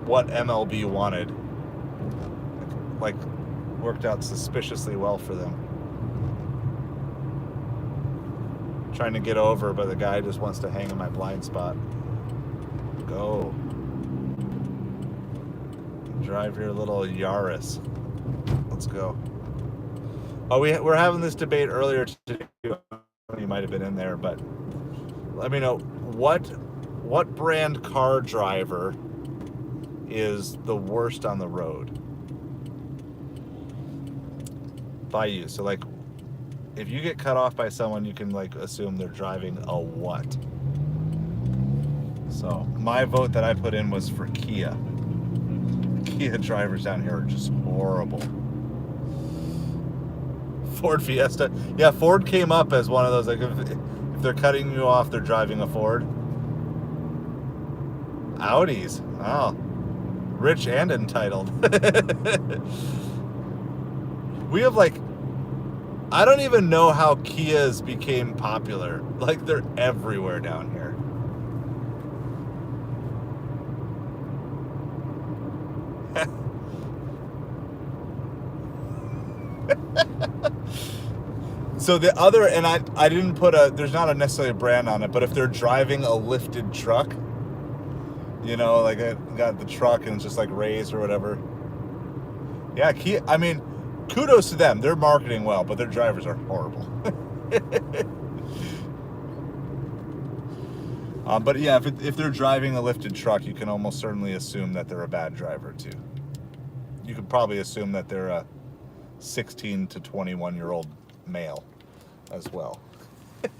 what MLB wanted. Like, worked out suspiciously well for them. Trying to get over, but the guy just wants to hang in my blind spot. Go. Drive your little Yaris. Let's go. Oh, we're having this debate earlier today. You might have been in there, but let me know what brand car driver is the worst on the road by you. So, like, if you get cut off by someone, you can, like, assume they're driving a what. So my vote that I put in was for Kia. Kia drivers down here are just horrible. Ford Fiesta. Yeah, Ford came up as one of those, like, if they're cutting you off, they're driving a Ford. Audis. Oh. Rich and entitled. We have, like, I don't even know how Kias became popular. Like, they're everywhere down here. So the other, and I didn't put there's not necessarily a brand on it, but if they're driving a lifted truck, you know, like I got the truck and it's just like raised or whatever. Yeah, Kia, I mean, kudos to them. They're marketing well, but their drivers are horrible. But yeah, if they're driving a lifted truck, you can almost certainly assume that they're a bad driver too. You could probably assume that they're a 16 to 21-year-old male as well. It's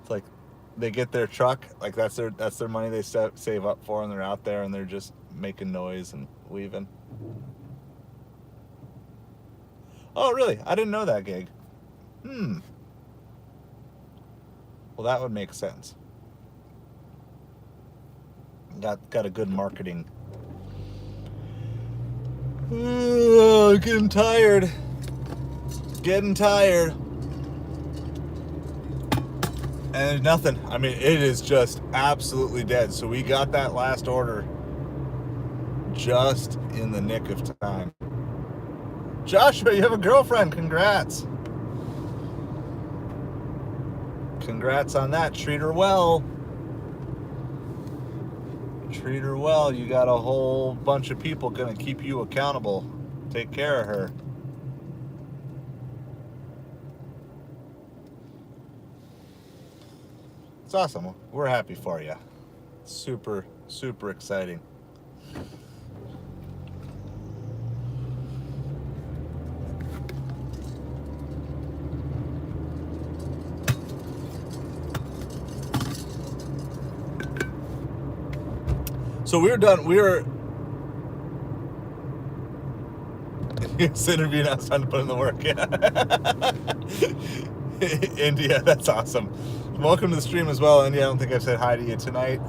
like they get their truck, like that's their money they save up for, and they're out there and they're just making noise and weaving. Oh, really? I didn't know that gig. Well, that would make sense. Got a good marketing. Getting tired. And there's nothing. I mean, it is just absolutely dead. So we got that last order just in the nick of time. Joshua, you have a girlfriend. Congrats. Congrats on that. Treat her well. Treat her well. You got a whole bunch of people going to keep you accountable. Take care of her. It's awesome. We're happy for you. Super, super exciting. So we're done. This interview now, it's time to put in the work. Yeah. India, that's awesome. Welcome to the stream as well, India. I don't think I've said hi to you tonight.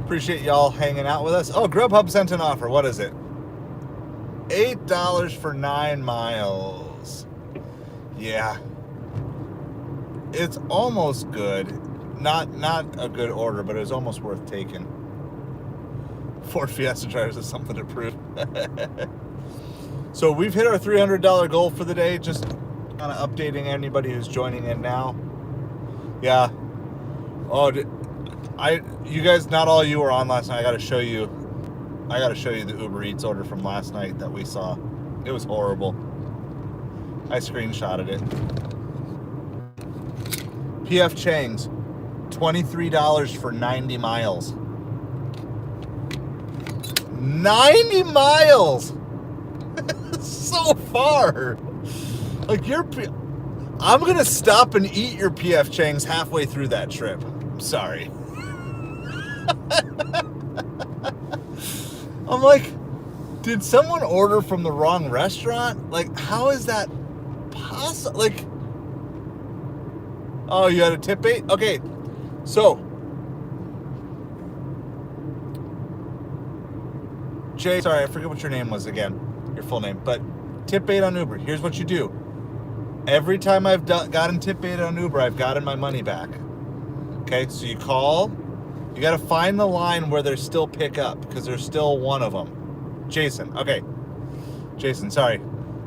Appreciate y'all hanging out with us. Oh, Grubhub sent an offer. What is it? $8 for 9 miles. Yeah. It's almost good. Not a good order, but it was almost worth taking. Ford Fiesta drivers is something to prove. So we've hit our $300 goal for the day. Just kind of updating anybody who's joining in now. Yeah. Oh, you guys, not all you were on last night. I got to show you the Ubereats order from last night that we saw. It was horrible. I screenshotted it. PF Chang's, $23 for 90 miles. 90 miles! So far! Like, I'm gonna stop and eat your PF Chang's halfway through that trip. I'm sorry. I'm like, did someone order from the wrong restaurant? Like, how is that possible? Like, oh, you had a tip bait? Okay, so Jay, sorry, I forget what your name was again, your full name, but tip bait on Uber. Here's what you do. Every time I've gotten tip bait on Uber, I've gotten my money back. Okay, so you call, you got to find the line where there's still pickup, because there's still one of them. Jason, okay. Jason, sorry.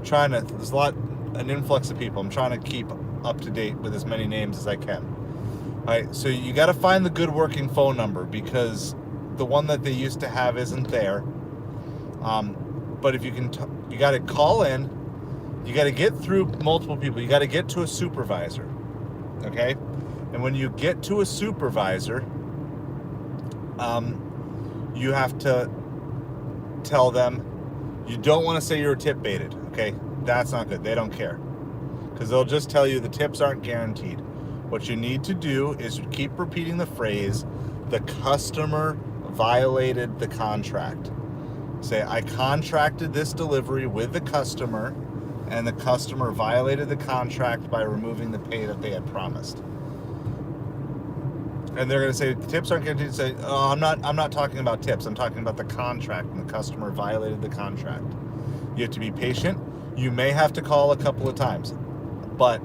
There's an influx of people. I'm trying to keep up to date with as many names as I can. All right, so you got to find the good working phone number, because the one that they used to have isn't there. But if you can, you got to call in. You got to get through multiple people. You got to get to a supervisor, okay? And when you get to a supervisor, you have to tell them you don't want to say you're tip baited, okay? That's not good. They don't care, because they'll just tell you the tips aren't guaranteed. What you need to do is keep repeating the phrase, the customer violated the contract. Say, I contracted this delivery with the customer, and the customer violated the contract by removing the pay that they had promised. And they're going to say the tips aren't guaranteed. Say, oh, I'm not talking about tips. I'm talking about the contract, and the customer violated the contract. You have to be patient. You may have to call a couple of times, but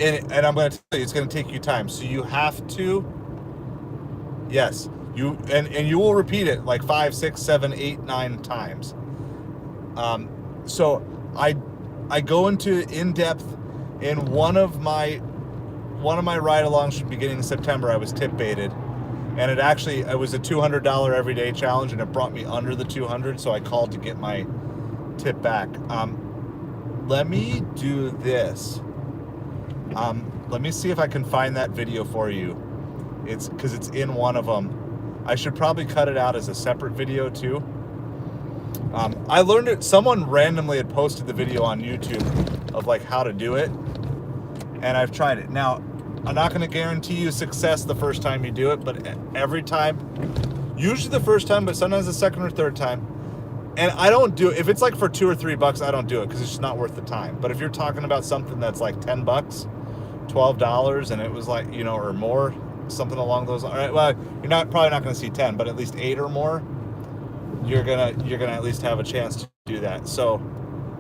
and I'm going to tell you, it's going to take you time. So you have to, yes, and you will repeat it like 5, 6, 7, 8, 9 times. So I go into in-depth in one of my ride-alongs from beginning of September. I was tip baited, and it was a $200 everyday challenge, and it brought me under the 200, so I called to get my tip back. Let me do this. Let me see if I can find that video for you. It's because it's in one of them. I should probably cut it out as a separate video too. I learned it. Someone randomly had posted the video on YouTube of like how to do it, and I've tried it. Now, I'm not going to guarantee you success the first time you do it, but every time, usually the first time, but sometimes the second or third time. And I don't do it if it's like for $2 or $3. I don't do it because it's just not worth the time. But if you're talking about something that's like $10, $12, and it was like, or more, something along those lines. All right, well, you're probably not going to see 10, but at least 8 or more, you're gonna at least have a chance to do that. So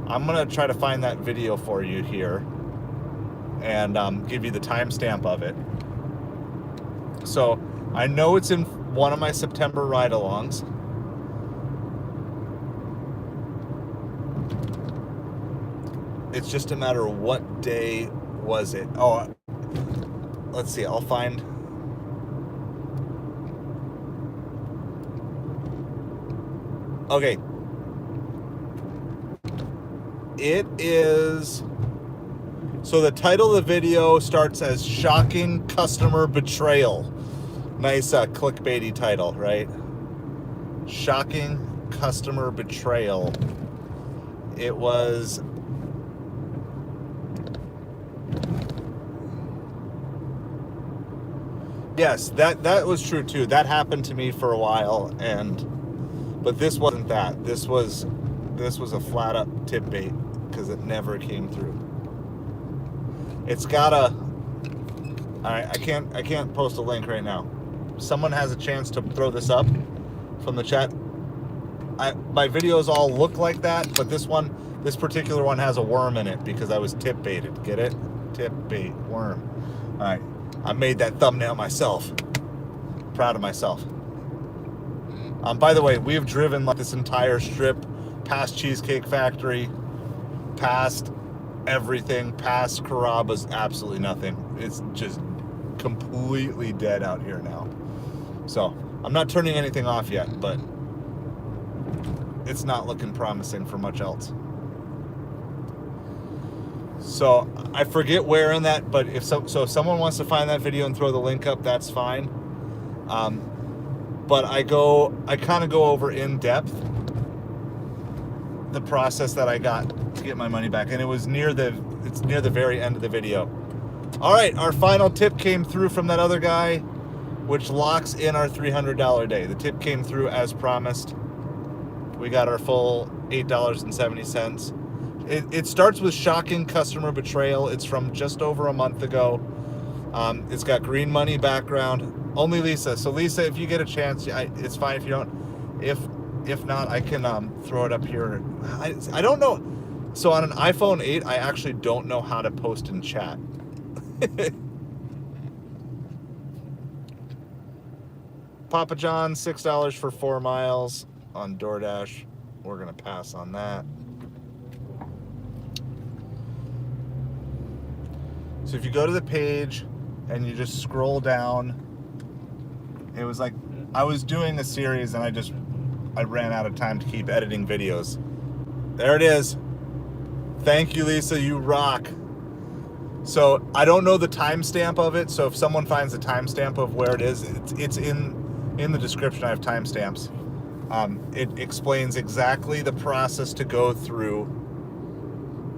I'm gonna try to find that video for you here and give you the timestamp of it. So I know it's in one of my September ride-alongs. It's just a matter of what day was it. Oh, let's see. I'll find. Okay. It is. So the title of the video starts as "Shocking Customer Betrayal." Nice clickbaity title, right? Shocking Customer Betrayal. It was. Yes, that was true too. That happened to me for a while, but this wasn't that. This was a flat up tip bait because it never came through. It's got a. All right, I can't post a link right now. Someone has a chance to throw this up from the chat. My videos all look like that, but this particular one has a worm in it because I was tip baited. Get it? Tip bait worm. All right. I made that thumbnail myself. Proud of myself. By the way, we have driven like this entire strip past Cheesecake Factory, past everything, past Carrabba's, absolutely nothing. It's just completely dead out here now. So I'm not turning anything off yet, but it's not looking promising for much else. So I forget where in that, but if someone wants to find that video and throw the link up, that's fine. But I kind of go over in depth the process that I got to get my money back, and it's near the very end of the video. All right, our final tip came through from that other guy, which locks in our $300 day. The tip came through as promised. We got our full $8.70. It starts with shocking customer betrayal. It's from just over a month ago. It's got green money background. Only Lisa. So Lisa, if you get a chance, it's fine if you don't. If not, I can throw it up here. I don't know. So on an iPhone 8, I actually don't know how to post in chat. Papa John, $6 for 4 miles on Doordash. We're gonna pass on that. So if you go to the page and you just scroll down, it was like I was doing a series and I ran out of time to keep editing videos. There it is. Thank you, Lisa. You rock. So I don't know the timestamp of it. So if someone finds the timestamp of where it is, it's in the description. I have timestamps. It explains exactly the process to go through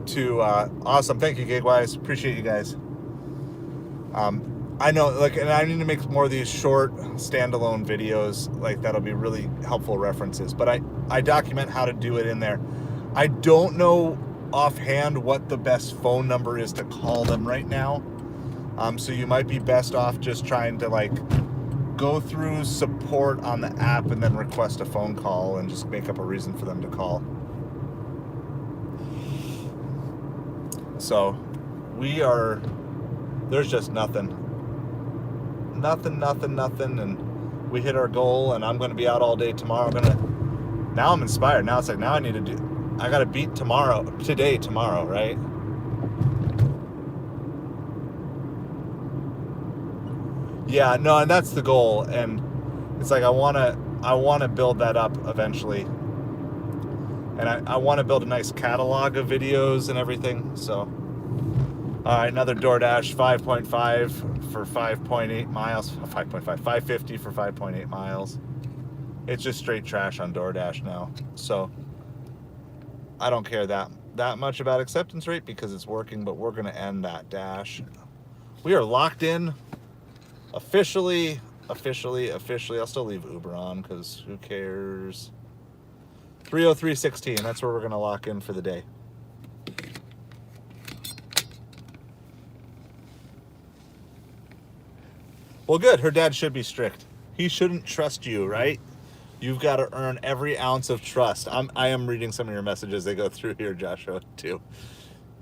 to awesome. Thank you, Gigwise. Appreciate you guys. I know, and I need to make more of these short standalone videos. That'll be really helpful references. But I document how to do it in there. I don't know offhand what the best phone number is to call them right now. So you might be best off just trying to go through support on the app and then request a phone call and just make up a reason for them to call. So there's just nothing, and we hit our goal, and I'm going to be out all day tomorrow. Now I'm inspired. Now it's like, now I got to beat tomorrow, right? Yeah, no, and that's the goal, and it's like I want to build that up eventually, and I want to build a nice catalog of videos and everything. So all right, another Doordash 5.5 for 5.8 miles. 550 for 5.8 miles. It's just straight trash on Doordash now. So I don't care that much about acceptance rate because it's working, but we're going to end that dash. We are locked in officially. I'll still leave Uber on because who cares? 303.16. That's where we're going to lock in for the day. Well, good. Her dad should be strict. He shouldn't trust you, right? You've got to earn every ounce of trust. I am reading some of your messages. They go through here, Joshua, too.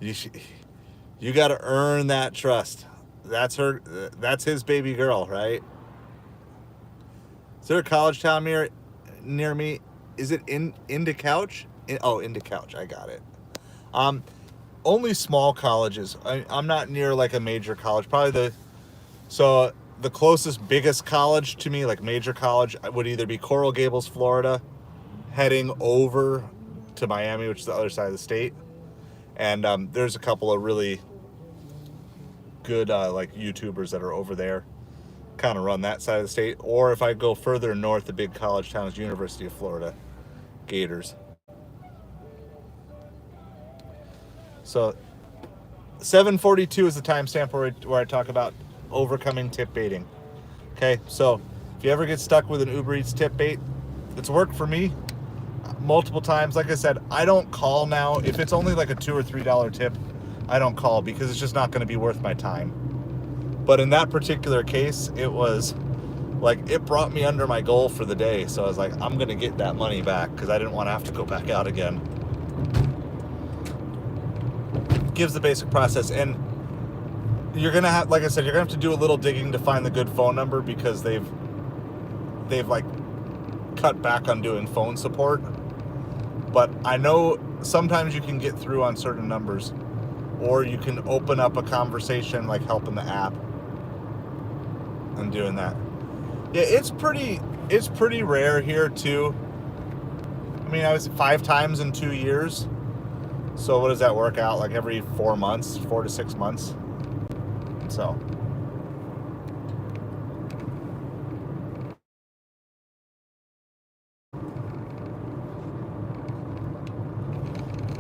You got to earn that trust. That's his baby girl, right? Is there a college town near me? Is it Into Couch? Into Couch. I got it. Only small colleges. I'm not near a major college. Probably the closest, biggest college to me, major college, would either be Coral Gables, Florida, heading over to Miami, which is the other side of the state. And there's a couple of really good YouTubers that are over there, kind of run that side of the state. Or if I go further north, the big college town is University of Florida, Gators. So 7:42 is the timestamp where I talk about overcoming tip baiting. Okay, so if you ever get stuck with an Ubereats tip bait, it's worked for me multiple times. Like I said, I don't call now. If it's only a $2 or $3 tip, I don't call because it's just not going to be worth my time. But in that particular case, it was it brought me under my goal for the day. So I was like, I'm going to get that money back because I didn't want to have to go back out again. Gives the basic process, and you're gonna have, like I said, you're gonna have to do a little digging to find the good phone number because they've cut back on doing phone support. But I know sometimes you can get through on certain numbers, or you can open up a conversation like helping the app and doing that. Yeah, it's pretty rare here too. I mean, I was 5 times in 2 years. So what does that work out? Like every 4 months, 4 to 6 months. So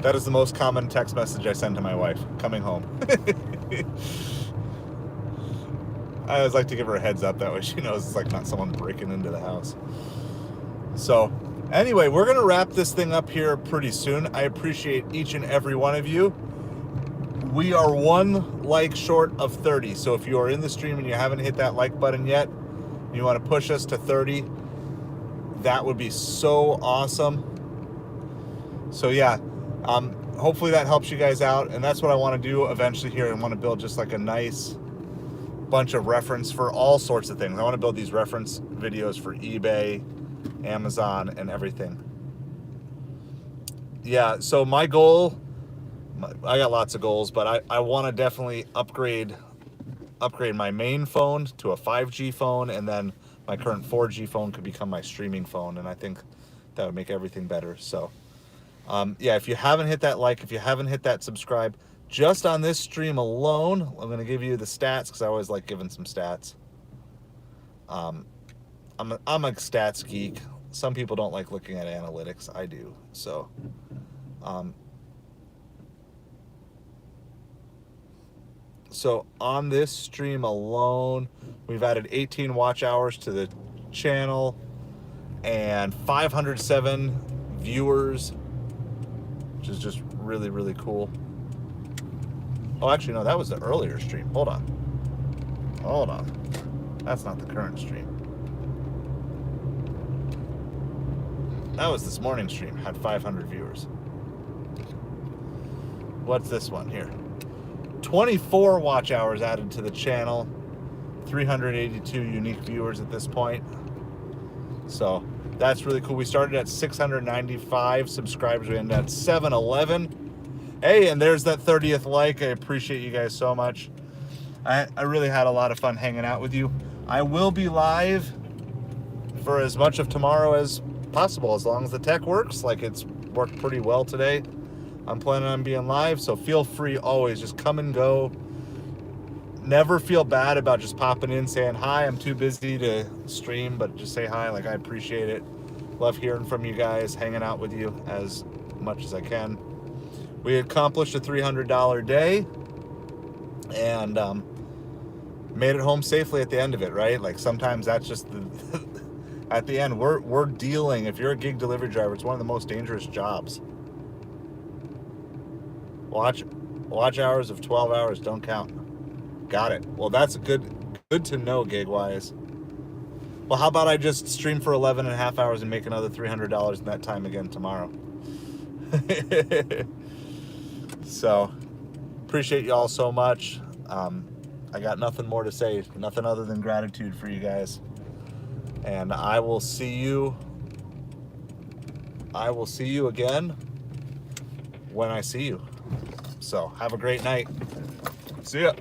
that is the most common text message I send to my wife, coming home. I always like to give her a heads up, that way she knows it's like not someone breaking into the house. So anyway, we're going to wrap this thing up here pretty soon. I appreciate each and every one of you. We are 1 like short of 30. So if you are in the stream and you haven't hit that like button yet, and you want to push us to 30, that would be so awesome. So yeah, hopefully that helps you guys out. And that's what I want to do eventually here. I want to build just like a nice bunch of reference for all sorts of things. I want to build these reference videos for eBay, Amazon, and everything. Yeah, so my goal, I got lots of goals, but I want to definitely upgrade my main phone to a 5G phone, and then my current 4G phone could become my streaming phone, and I think that would make everything better. So yeah, if you haven't hit that like, if you haven't hit that subscribe, just on this stream alone, I'm going to give you the stats because I always like giving some stats. I'm a stats geek. Some people don't like looking at analytics. I do. So so on this stream alone, we've added 18 watch hours to the channel and 507 viewers, which is just really, really cool. Oh, actually, no, that was the earlier stream. Hold on. That's not the current stream. That was this morning's stream. Had 500 viewers. What's this one here? 24 watch hours added to the channel. 382 unique viewers at this point. So that's really cool. We started at 695 subscribers. We ended at 711. Hey, and there's that 30th like. I appreciate you guys so much. I really had a lot of fun hanging out with you. I will be live for as much of tomorrow as possible, as long as the tech works. Like, it's worked pretty well today. I'm planning on being live, so feel free always. Just come and go. Never feel bad about just popping in, saying hi. I'm too busy to stream, but just say hi. Like, I appreciate it. Love hearing from you guys, hanging out with you as much as I can. We accomplished a $300 day and made it home safely at the end of it, right? Like, sometimes that's just the at the end, we're dealing. If you're a gig delivery driver, it's one of the most dangerous jobs. Watch hours of 12 hours don't count. Got it. Well, that's good to know, gig wise. Well, how about I just stream for 11 and a half hours and make another $300 in that time again tomorrow? So appreciate you all so much. I got nothing more to say, nothing other than gratitude for you guys. And I will see you again when I see you. So have a great night. See ya.